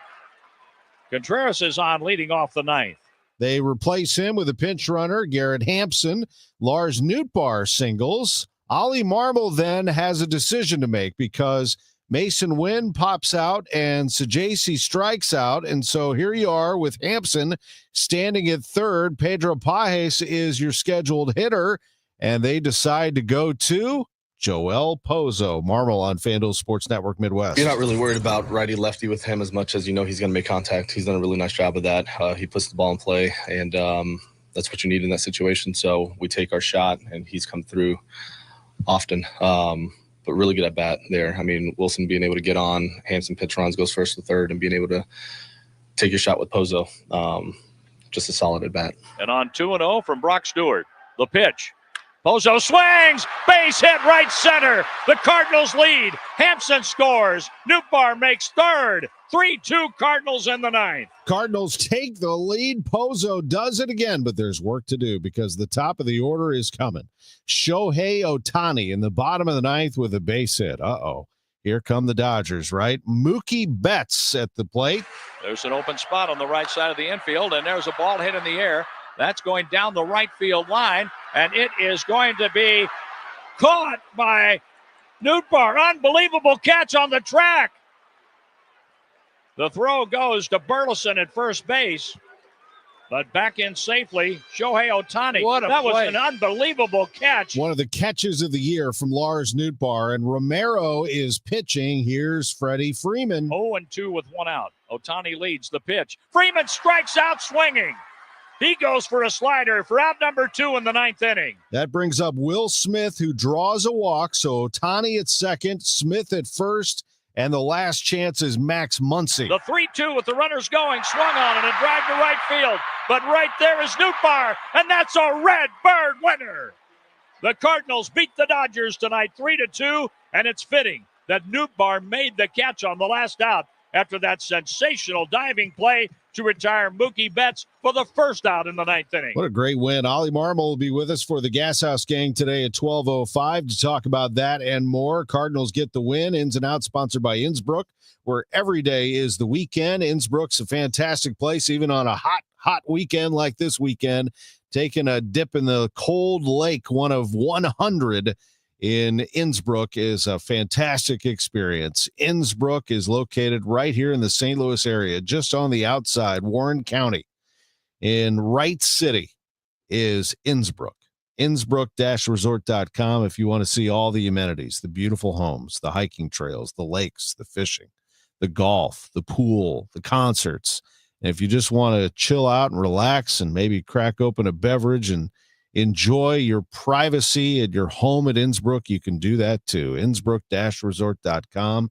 Contreras is on leading off the 9th. They replace him with a pinch runner, Garrett Hampson. Lars Nootbaar singles. Ollie Marmol then has a decision to make because Mason Wynn pops out and Sajaci strikes out. And so here you are with Hampson standing at third. Pedro Pajes is your scheduled hitter, and they decide to go to Joel Pozo. Marmol on FanDuel Sports Network Midwest. You're not really worried about righty-lefty with him as much as you know he's going to make contact. He's done a really nice job of that. He puts the ball in play, and that's what you need in that situation. So we take our shot, and he's come through often, but really good at bat there. I mean, Wilson being able to get on, Hampson pitch runs, goes first to third, and being able to take your shot with Pozo. Just a solid at bat. And on 2-0 from Brock Stewart, the pitch. Pozo swings, base hit right center. The Cardinals lead. Hampson scores. Nootbaar makes third. 3-2 Cardinals in the 9th. Cardinals take the lead. Pozo does it again, but there's work to do because the top of the order is coming. Shohei Ohtani in the bottom of the 9th with a base hit. Here come the Dodgers, right? Mookie Betts at the plate. There's an open spot on the right side of the infield, and there's a ball hit in the air. That's going down the right field line, and it is going to be caught by Nootbaar. Unbelievable catch on the track. The throw goes to Burleson at first base, but back in safely, Shohei Ohtani. That was an unbelievable catch. One of the catches of the year from Lars Nootbaar, and Romero is pitching. Here's Freddie Freeman. 0-2 with one out. Ohtani leads the pitch. Freeman strikes out swinging. He goes for a slider for out number 2 in the 9th inning. That brings up Will Smith, who draws a walk. So Ohtani at second, Smith at first, and the last chance is Max Muncy. The 3-2 with the runners going, swung on and a drive to right field. But right there is Nootbaar, and that's a red bird winner. The Cardinals beat the Dodgers tonight 3-2, and it's fitting that Nootbaar made the catch on the last out after that sensational diving play to retire Mookie Betts for the first out in the 9th inning. What a great win. Ollie Marmol will be with us for the Gas House Gang today at 12:05 to talk about that and more. Cardinals get the win. Ins and Outs sponsored by Innsbruck, where every day is the weekend. Innsbruck's a fantastic place, even on a hot weekend like this weekend. Taking a dip in the cold lake, one of 100 in Innsbruck, is a fantastic experience. Innsbruck is located right here in the St. Louis area, just on the outside, Warren County. In Wright City is Innsbruck. Innsbruck-resort.com if you want to see all the amenities, the beautiful homes, the hiking trails, the lakes, the fishing, the golf, the pool, the concerts. And if you just want to chill out and relax and maybe crack open a beverage and enjoy your privacy at your home at Innsbruck, you can do that too. Innsbruck-resort.com.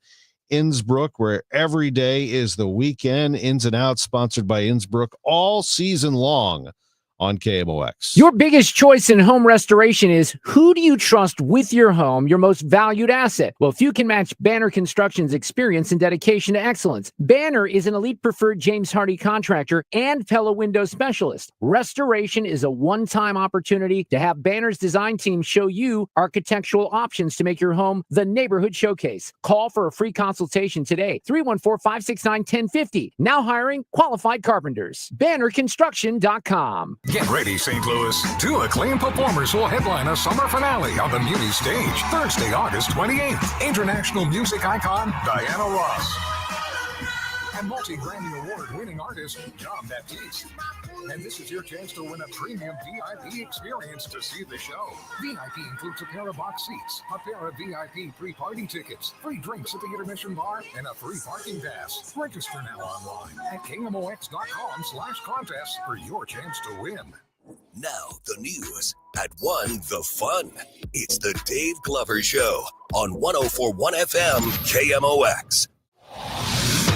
Innsbruck, where every day is the weekend. Ins and Outs sponsored by Innsbruck all season long on KMOX. Your biggest choice in home restoration is, who do you trust with your home, your most valued asset? Well, few can match Banner Construction's experience and dedication to excellence. Banner is an elite preferred James Hardy contractor and Pella window specialist. Restoration is a one-time opportunity to have Banner's design team show you architectural options to make your home the neighborhood showcase. Call for a free consultation today. 314-569-1050. Now hiring qualified carpenters. BannerConstruction.com. Get ready, St. Louis. 2 acclaimed performers will headline a summer finale on the Muni stage Thursday, August 28th. International music icon Diana Ross and multi-Grammy Award-winning artist John Baptiste. And this is your chance to win a premium VIP experience to see the show. VIP includes a pair of box seats, a pair of VIP pre-party tickets, free drinks at the intermission bar, and a free parking pass. Register now online at KMOX.com/contest for your chance to win. Now the news at 1 the fun. It's the Dave Glover Show on 104.1 FM KMOX.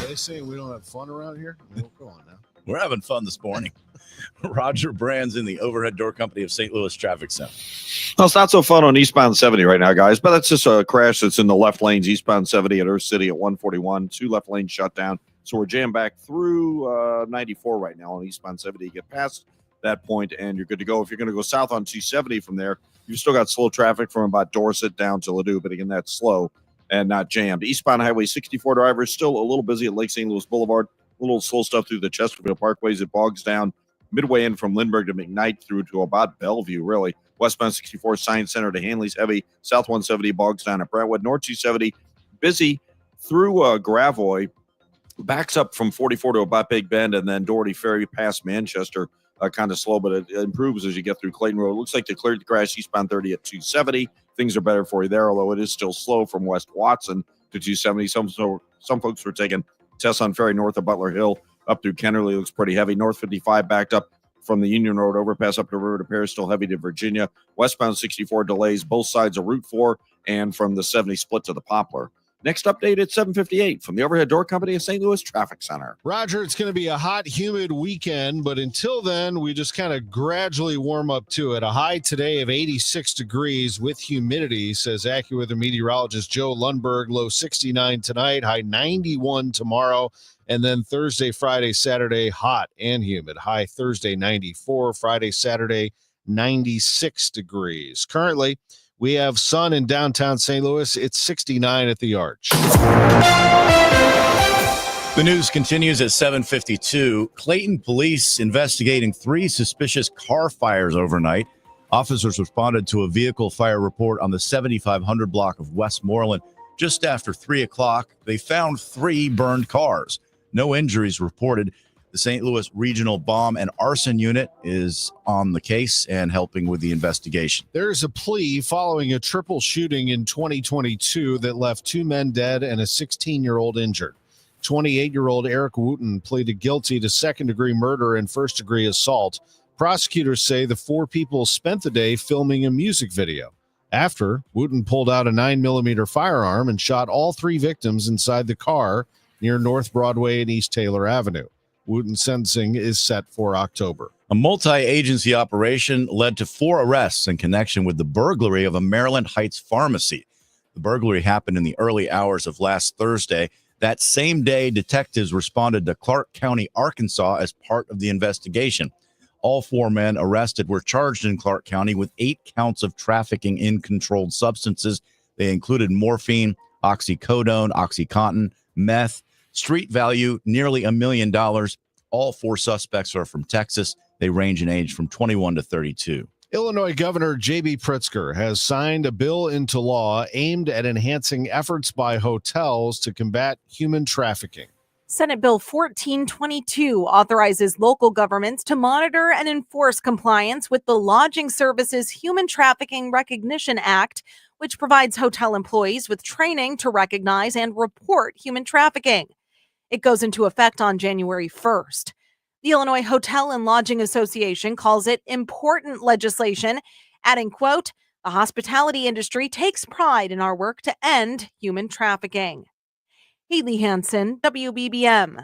Are they saying we don't have fun around here? Well, go on now. We're having fun this morning. Roger Brand's in the overhead door company of St. Louis Traffic Center. Well, it's not so fun on eastbound 70 right now, guys, but that's just a crash that's in the left lanes, eastbound 70 at Earth City at 141. 2 left lanes shut down. So we're jammed back through 94 right now on eastbound 70. You get past that point and you're good to go. If you're going to go south on 270 from there, you've still got slow traffic from about Dorset down to Ladue, but again, that's slow and not jammed. Eastbound Highway 64 drivers still a little busy at Lake St. Louis Boulevard. A little slow stuff through the Chesterfield Parkways. It bogs down midway in from Lindbergh to McKnight through to about Bellevue, really. Westbound 64 Science Center to Hanley's heavy. South 170 bogs down at Brentwood. North 270 busy through Gravois. Backs up from 44 to about Big Bend, and then Doherty Ferry past Manchester. Kind of slow, but it improves as you get through Clayton Road. Looks like they cleared the crash eastbound 30 at 270. Things are better for you there, although it is still slow from West Watson to 270. Some folks were taking Tesson Ferry north of Butler Hill up through Kennerly. Looks pretty heavy. North 55 backed up from the Union Road overpass up to River to Paris, still heavy to Virginia. Westbound 64 delays both sides of Route 4 and from the 70 split to the Poplar. Next update at 7:58 from the Overhead Door Company of St. Louis Traffic Center. Roger, it's going to be a hot, humid weekend, but until then, we just kind of gradually warm up to it. A high today of 86 degrees with humidity, says AccuWeather meteorologist Joe Lundberg. Low 69 tonight, high 91 tomorrow, and then Thursday, Friday, Saturday, hot and humid. High Thursday, 94, Friday, Saturday, 96 degrees. Currently, We have sun in downtown St. Louis. It's 69 at the Arch. The news continues at 7:52. Clayton police investigating 3 suspicious car fires overnight. Officers responded to a vehicle fire report on the 7500 block of Westmoreland. Just after 3 o'clock, they found 3 burned cars. No injuries reported. The St. Louis Regional Bomb and Arson Unit is on the case and helping with the investigation. There's a plea following a triple shooting in 2022 that left 2 men dead and a 16-year-old injured. 28-year-old Eric Wooten pleaded guilty to second-degree murder and first-degree assault. Prosecutors say the 4 people spent the day filming a music video. After, Wooten pulled out a 9mm firearm and shot all 3 victims inside the car near North Broadway and East Taylor Avenue. Wooten's sentencing is set for October. A multi-agency operation led to 4 arrests in connection with the burglary of a Maryland Heights pharmacy. The burglary happened in the early hours of last Thursday. That same day, detectives responded to Clark County, Arkansas, as part of the investigation. All 4 men arrested were charged in Clark County with 8 counts of trafficking in controlled substances. They included morphine, oxycodone, OxyContin, meth, street value nearly $1 million. All 4 suspects are from Texas. They range in age from 21 to 32. Illinois Governor J.B. Pritzker has signed a bill into law aimed at enhancing efforts by hotels to combat human trafficking. Senate Bill 1422 authorizes local governments to monitor and enforce compliance with the Lodging Services Human Trafficking Recognition Act, which provides hotel employees with training to recognize and report human trafficking. It goes into effect on January 1st. The Illinois Hotel and Lodging Association calls it important legislation, adding, quote, "The hospitality industry takes pride in our work to end human trafficking." Haley Hansen, WBBM.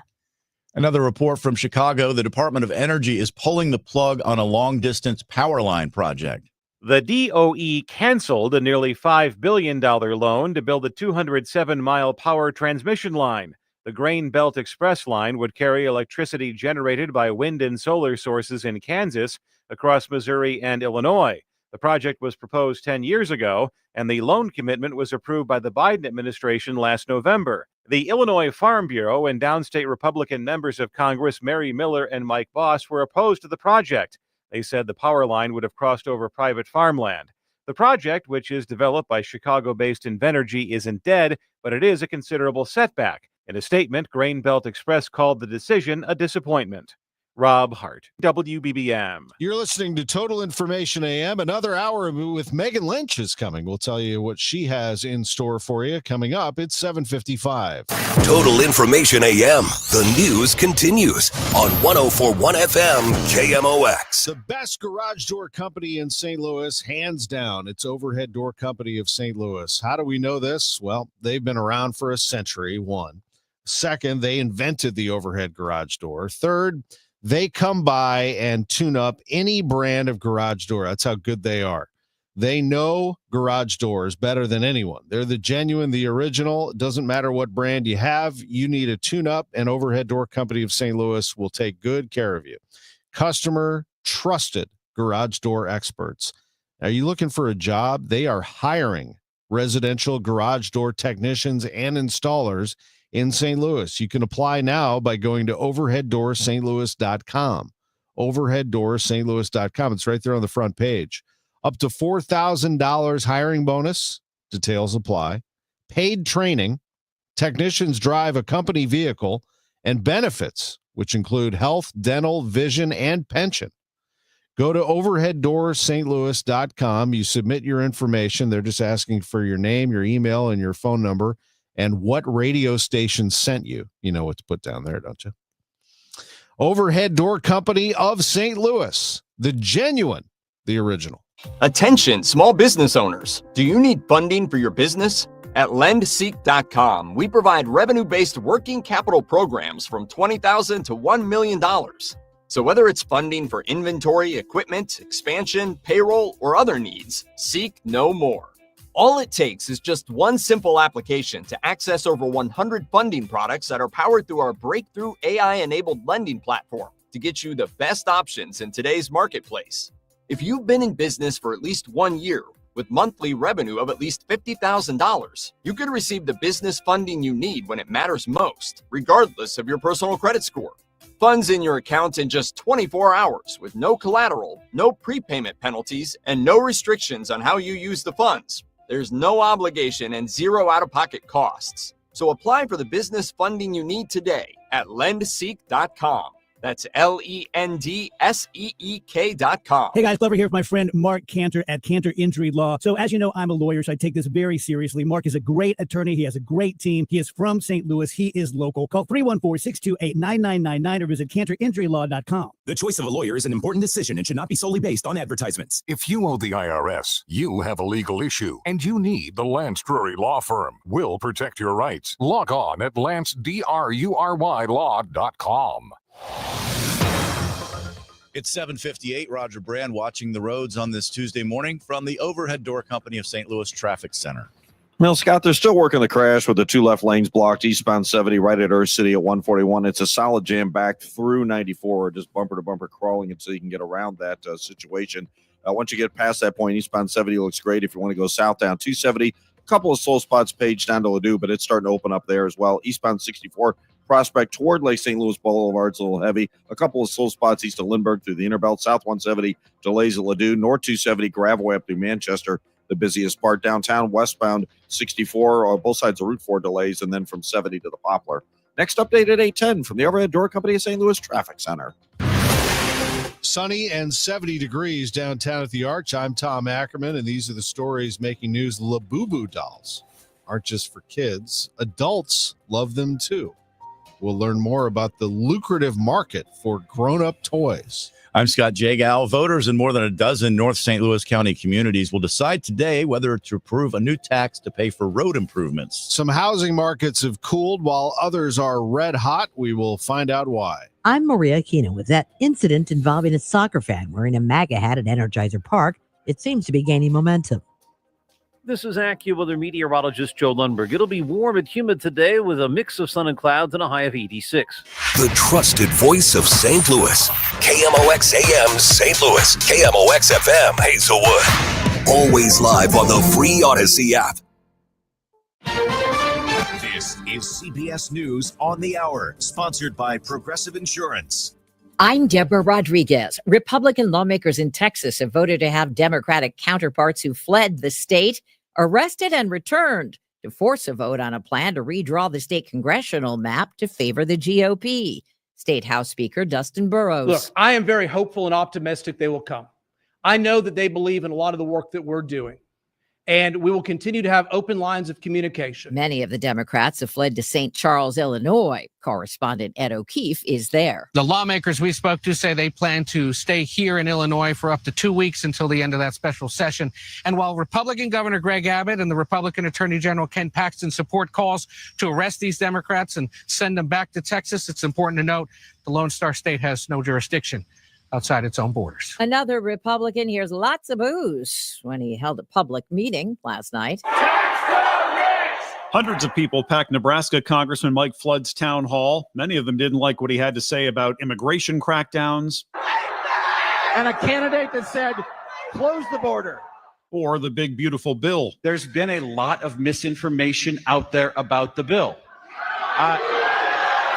Another report from Chicago. The Department of Energy is pulling the plug on a long-distance power line project. The DOE canceled a nearly $5 billion loan to build a 207-mile power transmission line. The Grain Belt Express line would carry electricity generated by wind and solar sources in Kansas across Missouri and Illinois. The project was proposed 10 years ago, and the loan commitment was approved by the Biden administration last November. The Illinois Farm Bureau and downstate Republican members of Congress Mary Miller and Mike Boss were opposed to the project. They said the power line would have crossed over private farmland. The project, which is developed by Chicago-based Invenergy, isn't dead, but it is a considerable setback. In a statement, Grain Belt Express called the decision a disappointment. Rob Hart, WBBM. You're listening to Total Information AM. Another hour with Megan Lynch is coming. We'll tell you what she has in store for you coming up. It's 7:55. Total Information AM. The news continues on 104.1 FM KMOX. The best garage door company in St. Louis, hands down. It's Overhead Door Company of St. Louis. How do we know this? Well, they've been around for a century, one. Second, they invented the overhead garage door. Third, they come by and tune up any brand of garage door. That's how good they are. They know garage doors better than anyone. They're the genuine, the original. It doesn't matter what brand you have. You need a tune-up, and Overhead Door Company of St. Louis will take good care of you. Customer trusted garage door experts. Are you looking for a job? They are hiring residential garage door technicians and installers in St. Louis. You can apply now by going to overheaddoorsstlouis.com. Overheaddoorsstlouis.com. It's right there on the front page. Up to $4,000 hiring bonus. Details apply. Paid training. Technicians drive a company vehicle, and benefits, which include health, dental, vision, and pension. Go to overheaddoorsstlouis.com. You submit your information. They're just asking for your name, your email, and your phone number, and what radio station sent you. You know what to put down there, don't you? Overhead Door Company of St. Louis. The genuine, the original. Attention, small business owners. Do you need funding for your business? At lendseek.com, we provide revenue-based working capital programs from $20,000 to $1 million. So whether it's funding for inventory, equipment, expansion, payroll, or other needs, seek no more. All it takes is just one simple application to access over 100 funding products that are powered through our breakthrough AI-enabled lending platform to get you the best options in today's marketplace. If you've been in business for at least 1 year, With monthly revenue of at least $50,000, you could receive the business funding you need when it matters most, regardless of your personal credit score. Funds in your account in just 24 hours with no collateral, no prepayment penalties, and no restrictions on how you use the funds. There's no obligation and zero out-of-pocket costs. So apply for the business funding you need today at lendseek.com. That's LENDSEEK.com. Hey guys, Glover here with my friend Mark Cantor at Cantor Injury Law. So as you know, I'm a lawyer, so I take this very seriously. Mark is a great attorney. He has a great team. He is from St. Louis. He is local. Call 314-628-9999 or visit cantorinjurylaw.com. The choice of a lawyer is an important decision and should not be solely based on advertisements. If you owe the IRS, you have a legal issue, and you need the Lance Drury Law Firm. We'll protect your rights. Log on at lancedrurylaw.com. It's 7:58. Roger Brand watching the roads on this Tuesday morning from the Overhead Door Company of St. Louis Traffic Center. Well, Scott, they're still working the crash with the two left lanes blocked eastbound 70 right at Earth City at 141. It's a solid jam back through 94, just bumper to bumper crawling until you can get around that situation. Once you get past that point, eastbound 70 looks great. If you want to go south down 270, a couple of slow spots page down to Ladue, but it's starting to open up there as well. Eastbound 64, Prospect toward Lake St. Louis Boulevard's a little heavy. A couple of slow spots east of Lindbergh through the inner belt. South 170 delays at Ladue. North 270 Graveway up through Manchester, the busiest part. Downtown westbound 64, both sides of Route 4 delays, and then from 70 to the Poplar. Next update at 8:10 from the Overhead Door Company of St. Louis Traffic Center. Sunny and 70 degrees downtown at the Arch. I'm Tom Ackerman, and these are the stories making news. Labubu dolls aren't just for kids. Adults love them too. We'll learn more about the lucrative market for grown-up toys. I'm Scott Jagow. Voters in more than a dozen North St. Louis County communities will decide today whether to approve a new tax to pay for road improvements. Some housing markets have cooled while others are red hot. We will find out why. I'm Maria Keenan. With that incident involving a soccer fan wearing a MAGA hat at Energizer Park, it seems to be gaining momentum. This is AccuWeather meteorologist Joe Lundberg. It'll be warm and humid today with a mix of sun and clouds and a high of 86. The trusted voice of St. Louis. KMOX AM St. Louis. KMOX FM Hazelwood. Always live on the free Odyssey app. This is CBS News on the Hour, sponsored by Progressive Insurance. I'm Deborah Rodriguez. Republican lawmakers in Texas have voted to have Democratic counterparts who fled the state arrested and returned to force a vote on a plan to redraw the state congressional map to favor the GOP. State House Speaker Dustin Burrows. Look, I am very hopeful and optimistic they will come. I know that they believe in a lot of the work that we're doing, and we will continue to have open lines of communication. Many of the Democrats have fled to St. Charles, Illinois. Correspondent Ed O'Keefe is there. The lawmakers we spoke to say they plan to stay here in Illinois for up to 2 weeks until the end of that special session. And while Republican Governor Greg Abbott and the Republican Attorney General Ken Paxton support calls to arrest these Democrats and send them back to Texas, it's important to note the Lone Star State has no jurisdiction outside its own borders. Another Republican hears lots of boos when he held a public meeting last night. Hundreds of people packed Nebraska Congressman Mike Flood's town hall. Many of them didn't like what he had to say about immigration crackdowns. And a candidate that said, close the border. Or the big, beautiful bill. There's been a lot of misinformation out there about the bill.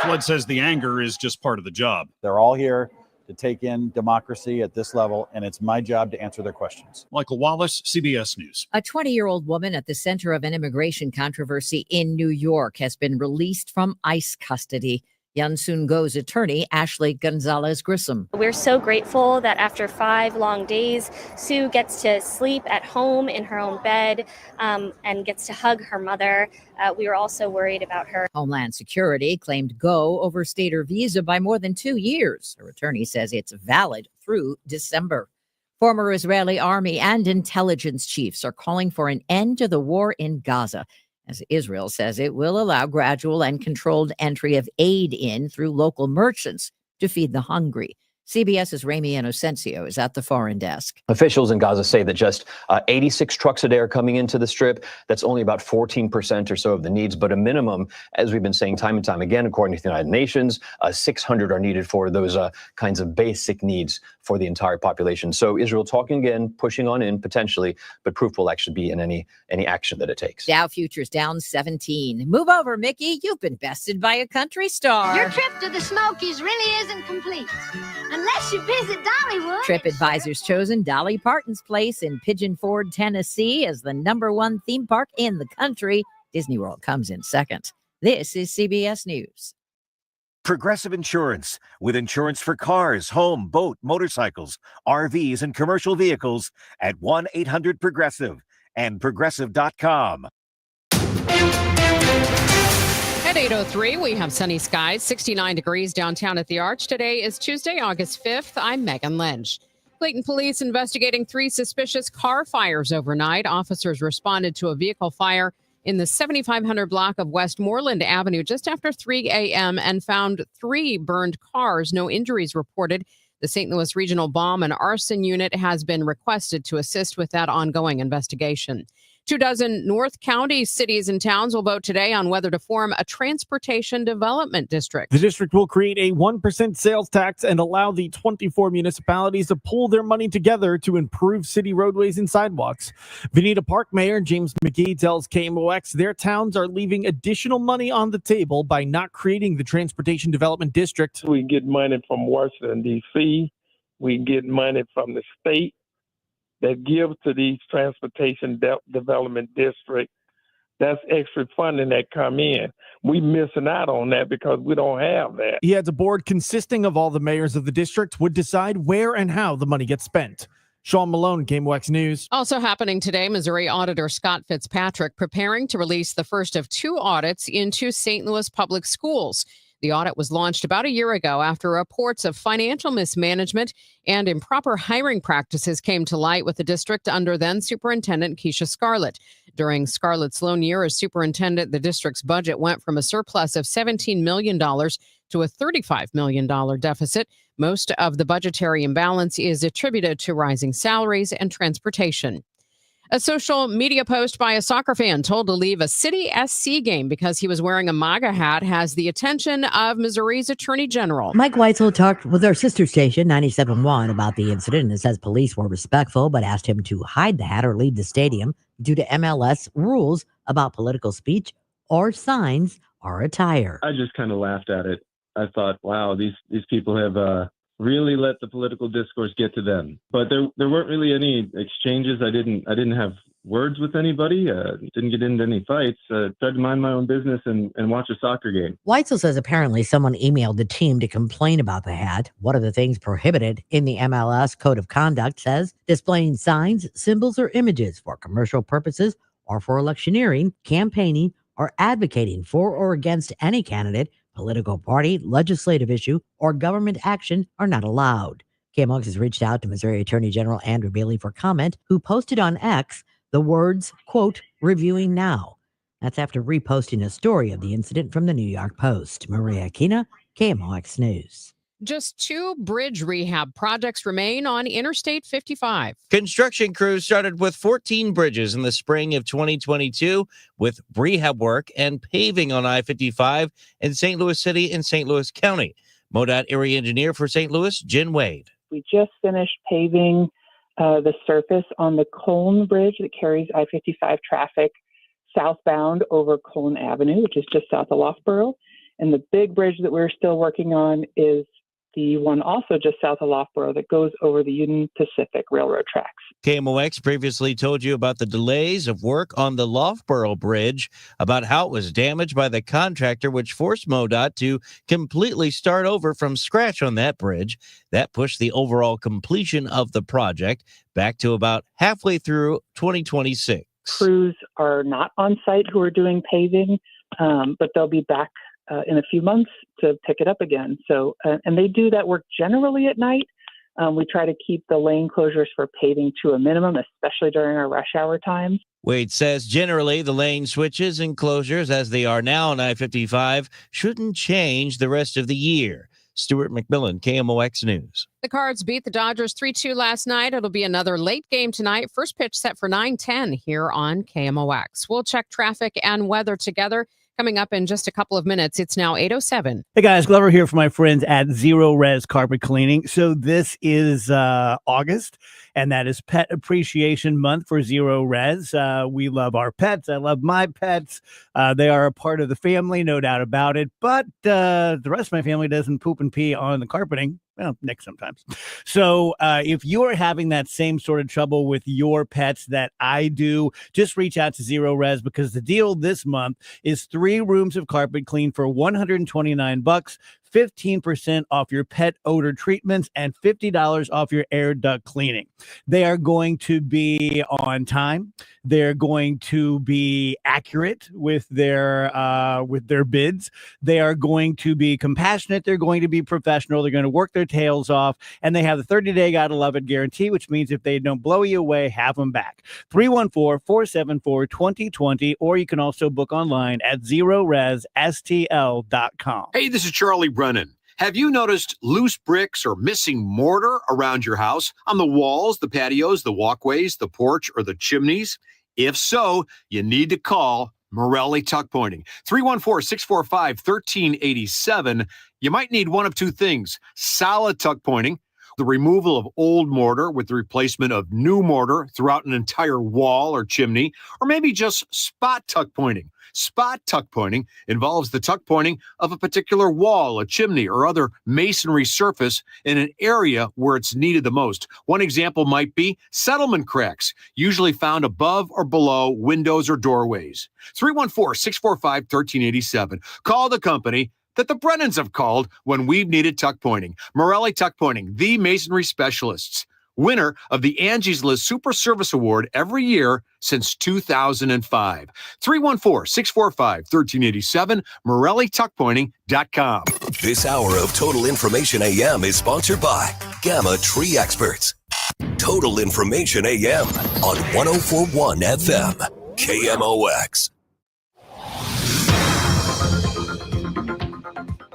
Flood says the anger is just part of the job. They're all here to take in democracy at this level, and it's my job to answer their questions. Michael Wallace, CBS News. A 20-year-old woman at the center of an immigration controversy in New York has been released from ICE custody. Yun Soon Go's attorney, Ashley Gonzalez Grissom. We're so grateful that after 5 long days, Sue gets to sleep at home in her own bed and gets to hug her mother. We were also worried about her. Homeland Security claimed Go overstayed her visa by more than 2 years. Her attorney says it's valid through December. Former Israeli army and intelligence chiefs are calling for an end to the war in Gaza, as Israel says it will allow gradual and controlled entry of aid in through local merchants to feed the hungry. CBS's Ramy Inocencio is at the foreign desk. Officials in Gaza say that just 86 trucks a day are coming into the Strip. That's only about 14% or so of the needs, but a minimum, as we've been saying time and time again, according to the United Nations, 600 are needed for those kinds of basic needs for the entire population. So Israel talking again, pushing on in potentially, but proof will actually be in any action that it takes. Dow futures down 17. Move over, Mickey. You've been bested by a country star. Your trip to the Smokies really isn't complete unless you visit Dollywood. TripAdvisor's chosen Dolly Parton's place in Pigeon Forge, Tennessee as the #1 theme park in the country. Disney World comes in second. This is CBS News. Progressive Insurance, with insurance for cars, home, boat, motorcycles, RVs, and commercial vehicles at 1-800-PROGRESSIVE and Progressive.com. At 8:03, we have sunny skies, 69 degrees downtown at the Arch. Today is Tuesday, August 5th. I'm Megan Lynch. Clayton police investigating 3 suspicious car fires overnight. Officers responded to a vehicle fire in the 7500 block of Westmoreland Avenue just after 3 a.m. and found 3 burned cars. No injuries reported. The St. Louis Regional Bomb and Arson Unit has been requested to assist with that ongoing investigation. 24 North County cities and towns will vote today on whether to form a transportation development district. The district will create a 1% sales tax and allow the 24 municipalities to pool their money together to improve city roadways and sidewalks. Veneta Park Mayor James McGee tells KMOX their towns are leaving additional money on the table by not creating the transportation development district. We get money from Washington, D.C. We get money from the state that give to these transportation development districts. That's extra funding that come in. We missing out on that because we don't have that. He adds a board consisting of all the mayors of the district would decide where and how the money gets spent. Sean Malone, KMOX News. Also happening today, Missouri Auditor Scott Fitzpatrick preparing to release the first of 2 audits into St. Louis public schools. The audit was launched about a year ago after reports of financial mismanagement and improper hiring practices came to light with the district under then Superintendent Keisha Scarlett. During Scarlett's lone year as superintendent, the district's budget went from a surplus of $17 million to a $35 million deficit. Most of the budgetary imbalance is attributed to rising salaries and transportation. A social media post by a soccer fan told to leave a City SC game because he was wearing a MAGA hat has the attention of Missouri's Attorney General. Mike Weitzel talked with our sister station, 97.1, about the incident and says police were respectful but asked him to hide the hat or leave the stadium due to MLS rules about political speech or signs or attire. I just kind of laughed at it. I thought, wow, these people have really let the political discourse get to them. But there weren't really any exchanges. I didn't have words with anybody. Didn't get into any fights. Tried to mind my own business and watch a soccer game. Weitzel says apparently someone emailed the team to complain about the hat. One of the things prohibited in the MLS Code of Conduct says displaying signs, symbols, or images for commercial purposes or for electioneering, campaigning, or advocating for or against any candidate, political party, legislative issue, or government action are not allowed. KMOX has reached out to Missouri Attorney General Andrew Bailey for comment, who posted on X the words, quote, reviewing now. That's after reposting a story of the incident from the New York Post. Maria Aquina, KMOX News. Just 2 bridge rehab projects remain on Interstate 55. Construction crews started with 14 bridges in the spring of 2022 with rehab work and paving on I-55 in St. Louis City and St. Louis County. MoDOT area engineer for St. Louis, Jen Wade. We just finished paving the surface on the Colne Bridge that carries I-55 traffic southbound over Colne Avenue, which is just south of Loughborough. And the big bridge that we're still working on is the one also just south of Loughborough that goes over the Union Pacific Railroad tracks. KMOX previously told you about the delays of work on the Loughborough Bridge, about how it was damaged by the contractor, which forced MoDOT to completely start over from scratch on that bridge. That pushed the overall completion of the project back to about halfway through 2026. Crews are not on site who are doing paving, but they'll be back in a few months to pick it up again. So, and they do that work generally at night. We try to keep the lane closures for paving to a minimum, especially during our rush hour times. Wade says generally the lane switches and closures as they are now on I-55 shouldn't change the rest of the year. Stuart McMillan, KMOX News. The Cards beat the Dodgers 3-2 last night. It'll be another late game tonight. First pitch set for 9:10 here on KMOX. We'll check traffic and weather together. Coming up in just a couple of minutes. It's now 8:07. Hey guys, Glover here for my friends at Zero Res Carpet Cleaning. So this is August, and that is Pet Appreciation Month for Zero Res. We love our pets. I love my pets. They are a part of the family, no doubt about it. But the rest of my family doesn't poop and pee on the carpeting. Well, Nick sometimes. So if you are having that same sort of trouble with your pets that I do, just reach out to Zero Res, because the deal this month is 3 rooms of carpet clean for $129, 15% off your pet odor treatments, and $50 off your air duct cleaning. They are going to be on time. They're going to be accurate with their bids. They are going to be compassionate. They're going to be professional. They're going to work their tails off, and they have the 30-day gotta love it guarantee, which means if they don't blow you away, have them back. 314-474-2020, or you can also book online at ZeroResSTL.com. Hey, this is Charlie Brennan. Have you noticed loose bricks or missing mortar around your house, on the walls, the patios, the walkways, the porch, or the chimneys? If so, you need to call Morelli Tuck Pointing. 314-645-1387. You might need one of 2 things: solid tuck pointing, the removal of old mortar with the replacement of new mortar throughout an entire wall or chimney, or maybe just spot tuck pointing. Spot tuck pointing involves the tuck pointing of a particular wall, a chimney, or other masonry surface in an area where it's needed the most. One example might be settlement cracks, usually found above or below windows or doorways. 314-645-1387. Call the company that the Brennans have called when we've needed tuck pointing. Morelli Tuck Pointing, the masonry specialists. Winner of the Angie's List Super Service Award every year since 2005. 314-645-1387, MorelliTuckPointing.com. This hour of Total Information AM is sponsored by Gamma Tree Experts. Total Information AM on 104.1 FM, KMOX.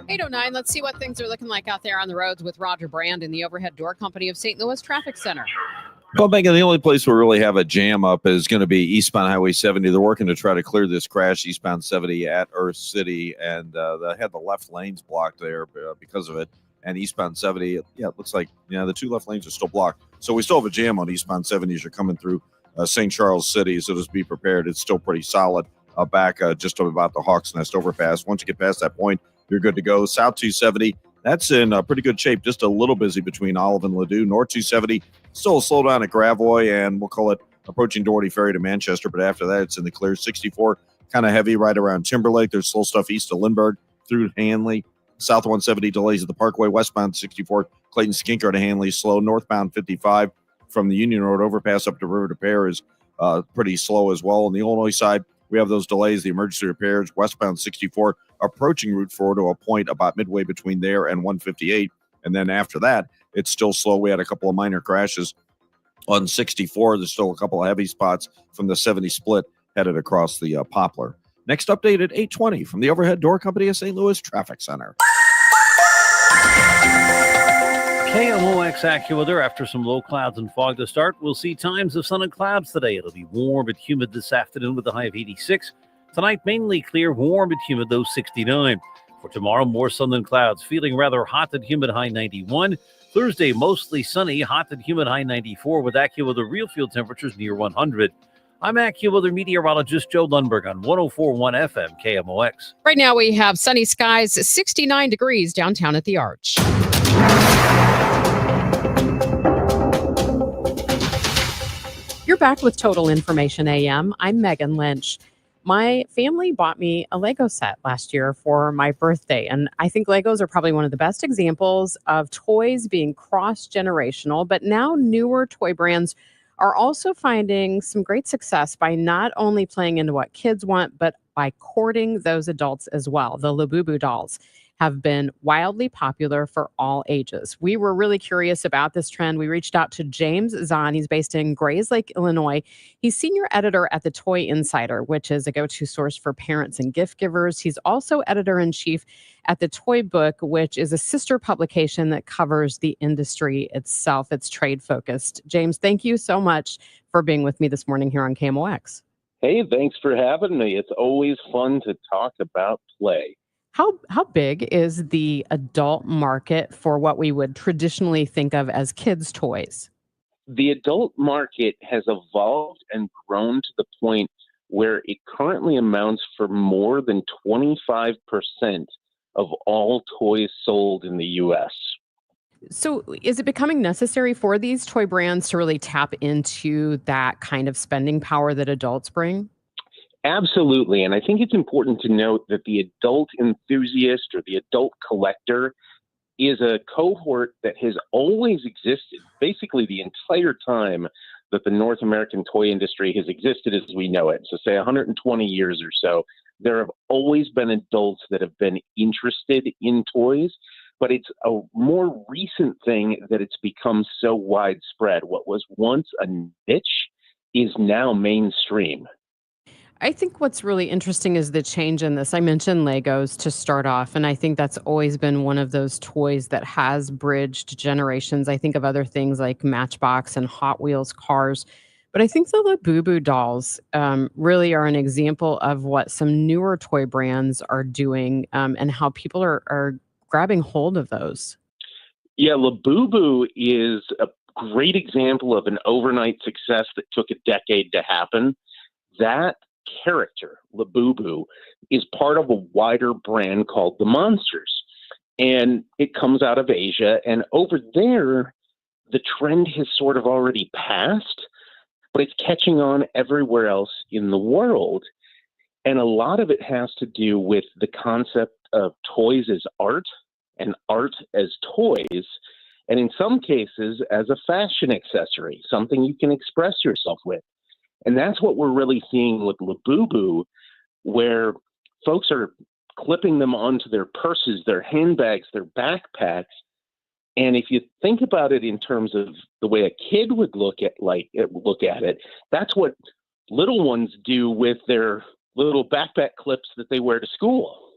8:09. Let's see what things are looking like out there on the roads with Roger Brand in the Overhead Door Company of St. Louis Traffic Center. Well, Megan, the only place we'll really have a jam up is going to be eastbound Highway 70. They're working to try to clear this crash eastbound 70 at Earth City, and they had the left lanes blocked there because of it. And eastbound 70, it looks like the 2 left lanes are still blocked. So we still have a jam on eastbound 70 as you're coming through St. Charles City. So just be prepared. It's still pretty solid back just about the Hawks Nest overpass. Once you get past that point, you're good to go. South 270, that's in pretty good shape. Just a little busy between Olive and Ladue. North 270, still a slowdown at Gravois, and we'll call it approaching Doherty Ferry to Manchester. But after that, it's in the clear. 64, kind of heavy right around Timberlake. There's slow stuff east of Lindbergh through Hanley. South 170 delays at the Parkway. Westbound 64, Clayton Skinker to Hanley, slow. Northbound 55 from the Union Road overpass up to River to Pear is pretty slow as well. On the Illinois side, we have those delays, the emergency repairs. Westbound 64 approaching Route 4 to a point about midway between there and 158. And then after that, it's still slow. We had a couple of minor crashes on 64. There's still a couple of heavy spots from the 70 split headed across the Poplar. Next update at 8:20 from the Overhead Door Company of St. Louis Traffic Center. KMOX AccuWeather. After some low clouds and fog to start, we'll see times of sun and clouds today. It'll be warm and humid this afternoon with a high of 86. Tonight, mainly clear, warm and humid, though 69. For tomorrow, more sun than clouds, feeling rather hot and humid, high 91. Thursday, mostly sunny, hot and humid, high 94, with AccuWeather real field temperatures near 100. I'm AccuWeather meteorologist Joe Lundberg on 104.1 FM KMOX. Right now, we have sunny skies, 69 degrees downtown at the Arch. You're back with Total Information AM. I'm Megan Lynch. My family bought me a Lego set last year for my birthday, and I think Legos are probably one of the best examples of toys being cross-generational, but now newer toy brands are also finding some great success by not only playing into what kids want, but by courting those adults as well, the Labubu dolls. have been wildly popular for all ages. We were really curious about this trend. We reached out to James Zahn. He's based in Grays Lake, Illinois. He's senior editor at the Toy Insider, which is a go-to source for parents and gift givers. He's also editor-in-chief at the Toy Book, which is a sister publication that covers the industry itself. It's trade-focused. James, thank you so much for being with me this morning here on KMOX. Hey, thanks for having me. It's always fun to talk about play. How big is the adult market for what we would traditionally think of as kids' toys? The adult market has evolved and grown to the point where it currently amounts for more than 25% of all toys sold in the U.S. So is it becoming necessary for these toy brands to really tap into that kind of spending power that adults bring? Absolutely. And I think it's important to note that the adult enthusiast or the adult collector is a cohort that has always existed, basically the entire time that the North American toy industry has existed as we know it. So say 120 years or so, there have always been adults that have been interested in toys, but it's a more recent thing that it's become so widespread. What was once a niche is now mainstream. I think what's really interesting is the change in this. I mentioned Legos to start off, and I think that's always been one of those toys that has bridged generations. I think of other things like Matchbox and Hot Wheels cars. But I think the Labubu dolls really are an example of what some newer toy brands are doing and how people are grabbing hold of those. Yeah, Labubu is a great example of an overnight success that took a decade to happen. That character, Labubu, is part of a wider brand called the Monsters. And it comes out of Asia. And over there, the trend has sort of already passed, but it's catching on everywhere else in the world. And a lot of it has to do with the concept of toys as art and art as toys. And in some cases, as a fashion accessory, something you can express yourself with. And that's what we're really seeing with Labubu, where folks are clipping them onto their purses, their handbags, their backpacks. And if you think about it in terms of the way a kid would look at it, that's what little ones do with their little backpack clips that they wear to school.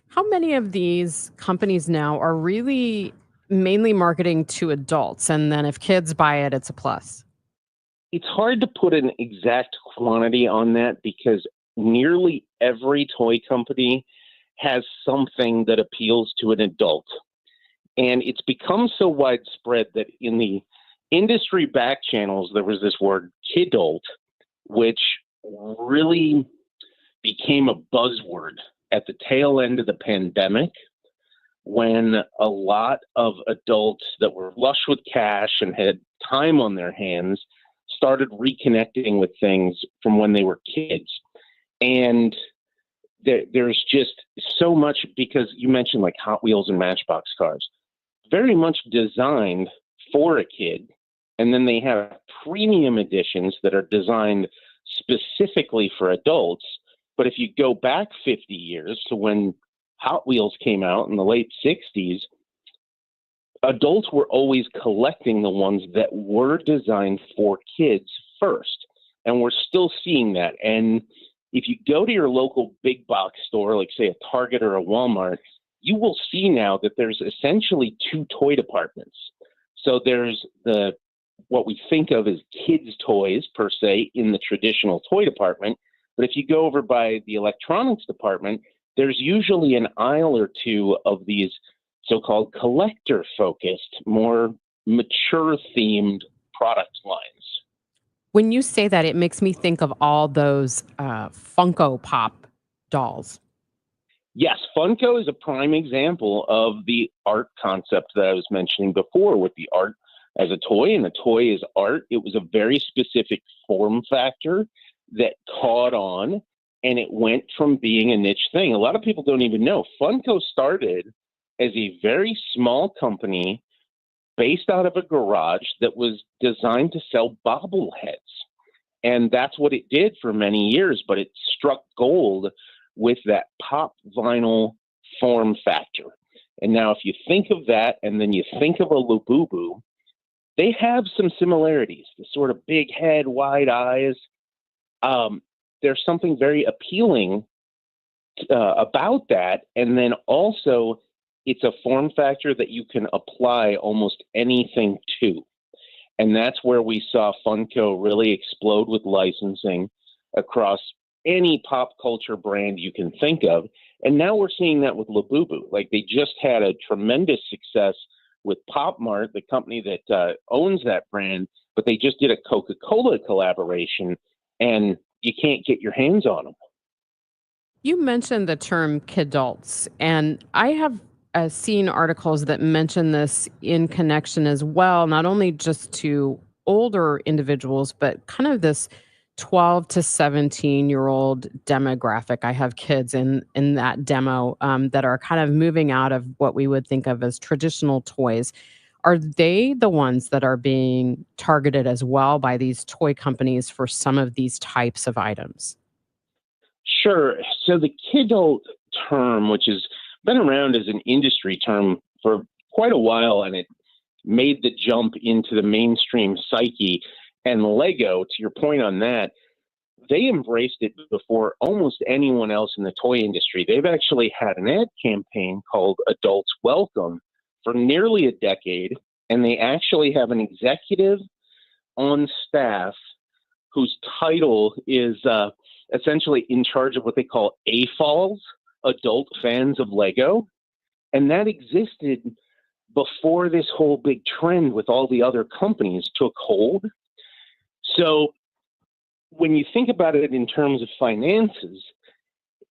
How many of these companies now are really mainly marketing to adults? And then if kids buy it, it's a plus. It's hard to put an exact quantity on that because nearly every toy company has something that appeals to an adult. And it's become so widespread that in the industry back channels, there was this word kidult, which really became a buzzword at the tail end of the pandemic when a lot of adults that were flush with cash and had time on their hands started reconnecting with things from when they were kids. And there's just so much, because you mentioned like Hot Wheels and Matchbox cars, very much designed for a kid. And then they have premium editions that are designed specifically for adults. But if you go back 50 years to when Hot Wheels came out in the late 60s, adults were always collecting the ones that were designed for kids first. And we're still seeing that. And if you go to your local big box store, like say a Target or a Walmart, you will see now that there's essentially two toy departments. So there's what we think of as kids' toys per se in the traditional toy department. But if you go over by the electronics department, there's usually an aisle or two of these so-called collector-focused, more mature-themed product lines. When you say that, it makes me think of all those Funko Pop dolls. Yes, Funko is a prime example of the art concept that I was mentioning before with the art as a toy, and a toy as art. It was a very specific form factor that caught on, and it went from being a niche thing. A lot of people don't even know. Funko started as a very small company based out of a garage that was designed to sell bobbleheads. And that's what it did for many years, but it struck gold with that pop vinyl form factor. And now if you think of that and then you think of a Labubu, they have some similarities. The sort of big head, wide eyes. There's something very appealing about that. And then also, it's a form factor that you can apply almost anything to. And that's where we saw Funko really explode with licensing across any pop culture brand you can think of. And now we're seeing that with Labubu. Like, they just had a tremendous success with Pop Mart, the company that owns that brand, but they just did a Coca-Cola collaboration, and you can't get your hands on them. You mentioned the term kidults, and I have seen articles that mention this in connection as well, not only just to older individuals, but kind of this 12 to 17-year-old demographic. I have kids in that demo that are kind of moving out of what we would think of as traditional toys. Are they the ones that are being targeted as well by these toy companies for some of these types of items? Sure. So the kidult term, which has been around as an industry term for quite a while, and it made the jump into the mainstream psyche. And Lego, to your point on that, they embraced it before almost anyone else in the toy industry. They've actually had an ad campaign called Adults Welcome for nearly a decade, and they actually have an executive on staff whose title is essentially in charge of what they call AFALs, Adult Fans of Lego. And that existed before this whole big trend with all the other companies took hold. So when you think about it in terms of finances,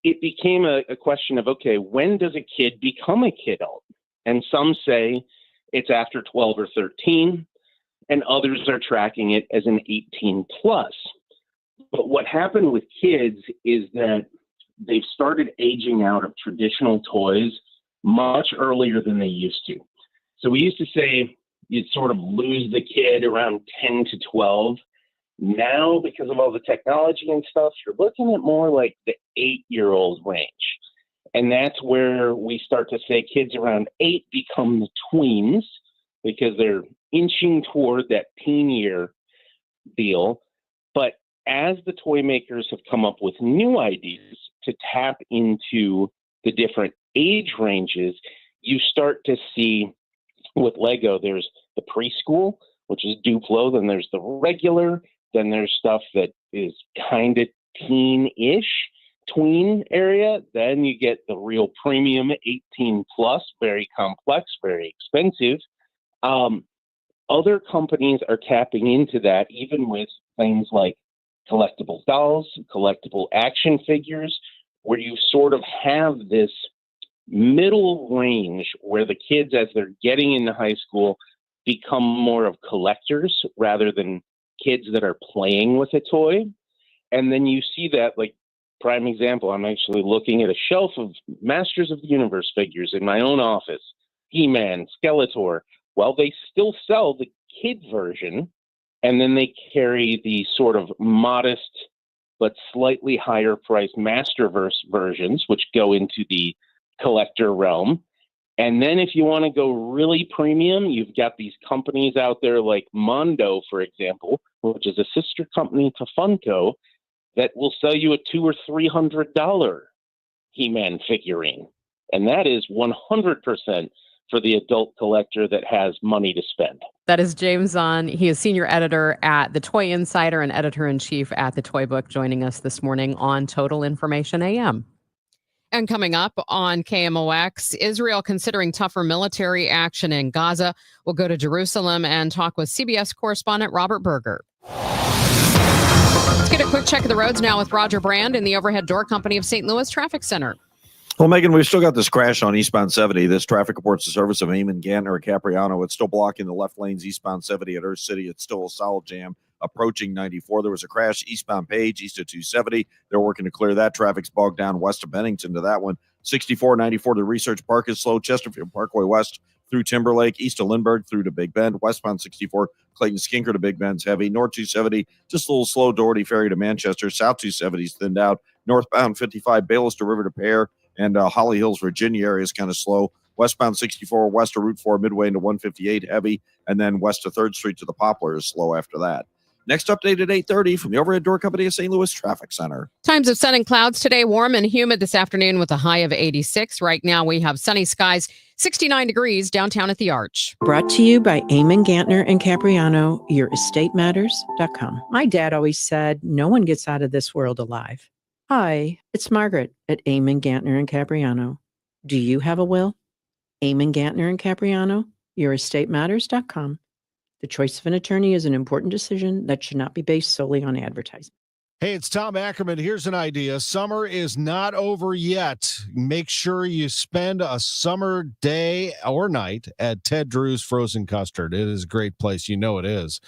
it became a question of, okay, when does a kid become a kidult? And some say it's after 12 or 13, and others are tracking it as an 18 plus. But what happened with kids is that they've started aging out of traditional toys much earlier than they used to. So we used to say you'd sort of lose the kid around 10 to 12. Now, because of all the technology and stuff, you're looking at more like the 8-year-old range. And that's where we start to say kids around 8 become the tweens, because they're inching toward that teen year deal. But as the toy makers have come up with new ideas to tap into the different age ranges, you start to see with Lego, there's the preschool, which is Duplo, then there's the regular, then there's stuff that is kind of teen-ish, tween area. Then you get the real premium 18 plus, very complex, very expensive. Other companies are tapping into that, even with things like collectible dolls, collectible action figures, where you sort of have this middle range where the kids, as they're getting into high school, become more of collectors rather than kids that are playing with a toy. And then you see that, like, prime example, I'm actually looking at a shelf of Masters of the Universe figures in my own office. He-Man, Skeletor. Well, they still sell the kid version, and then they carry the sort of modest but slightly higher priced Masterverse versions, which go into the collector realm. And then if you want to go really premium, you've got these companies out there like Mondo, for example, which is a sister company to Funko, that will sell you a $200 or $300 He-Man figurine. And that is 100% for the adult collector that has money to spend. That is James Zahn. He is senior editor at The Toy Insider and editor-in-chief at The Toy Book, joining us this morning on Total Information AM. And coming up on KMOX, Israel considering tougher military action in Gaza. We'll go to Jerusalem and talk with CBS correspondent Robert Berger. Let's get a quick check of the roads now with Roger Brand in the Overhead Door Company of St. Louis Traffic Center. Well, Megan, we've still got this crash on eastbound 70. This traffic reports the service of Amon, Gantner, Capriano. It's still blocking the left lanes eastbound 70 at Earth City. It's still a solid jam approaching 94. There was a crash eastbound Page, east of 270. They're working to clear that. Traffic's bogged down west of Bennington to that one. 64, 94 to Research Park is slow. Chesterfield Parkway west through Timberlake, east of Lindbergh through to Big Bend. Westbound 64, Clayton Skinker to Big Bend's heavy. North 270, just a little slow. Doherty Ferry to Manchester. South 270 is thinned out. Northbound 55, Bayless to River to Pear. And Holly Hills, Virginia area is kind of slow. Westbound 64 west of Route 4 midway into 158 heavy, and then west of 3rd Street to the Poplar is slow after that. Next update at 8:30 from the Overhead Door Company of St. Louis Traffic Center. Times of sun and clouds today, warm and humid this afternoon with a high of 86. Right now we have sunny skies, 69 degrees downtown at the Arch. Brought to you by Eamon Gantner and Capriano, yourestateMatters.com. My dad always said, no one gets out of this world alive. Hi, it's Margaret at Eamon Gantner and Capriano. Do you have a will? Eamon Gantner and Capriano, yourestateMatters.com. The choice of an attorney is an important decision that should not be based solely on advertising. Hey, it's Tom Ackerman. Here's an idea. Summer is not over yet. Make sure you spend a summer day or night at Ted Drew's Frozen Custard. It is a great place. You know it is.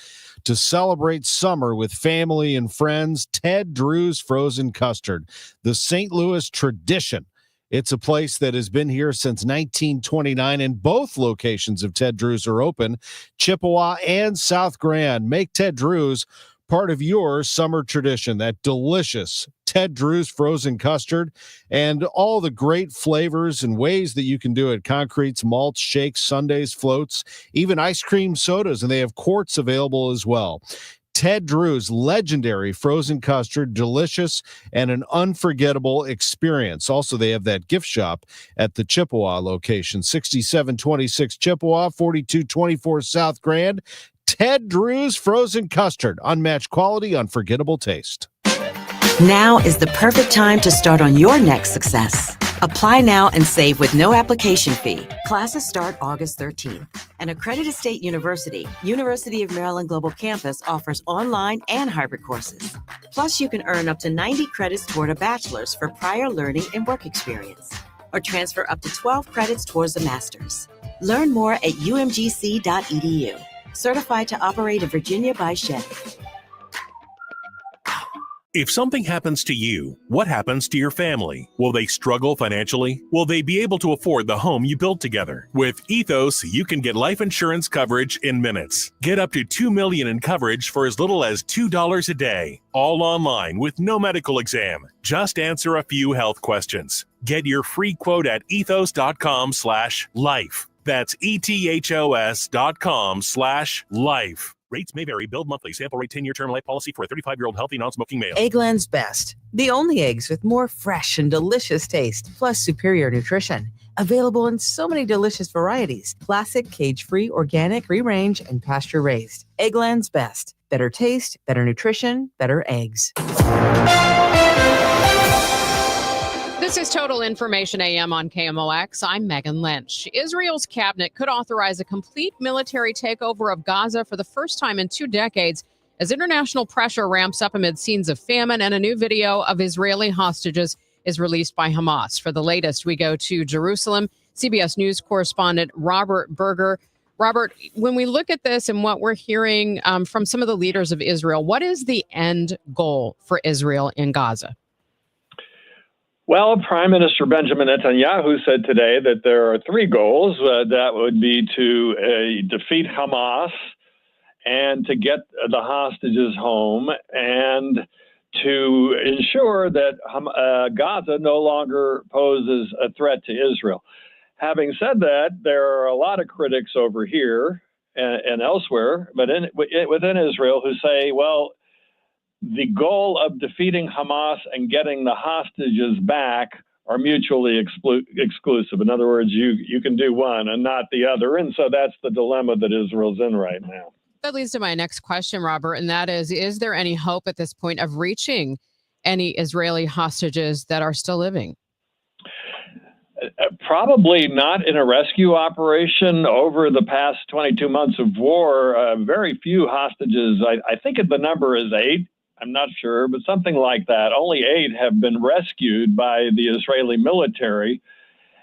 To celebrate summer with family and friends, Ted Drew's Frozen Custard, the St. Louis tradition. It's a place that has been here since 1929, and both locations of Ted Drew's are open, Chippewa and South Grand. Make Ted Drew's part of your summer tradition, that delicious Ted Drew's Frozen Custard, and all the great flavors and ways that you can do it. Concretes, malts, shakes, sundaes, floats, even ice cream sodas, and they have quarts available as well. Ted Drew's legendary frozen custard, delicious and an unforgettable experience. Also, they have that gift shop at the Chippewa location, 6726 Chippewa, 4224 South Grand. Ted Drew's Frozen Custard, unmatched quality, unforgettable taste. Now is the perfect time to start on your next success. Apply now and save with no application fee. Classes start August 13th. An accredited state university, University of Maryland Global Campus, offers online and hybrid courses. Plus, you can earn up to 90 credits toward a bachelor's for prior learning and work experience, or transfer up to 12 credits towards a master's. Learn more at umgc.edu. Certified to operate in Virginia by Chevy. If something happens to you, what happens to your family? Will they struggle financially? Will they be able to afford the home you built together? With Ethos, you can get life insurance coverage in minutes. Get up to $2 million in coverage for as little as $2 a day. All online with no medical exam. Just answer a few health questions. Get your free quote at ethos.com/life. That's ethos.com/life. Rates may vary. Billed monthly. Sample rate 10-year term life policy for a 35-year-old healthy non-smoking male. Eggland's Best. The only eggs with more fresh and delicious taste, plus superior nutrition. Available in so many delicious varieties. Classic, cage-free, organic, free-range, and pasture-raised. Eggland's Best. Better taste, better nutrition, better eggs. This is Total Information AM on KMOX. I'm Megan Lynch. Israel's cabinet could authorize a complete military takeover of Gaza for the first time in 2 decades as international pressure ramps up amid scenes of famine, and a new video of Israeli hostages is released by Hamas. For the latest, we go to Jerusalem. CBS News correspondent Robert Berger. Robert, when we look at this and what we're hearing from some of the leaders of Israel, what is the end goal for Israel in Gaza? Well, Prime Minister Benjamin Netanyahu said today that there are 3 goals. That would be to defeat Hamas and to get the hostages home and to ensure that Gaza no longer poses a threat to Israel. Having said that, there are a lot of critics over here and elsewhere, but within Israel, who say, well, the goal of defeating Hamas and getting the hostages back are mutually exclusive. In other words, you can do one and not the other. And so that's the dilemma that Israel's in right now. That leads to my next question, Robert, and that is there any hope at this point of reaching any Israeli hostages that are still living? Probably not in a rescue operation. Over the past 22 months of war, very few hostages, I think the number is 8. I'm not sure, but something like that. Only 8 have been rescued by the Israeli military,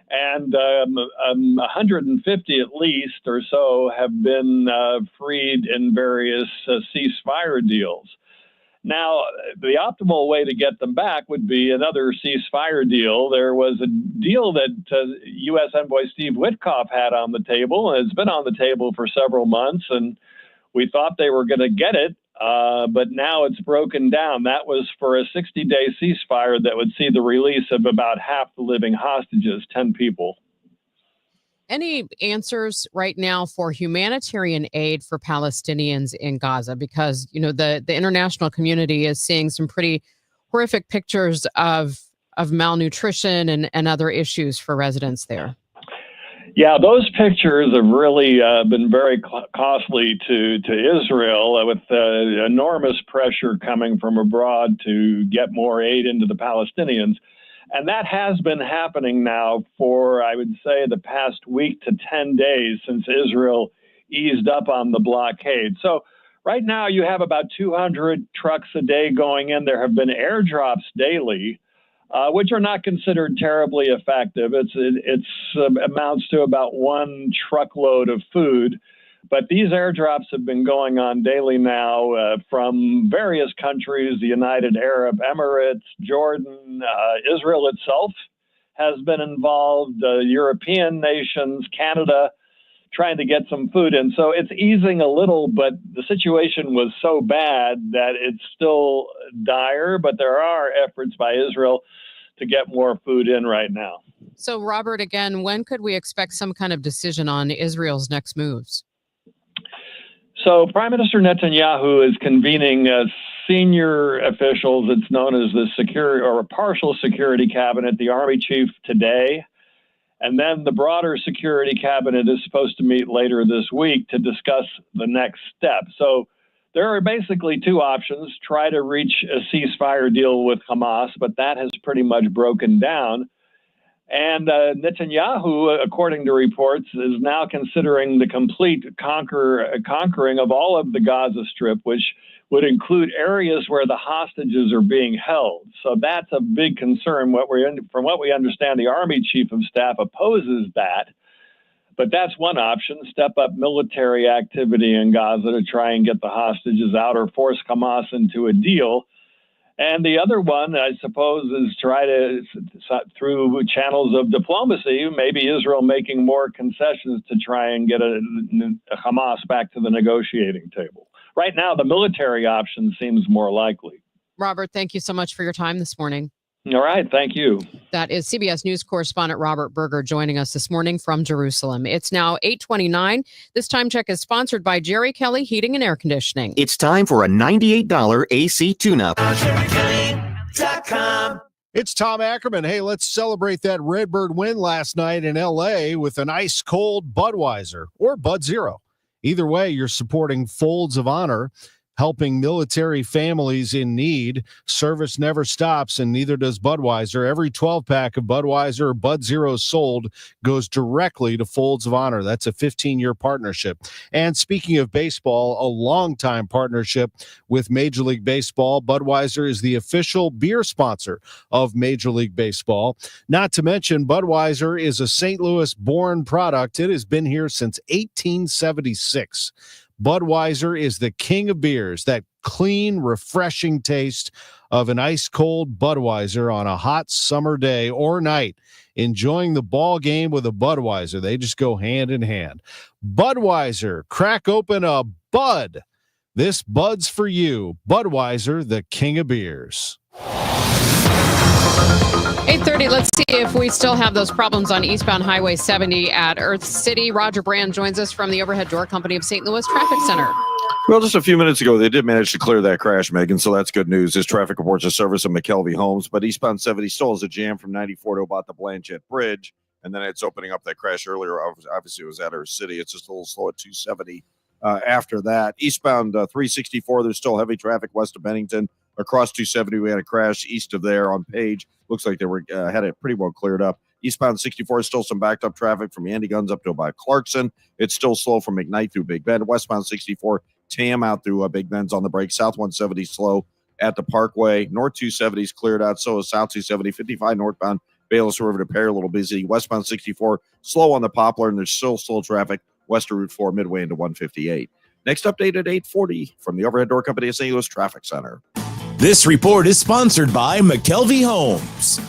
and 150 at least or so have been freed in various ceasefire deals. Now, the optimal way to get them back would be another ceasefire deal. There was a deal that U.S. Envoy Steve Witkoff had on the table, and it's been on the table for several months, and we thought they were going to get it. but now it's broken down. That was for a 60-day ceasefire that would see the release of about half the living hostages, 10 people. Any answers right now for humanitarian aid for Palestinians in Gaza? Because, the international community is seeing some pretty horrific pictures of malnutrition and other issues for residents there. Yeah, those pictures have really been very costly to Israel, with enormous pressure coming from abroad to get more aid into the Palestinians. And that has been happening now for, I would say, the past week to 10 days since Israel eased up on the blockade. So right now you have about 200 trucks a day going in. There have been airdrops daily, which are not considered terribly effective. It's amounts to about 1 truckload of food. But these airdrops have been going on daily now from various countries, the United Arab Emirates, Jordan, Israel itself has been involved, European nations, Canada, trying to get some food in. So it's easing a little, but the situation was so bad that it's still dire, but there are efforts by Israel to get more food in right now. So, Robert, again, when could we expect some kind of decision on Israel's next moves? So Prime Minister Netanyahu is convening senior officials. It's known as the security or partial security cabinet, the army chief today. And then the broader security cabinet is supposed to meet later this week to discuss the next step. So there are basically 2 options: try to reach a ceasefire deal with Hamas, but that has pretty much broken down. And Netanyahu, according to reports, is now considering the complete conquering of all of the Gaza Strip, which would include areas where the hostages are being held. So that's a big concern. From what we understand, the Army Chief of Staff opposes that. But that's one option: step up military activity in Gaza to try and get the hostages out or force Hamas into a deal. And the other one, I suppose, is try to, through channels of diplomacy, maybe Israel making more concessions to try and get a Hamas back to the negotiating table. Right now, the military option seems more likely. Robert, thank you so much for your time this morning. All right. Thank you. That is CBS News correspondent Robert Berger joining us this morning from Jerusalem. It's now 8:29. This time check is sponsored by Jerry Kelly Heating and Air Conditioning. It's time for a $98 AC tune-up. It's Tom Ackerman. Hey, let's celebrate that Redbird win last night in L.A. with an ice-cold Budweiser or Bud Zero. Either way, you're supporting Folds of Honor, helping military families in need. Service never stops, and neither does Budweiser. Every 12-pack of Budweiser or Bud Zero sold goes directly to Folds of Honor. That's a 15-year partnership. And speaking of baseball, a long-time partnership with Major League Baseball. Budweiser is the official beer sponsor of Major League Baseball. Not to mention, Budweiser is a St. Louis-born product. It has been here since 1876. Budweiser is the king of beers, that clean, refreshing taste of an ice-cold Budweiser on a hot summer day or night. Enjoying the ball game with a Budweiser. They just go hand in hand. Budweiser, crack open a Bud. This Bud's for you. Budweiser, the king of beers. 8:30. Let's see if we still have those problems on eastbound Highway 70 at Earth City. Roger Brand joins us from the Overhead Door Company of St. Louis Traffic Center. Well, just a few minutes ago, they did manage to clear that crash, Megan, so that's good news. This traffic reports a service of McKelvey Homes, but eastbound 70 still has a jam from 94 to about the Blanchette Bridge, and then it's opening up that crash earlier. Obviously, it was at Earth City. It's just a little slow at 270 after that. Eastbound 364, there's still heavy traffic west of Bennington. Across 270, we had a crash east of there on Page. Looks like they were had it pretty well cleared up. Eastbound 64 is still some backed up traffic from Andy Guns up to about Clarkson. It's still slow from McKnight through Big Bend. Westbound 64, Tam out through Big Bend's on the break. South 170 slow at the Parkway. North 270 is cleared out. So is South 270. 55 northbound Bayless River to Perry, a little busy. Westbound 64 slow on the Poplar, and there's still slow traffic west of Route 4 midway into 158. Next update at 8:40 from the Overhead Door Company of St. Louis Traffic Center. This report is sponsored by McKelvey Homes.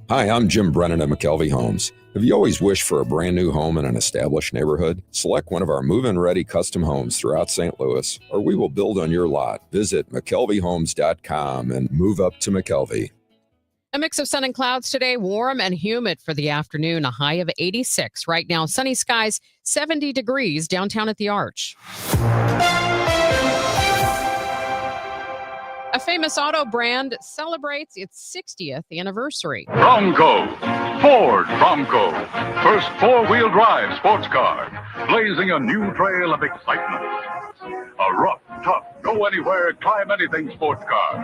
Hi, I'm Jim Brennan at McKelvey Homes. Have you always wished for a brand new home in an established neighborhood? Select one of our move-in ready custom homes throughout St. Louis, or we will build on your lot. Visit McKelveyhomes.com and move up to McKelvey. A mix of sun and clouds today, warm and humid for the afternoon, a high of 86. Right now, sunny skies, 70 degrees downtown at the Arch. A famous auto brand celebrates its 60th anniversary. Bronco, Ford Bronco, first four-wheel drive sports car, blazing a new trail of excitement. A rough, tough, go-anywhere, climb-anything sports car.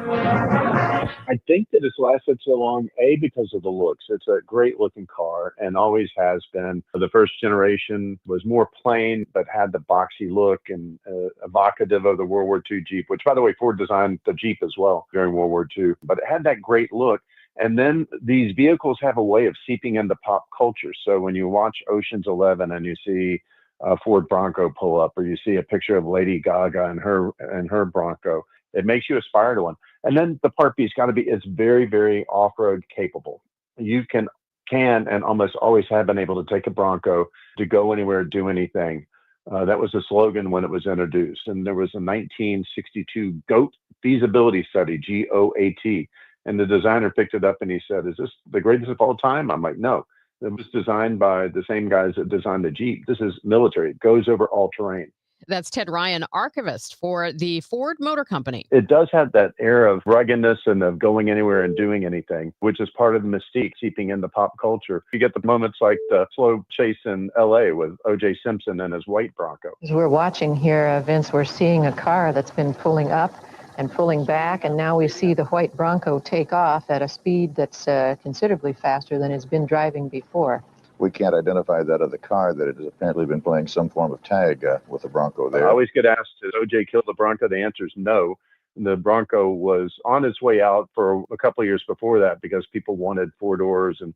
I think that it's lasted so long, because of the looks. It's a great-looking car and always has been. The first generation was more plain, but had the boxy look and evocative of the World War II Jeep, which, by the way, Ford designed the Jeep as well during World War II. But it had that great look. And then these vehicles have a way of seeping into pop culture. So when you watch Ocean's 11 and you see a Ford Bronco pull up, or you see a picture of Lady Gaga and her Bronco, it makes you aspire to one. And then the Part B's got to be, it's very, very off-road capable. You can and almost always have been able to take a Bronco to go anywhere, do anything. That was the slogan when it was introduced. And there was a 1962 GOAT feasibility study, GOAT. And the designer picked it up and he said, "Is this the greatest of all time?" I'm like, "No. It was designed by the same guys that designed the Jeep. This is military. It goes over all terrain." That's Ted Ryan, archivist for the Ford Motor Company. It does have that air of ruggedness and of going anywhere and doing anything, which is part of the mystique seeping into pop culture. You get the moments like the slow chase in LA with O.J. Simpson and his white Bronco. As we're watching here, Vince, we're seeing a car that's been pulling up and pulling back, and now we see the white Bronco take off at a speed that's considerably faster than it's been driving before. We can't identify that other car that it has apparently been playing some form of tag with the Bronco there. I always get asked, did OJ kill the Bronco? The answer is no. The Bronco was on its way out for a couple of years before that because people wanted four doors and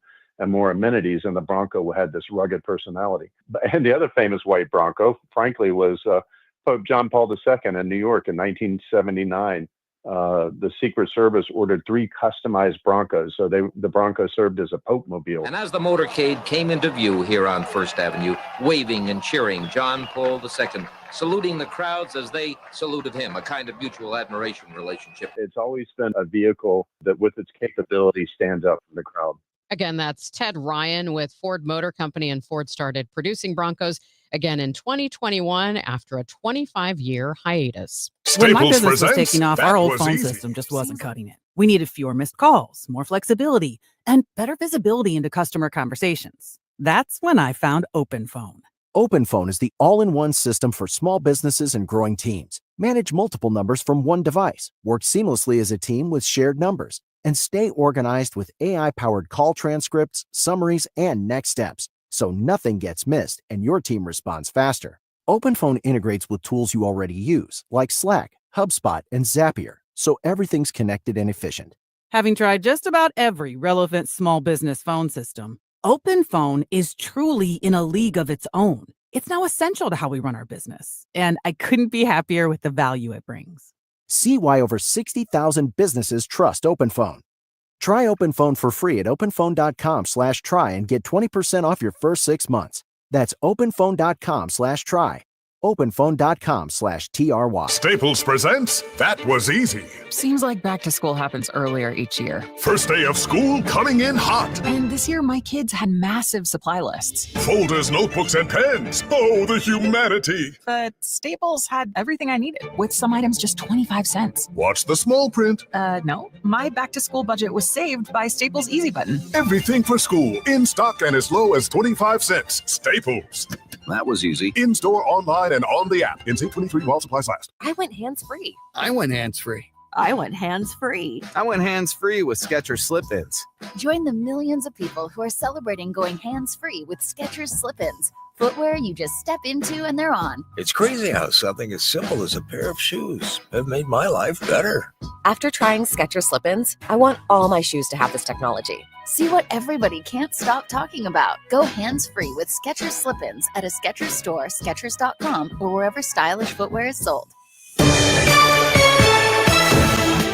more amenities, and the Bronco had this rugged personality. And the other famous white Bronco, frankly, was Pope John Paul II in New York in 1979. The Secret Service ordered 3 customized Broncos, so the Bronco served as a Pope mobile. And as the motorcade came into view here on First Avenue, waving and cheering, John Paul II saluting the crowds as they saluted him, a kind of mutual admiration relationship. It's always been a vehicle that, with its capability, stands out from the crowd. Again, that's Ted Ryan with Ford Motor Company, and Ford started producing Broncos again in 2021 after a 25-year hiatus. When my business was taking off, our old phone system just wasn't cutting it. We needed fewer missed calls, more flexibility, and better visibility into customer conversations. That's when I found OpenPhone. OpenPhone is the all-in-one system for small businesses and growing teams. Manage multiple numbers from one device, work seamlessly as a team with shared numbers, and stay organized with AI-powered call transcripts, summaries, and next steps, so nothing gets missed and your team responds faster. OpenPhone integrates with tools you already use, like Slack, HubSpot, and Zapier, so everything's connected and efficient. Having tried just about every relevant small business phone system, OpenPhone is truly in a league of its own. It's now essential to how we run our business, and I couldn't be happier with the value it brings. See why over 60,000 businesses trust OpenPhone. Try OpenPhone for free at openphone.com/try and get 20% off your first 6 months. That's openphone.com/try. openphone.com/TRY. Staples presents That Was Easy. Seems like back to school happens earlier each year. First day of school coming in hot. And this year, my kids had massive supply lists. Folders, notebooks, and pens. Oh, the humanity. But Staples had everything I needed, with some items just 25 cents. Watch the small print. No. My back to school budget was saved by Staples Easy Button. Everything for school, in stock and as low as 25 cents. Staples. That was easy. In store, online, and on the app. NC 23 while supplies last. I went hands-free. I went hands-free. I went hands-free. I went hands-free with Skechers Slip-ins. Join the millions of people who are celebrating going hands-free with Skechers Slip-ins. Footwear you just step into and they're on. It's crazy how something as simple as a pair of shoes have made my life better. After trying Skechers Slip-ins, I want all my shoes to have this technology. See what everybody can't stop talking about. Go hands-free with Skechers Slip-ins at a Skechers store, Skechers.com, or wherever stylish footwear is sold.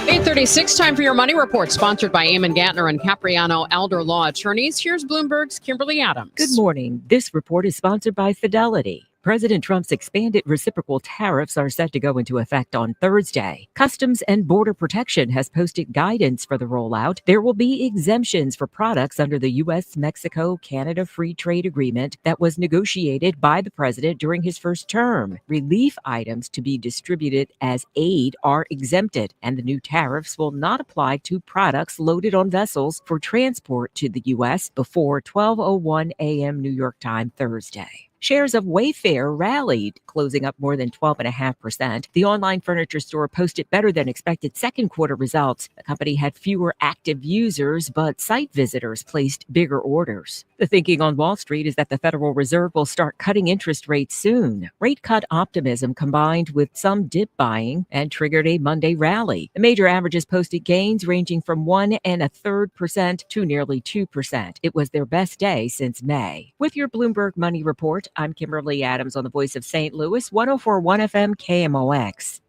8:36, time for your money report, sponsored by Eamon Gantner and Capriano Elder Law Attorneys. Here's Bloomberg's Kimberly Adams. Good morning. This report is sponsored by Fidelity. President Trump's expanded reciprocal tariffs are set to go into effect on Thursday. Customs and Border Protection has posted guidance for the rollout. There will be exemptions for products under the U.S.-Mexico-Canada Free Trade Agreement that was negotiated by the president during his first term. Relief items to be distributed as aid are exempted, and the new tariffs will not apply to products loaded on vessels for transport to the U.S. before 12:01 a.m. New York time Thursday. Shares of Wayfair rallied, closing up more than 12.5%. The online furniture store posted better than expected second quarter results. The company had fewer active users, but site visitors placed bigger orders. The thinking on Wall Street is that the Federal Reserve will start cutting interest rates soon. Rate cut optimism combined with some dip buying and triggered a Monday rally. The major averages posted gains ranging from 1.33% to nearly 2%. It was their best day since May. With your Bloomberg Money Report, I'm Kimberly Adams on the Voice of St. Louis, 104.1 FM KMOX.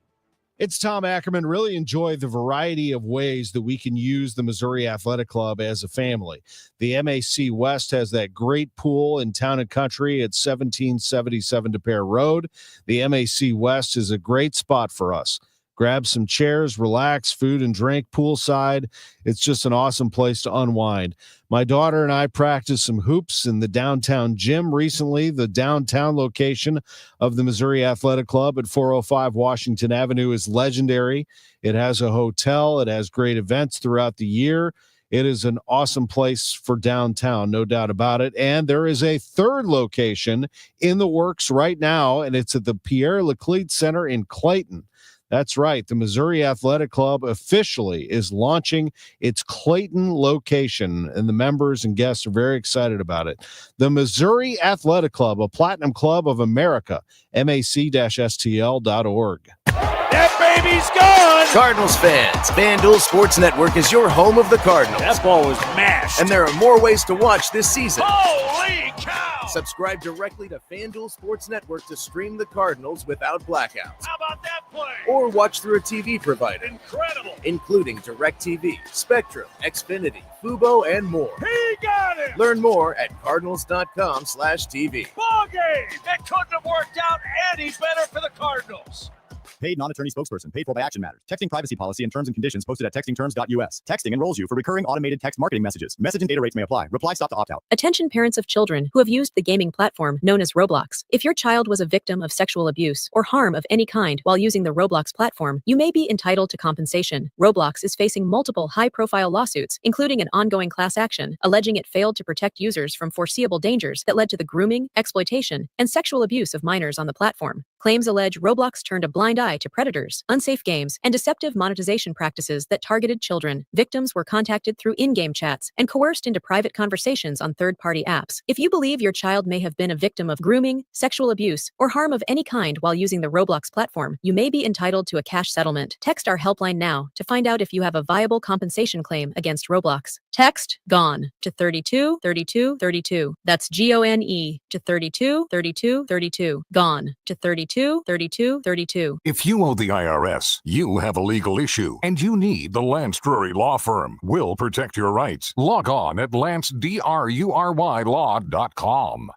It's Tom Ackerman. Really enjoy the variety of ways that we can use the Missouri Athletic Club as a family. The MAC West has that great pool in Town and Country at 1777 DePere Road. The MAC West is a great spot for us. Grab some chairs, relax, food and drink, poolside. It's just an awesome place to unwind. My daughter and I practiced some hoops in the downtown gym recently. The downtown location of the Missouri Athletic Club at 405 Washington Avenue is legendary. It has a hotel. It has great events throughout the year. It is an awesome place for downtown, no doubt about it. And there is a third location in the works right now, and it's at the Pierre Laclede Center in Clayton. That's right. The Missouri Athletic Club officially is launching its Clayton location, and the members and guests are very excited about it. The Missouri Athletic Club, a Platinum Club of America, mac-stl.org. That baby's gone! Cardinals fans, FanDuel Sports Network is your home of the Cardinals. That ball was mashed. And there are more ways to watch this season. Holy cow! Subscribe directly to FanDuel Sports Network to stream the Cardinals without blackouts. How about that play? Or watch through a TV provider. Incredible! Including DirecTV, Spectrum, Xfinity, Fubo, and more. He got it! Learn more at cardinals.com/TV. Ball game! It couldn't have worked out any better for the Cardinals. Paid non-attorney spokesperson. Paid for by Action Matters. Texting privacy policy and terms and conditions posted at textingterms.us. Texting enrolls you for recurring automated text marketing messages. Message and data rates may apply. Reply stop to opt out. Attention parents of children who have used the gaming platform known as Roblox. If your child was a victim of sexual abuse or harm of any kind while using the Roblox platform, you may be entitled to compensation. Roblox is facing multiple high-profile lawsuits, including an ongoing class action, alleging it failed to protect users from foreseeable dangers that led to the grooming, exploitation, and sexual abuse of minors on the platform. Claims allege Roblox turned a blind eye to predators, unsafe games, and deceptive monetization practices that targeted children. Victims were contacted through in-game chats and coerced into private conversations on third-party apps. If you believe your child may have been a victim of grooming, sexual abuse, or harm of any kind while using the Roblox platform, you may be entitled to a cash settlement. Text our helpline now to find out if you have a viable compensation claim against Roblox. Text GONE to 32 32 32. That's GONE to 32 32 32. GONE to 32 32 32. If you owe the IRS, you have a legal issue, and you need the Lance Drury Law Firm. We'll protect your rights. Log on at lancedrurylaw.com.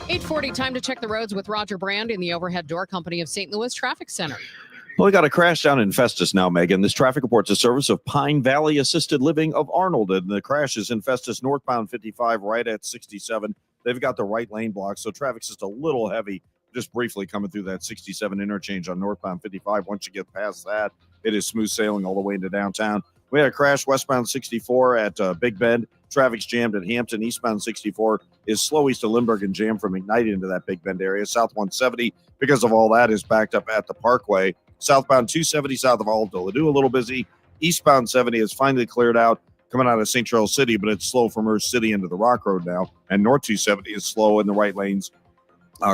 8:40, time to check the roads with Roger Brand in the Overhead Door Company of St. Louis Traffic Center. Well, we got a crash down in Festus now, Megan. This traffic report's a service of Pine Valley Assisted Living of Arnold, and the crash is in Festus, northbound 55, right at 67. They've got the right lane blocked, so traffic's just a little heavy, just briefly coming through that 67 interchange on northbound 55. Once you get past that, it is smooth sailing all the way into downtown. We had a crash westbound 64 at Big Bend. Traffic's jammed at Hampton. Eastbound 64 is slow east of Lindbergh and jammed from McKnight into that Big Bend area. South 170, because of all that, is backed up at the Parkway. Southbound 270 south of Alta Ladue, a little busy. Eastbound 70 is finally cleared out coming out of St. Charles City, but it's slow from Earth City into the Rock Road now. And North 270 is slow in the right lanes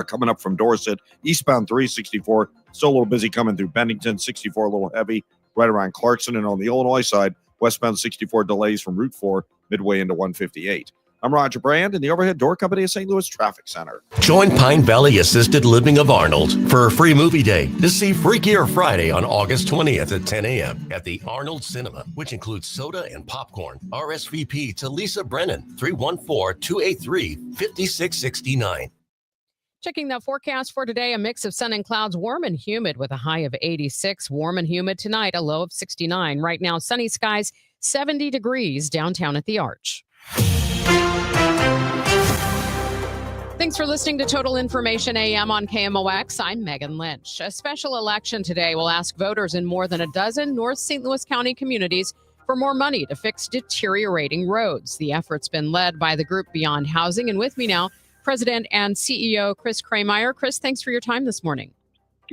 coming up from Dorset. Eastbound 364, still a little busy coming through Bennington. 64 a little heavy right around Clarkson. And on the Illinois side, westbound 64 delays from Route 4 midway into 158. I'm Roger Brand in the Overhead Door Company of St. Louis Traffic Center. Join Pine Valley Assisted Living of Arnold for a free movie day to see Freakier Friday on August 20th at 10 a.m. at the Arnold Cinema, which includes soda and popcorn. RSVP to Lisa Brennan, 314-283-5669. Checking the forecast for today, a mix of sun and clouds, warm and humid with a high of 86. Warm and humid tonight, a low of 69. Right now, sunny skies, 70 degrees downtown at the Arch. Thanks for listening to Total Information AM on KMOX. I'm Megan Lynch. A special election today will ask voters in more than a dozen North St. Louis County communities for more money to fix deteriorating roads. The effort's been led by the group Beyond Housing. And with me now, President and CEO Chris Krameyer. Chris, thanks for your time this morning.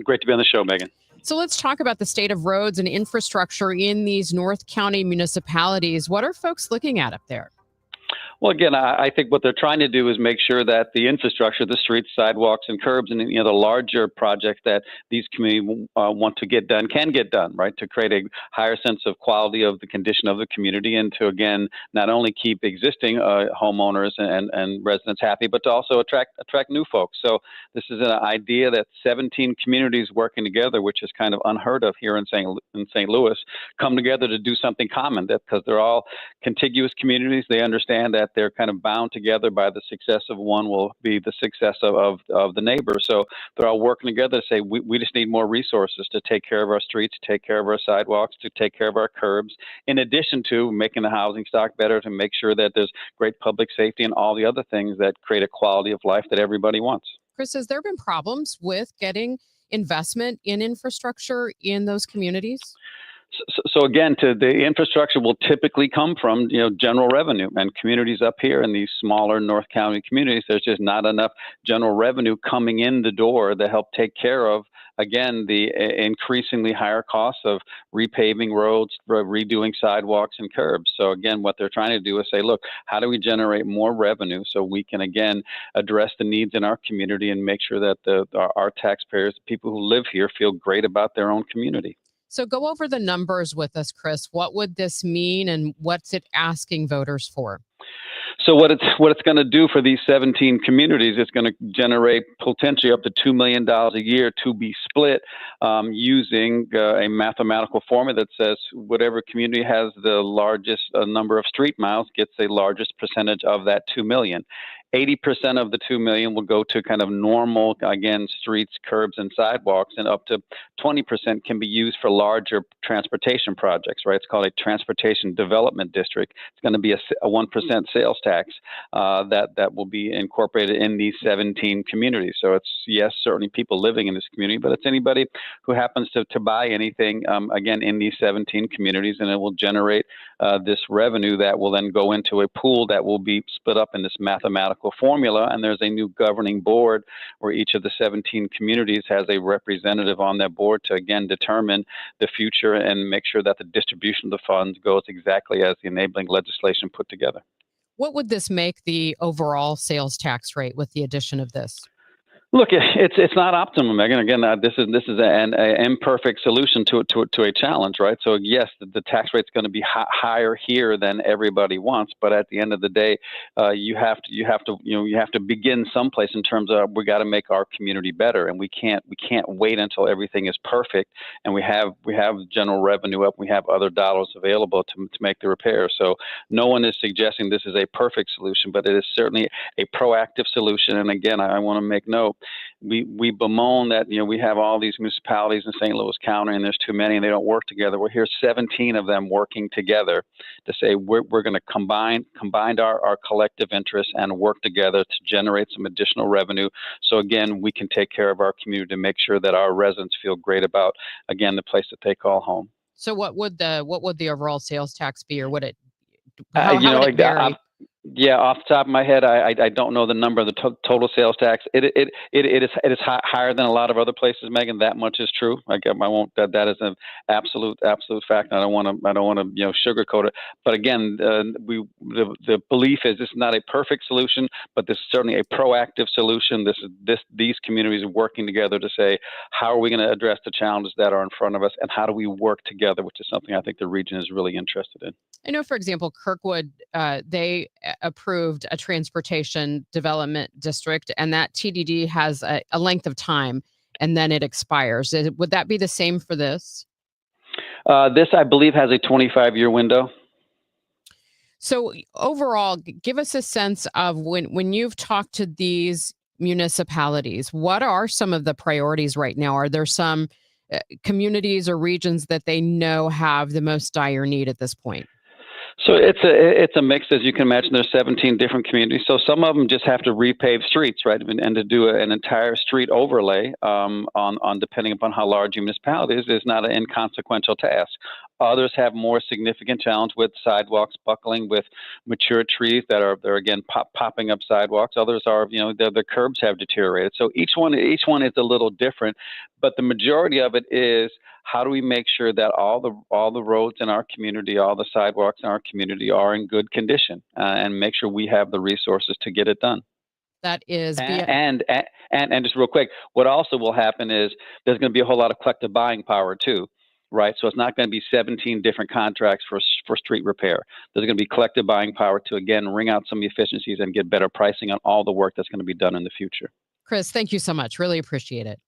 Great to be on the show, Megan. So let's talk about the state of roads and infrastructure in these North County municipalities. What are folks looking at up there? Well, again, I think what they're trying to do is make sure that the infrastructure, the streets, sidewalks, and curbs, and the larger projects that these communities want to get done can get done, right? To create a higher sense of quality of the condition of the community, and to again not only keep existing homeowners and residents happy, but to also attract new folks. So this is an idea that 17 communities working together, which is kind of unheard of here in St. Louis, come together to do something common. That because they're all contiguous communities, they understand that they're kind of bound together by the success of one will be the success of the neighbor. So they're all working together to say we just need more resources to take care of our streets, to take care of our sidewalks, to take care of our curbs, in addition to making the housing stock better, to make sure that there's great public safety and all the other things that create a quality of life that everybody wants. Chris, has there been problems with getting investment in infrastructure in those communities? So again, the infrastructure will typically come from general revenue, and communities up here in these smaller North County communities, there's just not enough general revenue coming in the door to help take care of, again, the increasingly higher costs of repaving roads, redoing sidewalks and curbs. So again, what they're trying to do is say, look, how do we generate more revenue so we can again address the needs in our community and make sure that our taxpayers, the people who live here, feel great about their own community. So go over the numbers with us, Chris. What would this mean, and what's it asking voters for? So what it's going to do for these 17 communities, it's going to generate potentially up to $2 million a year to be split using a mathematical formula that says whatever community has the largest number of street miles gets the largest percentage of that $2 million. 80% of the $2 million will go to kind of normal, again, streets, curbs, and sidewalks, and up to 20% can be used for larger transportation projects, right? It's called a transportation development district. It's going to be a 1% sales tax that will be incorporated in these 17 communities. So it's, yes, certainly people living in this community, but it's anybody who happens to buy anything, again, in these 17 communities, and it will generate this revenue that will then go into a pool that will be split up in this mathematical formula, and there's a new governing board where each of the 17 communities has a representative on that board to again determine the future and make sure that the distribution of the funds goes exactly as the enabling legislation put together. What would this make the overall sales tax rate with the addition of this? Look, it's not optimum, Megan. Again, this is an imperfect solution to a challenge, right? So yes, the tax rate's going to be higher here than everybody wants, but at the end of the day, you have to begin someplace in terms of we got to make our community better, and we can't wait until everything is perfect and we have general revenue up, we have other dollars available to make the repair. So no one is suggesting this is a perfect solution, but it is certainly a proactive solution. And again, I want to make note. We bemoan that we have all these municipalities in St. Louis County and there's too many and they don't work together. We're here 17 of them working together to say we're going to combine our collective interests and work together to generate some additional revenue. So again, we can take care of our community to make sure that our residents feel great about, again, the place that they call home. So what would the overall sales tax be, or would it? How would it vary? Yeah, off the top of my head, I don't know the number of the total sales tax. It is higher than a lot of other places, Megan. That much is true. I won't. That is an absolute fact. I don't want to sugarcoat it. But again, the belief is this is not a perfect solution, but this is certainly a proactive solution. These communities are working together to say how are we going to address the challenges that are in front of us, and how do we work together, which is something I think the region is really interested in. I know, for example, Kirkwood, they approved a transportation development district, and that TDD has a length of time, and then it expires. Would that be the same for this? This, I believe, has a 25-year window. So overall, give us a sense of when you've talked to these municipalities, what are some of the priorities right now? Are there some communities or regions that they know have the most dire need at this point? So it's a mix, as you can imagine. There's 17 different communities. So some of them just have to repave streets, right, and to do an entire street overlay on depending upon how large your municipality is not an inconsequential task. Others have more significant challenge with sidewalks buckling, with mature trees they're again popping up sidewalks. Others are, the curbs have deteriorated. So each one is a little different, but the majority of it is, how do we make sure that all the roads in our community, all the sidewalks in our community are in good condition, and make sure we have the resources to get it done? That is, and just real quick, what also will happen is there's going to be a whole lot of collective buying power too, right? So it's not going to be 17 different contracts for street repair. There's going to be collective buying power to, again, wring out some efficiencies and get better pricing on all the work that's going to be done in the future. Chris, thank you so much. Really appreciate it.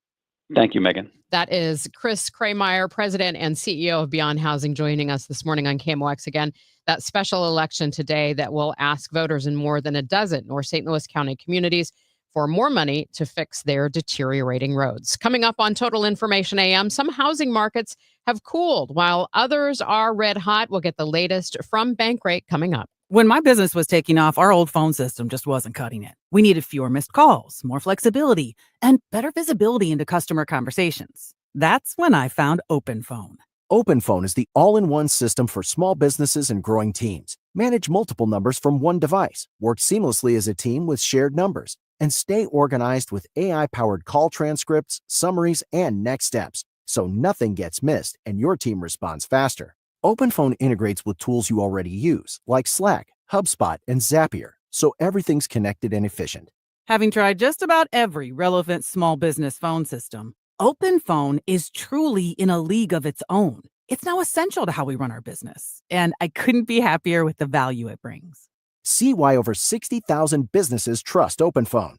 Thank you, Megan. That is Chris Krameyer, President and CEO of Beyond Housing, joining us this morning on KMOX. Again, that special election today that will ask voters in more than a dozen North St. Louis County communities for more money to fix their deteriorating roads. Coming up on Total Information AM, some housing markets have cooled while others are red hot. We'll get the latest from Bankrate coming up. When my business was taking off, our old phone system just wasn't cutting it. We needed fewer missed calls, more flexibility, and better visibility into customer conversations. That's when I found OpenPhone. OpenPhone is the all-in-one system for small businesses and growing teams. Manage multiple numbers from one device, work seamlessly as a team with shared numbers, and stay organized with AI-powered call transcripts, summaries, and next steps, so nothing gets missed and your team responds faster. OpenPhone integrates with tools you already use, like Slack, HubSpot, and Zapier, so everything's connected and efficient. Having tried just about every relevant small business phone system, OpenPhone is truly in a league of its own. It's now essential to how we run our business, and I couldn't be happier with the value it brings. See why over 60,000 businesses trust OpenPhone.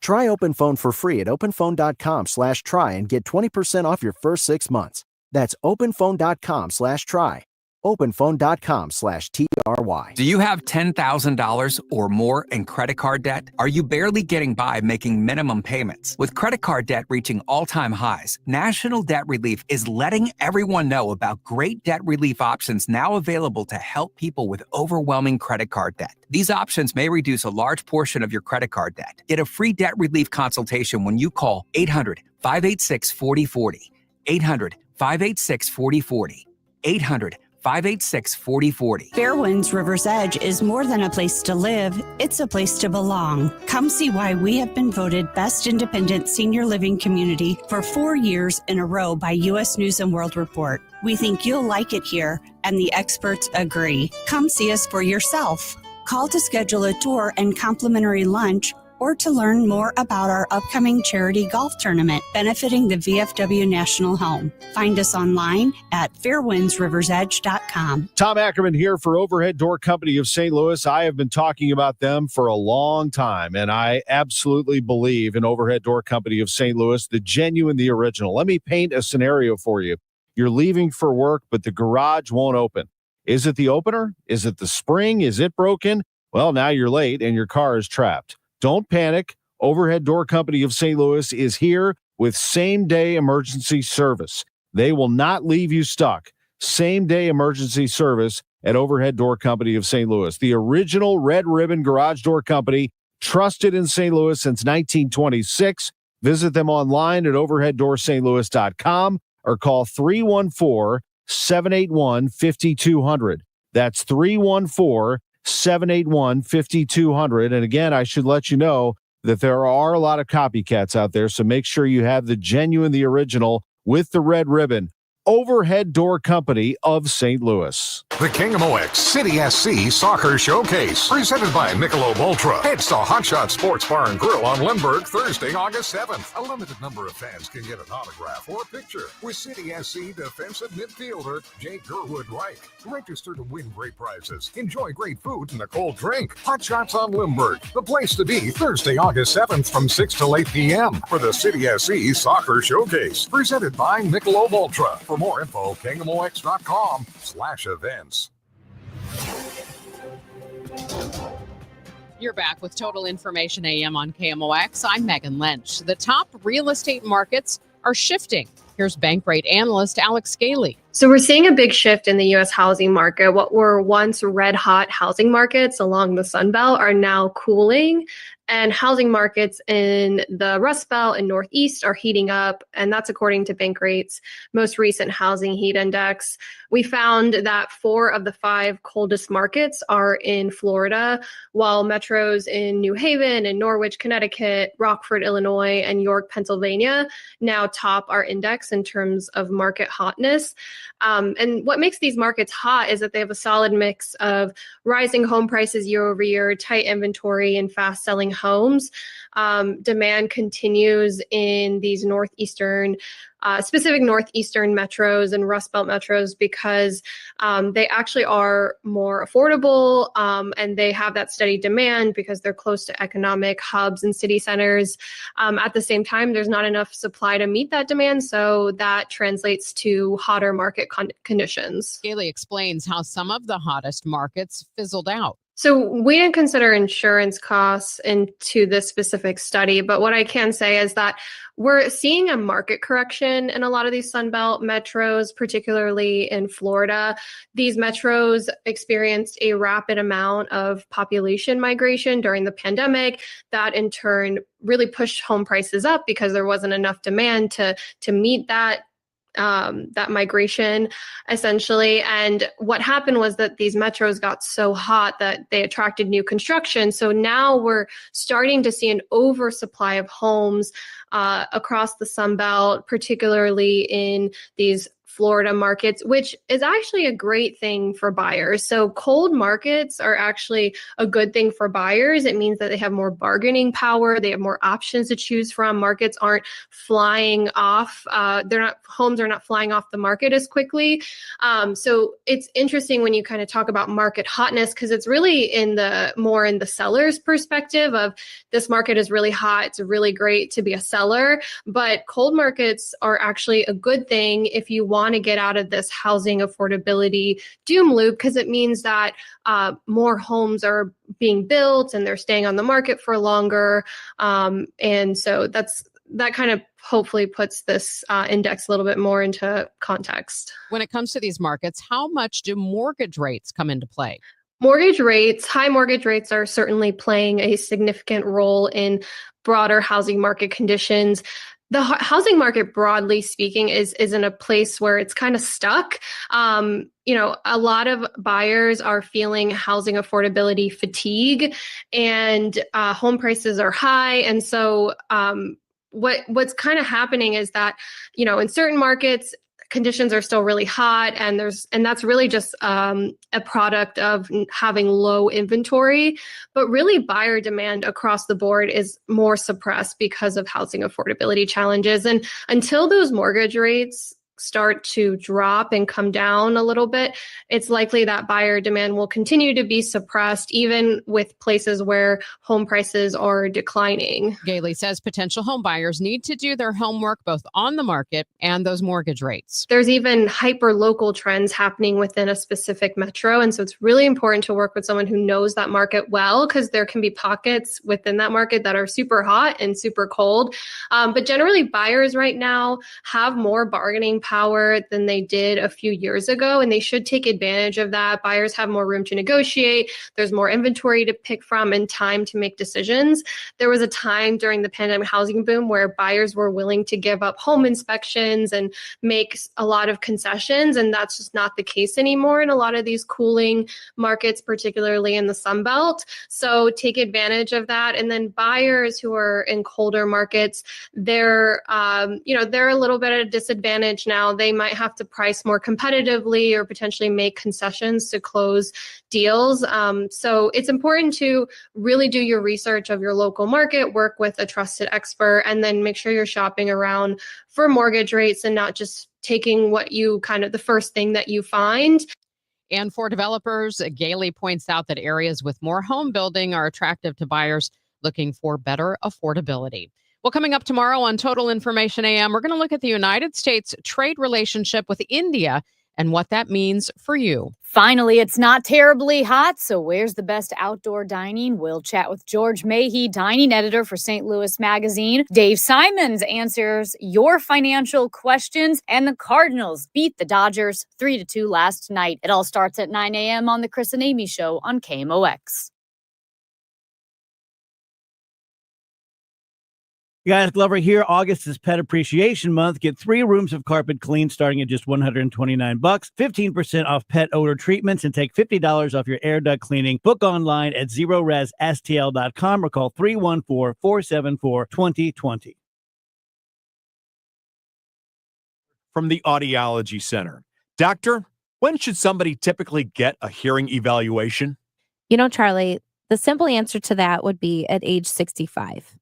Try OpenPhone for free at openphone.com/try and get 20% off your first 6 months. That's openphone.com/try. openphone.com/TRY. Do you have $10,000 or more in credit card debt? Are you barely getting by making minimum payments? With credit card debt reaching all-time highs, National Debt Relief is letting everyone know about great debt relief options now available to help people with overwhelming credit card debt. These options may reduce a large portion of your credit card debt. Get a free debt relief consultation when you call 800-586-4040. 800-586-4040. 800-586-4040. Fairwinds River's Edge is more than a place to live, it's a place to belong. Come see why we have been voted Best Independent Senior Living Community for 4 years in a row by U.S. News & World Report. We think you'll like it here, and the experts agree. Come see us for yourself. Call to schedule a tour and complimentary lunch, or to learn more about our upcoming charity golf tournament benefiting the VFW National Home. Find us online at fairwindsriversedge.com. Tom Ackerman here for Overhead Door Company of St. Louis. I have been talking about them for a long time, and I absolutely believe in Overhead Door Company of St. Louis, the genuine, the original. Let me paint a scenario for you. You're leaving for work, but the garage won't open. Is it the opener? Is it the spring? Is it broken? Well, now you're late and your car is trapped. Don't panic. Overhead Door Company of St. Louis is here with same-day emergency service. They will not leave you stuck. Same-day emergency service at Overhead Door Company of St. Louis. The original red ribbon garage door company, trusted in St. Louis since 1926. Visit them online at overheaddoorstlouis.com or call 314-781-5200. That's 314-781-5200. And again, I should let you know that there are a lot of copycats out there, so make sure you have the genuine, the original with the red ribbon. overhead door company of St. Louis. The KMOX City SC Soccer Showcase, presented by Michelob Ultra. It's the Hot Shot Sports Bar and Grill on Lindbergh, Thursday, August 7th. A limited number of fans can get an autograph or picture with City SC defensive midfielder Jake Gerwood-Reich. Register to win great prizes, enjoy great food and a cold drink. Hot Shots on Lindbergh, the place to be, Thursday, August 7th from 6 till 8 p.m. for the City SC Soccer Showcase, presented by Michelob Ultra. For more info, KMOX.com/events. You're back with Total Information AM on KMOX. I'm Megan Lynch. The top real estate markets are shifting. Here's Bankrate analyst Alex Scaly. So we're seeing a big shift in the U.S. housing market. What were once red-hot housing markets along the Sun Belt are now cooling, and housing markets in the Rust Belt and Northeast are heating up, and that's according to Bankrate's most recent housing heat index. We found that 4 of the 5 coldest markets are in Florida, while metros in New Haven and Norwich, Connecticut, Rockford, Illinois, and York, Pennsylvania now top our index in terms of market hotness. And what makes these markets hot is that they have a solid mix of rising home prices year over year, tight inventory, and fast selling homes. Demand continues in these specific northeastern metros and Rust Belt metros because they actually are more affordable and they have that steady demand because they're close to economic hubs and city centers. At the same time, there's not enough supply to meet that demand, so that translates to hotter market conditions. Scaly explains how some of the hottest markets fizzled out. So we didn't consider insurance costs into this specific study, but what I can say is that we're seeing a market correction in a lot of these Sunbelt metros, particularly in Florida. These metros experienced a rapid amount of population migration during the pandemic that in turn really pushed home prices up because there wasn't enough demand to meet that migration essentially. And what happened was that these metros got so hot that they attracted new construction. So now we're starting to see an oversupply of homes across the Sun Belt, particularly in these Florida markets, which is actually a great thing for buyers. So cold markets are actually a good thing for buyers. It means that they have more bargaining power. They have more options to choose from. Markets aren't flying off. Homes are not flying off the market as quickly. So it's interesting when you kind of talk about market hotness, because it's really more in the seller's perspective of this market is really hot. It's really great to be a seller, but cold markets are actually a good thing if you want to get out of this housing affordability doom loop, because it means that more homes are being built and they're staying on the market for longer. And so that kind of hopefully puts this index a little bit more into context. When it comes to these markets, how much do mortgage rates come into play? High mortgage rates are certainly playing a significant role in broader housing market conditions. The housing market, broadly speaking, is in a place where it's kind of stuck. A lot of buyers are feeling housing affordability fatigue, and home prices are high. And so what's kind of happening is that, in certain markets, conditions are still really hot, and that's really just a product of having low inventory. But really, buyer demand across the board is more suppressed because of housing affordability challenges. And until those mortgage rates start to drop and come down a little bit, it's likely that buyer demand will continue to be suppressed, even with places where home prices are declining. Gailey says potential home buyers need to do their homework both on the market and those mortgage rates. There's even hyper-local trends happening within a specific metro. And so it's really important to work with someone who knows that market well, because there can be pockets within that market that are super hot and super cold. But generally, buyers right now have more bargaining power than they did a few years ago, and they should take advantage of that. Buyers have more room to negotiate. There's more inventory to pick from and time to make decisions. There was a time during the pandemic housing boom where buyers were willing to give up home inspections and make a lot of concessions, and that's just not the case anymore in a lot of these cooling markets, particularly in the Sun Belt. So take advantage of that. And then buyers who are in colder markets, they're a little bit at a disadvantage now, now, they might have to price more competitively or potentially make concessions to close deals. So it's important to really do your research of your local market, work with a trusted expert, and then make sure you're shopping around for mortgage rates and not just taking what you kind of the first thing that you find. And for developers, Gailey points out that areas with more home building are attractive to buyers looking for better affordability. Well, coming up tomorrow on Total Information AM, we're going to look at the United States trade relationship with India and what that means for you. Finally, it's not terribly hot, so where's the best outdoor dining? We'll chat with George Mahey, dining editor for St. Louis Magazine. Dave Simons answers your financial questions, and the Cardinals beat the Dodgers 3-2 last night. It all starts at 9 a.m. on the Chris and Amy Show on KMOX. Guys, Glover here. August is Pet Appreciation Month. Get 3 rooms of carpet clean starting at just $129, 15% off pet odor treatments, and take $50 off your air duct cleaning. Book online at ZeroResSTL.com or call 314-474-2020. From the Audiology Center. Doctor, when should somebody typically get a hearing evaluation? You know, Charlie, the simple answer to that would be at age 65.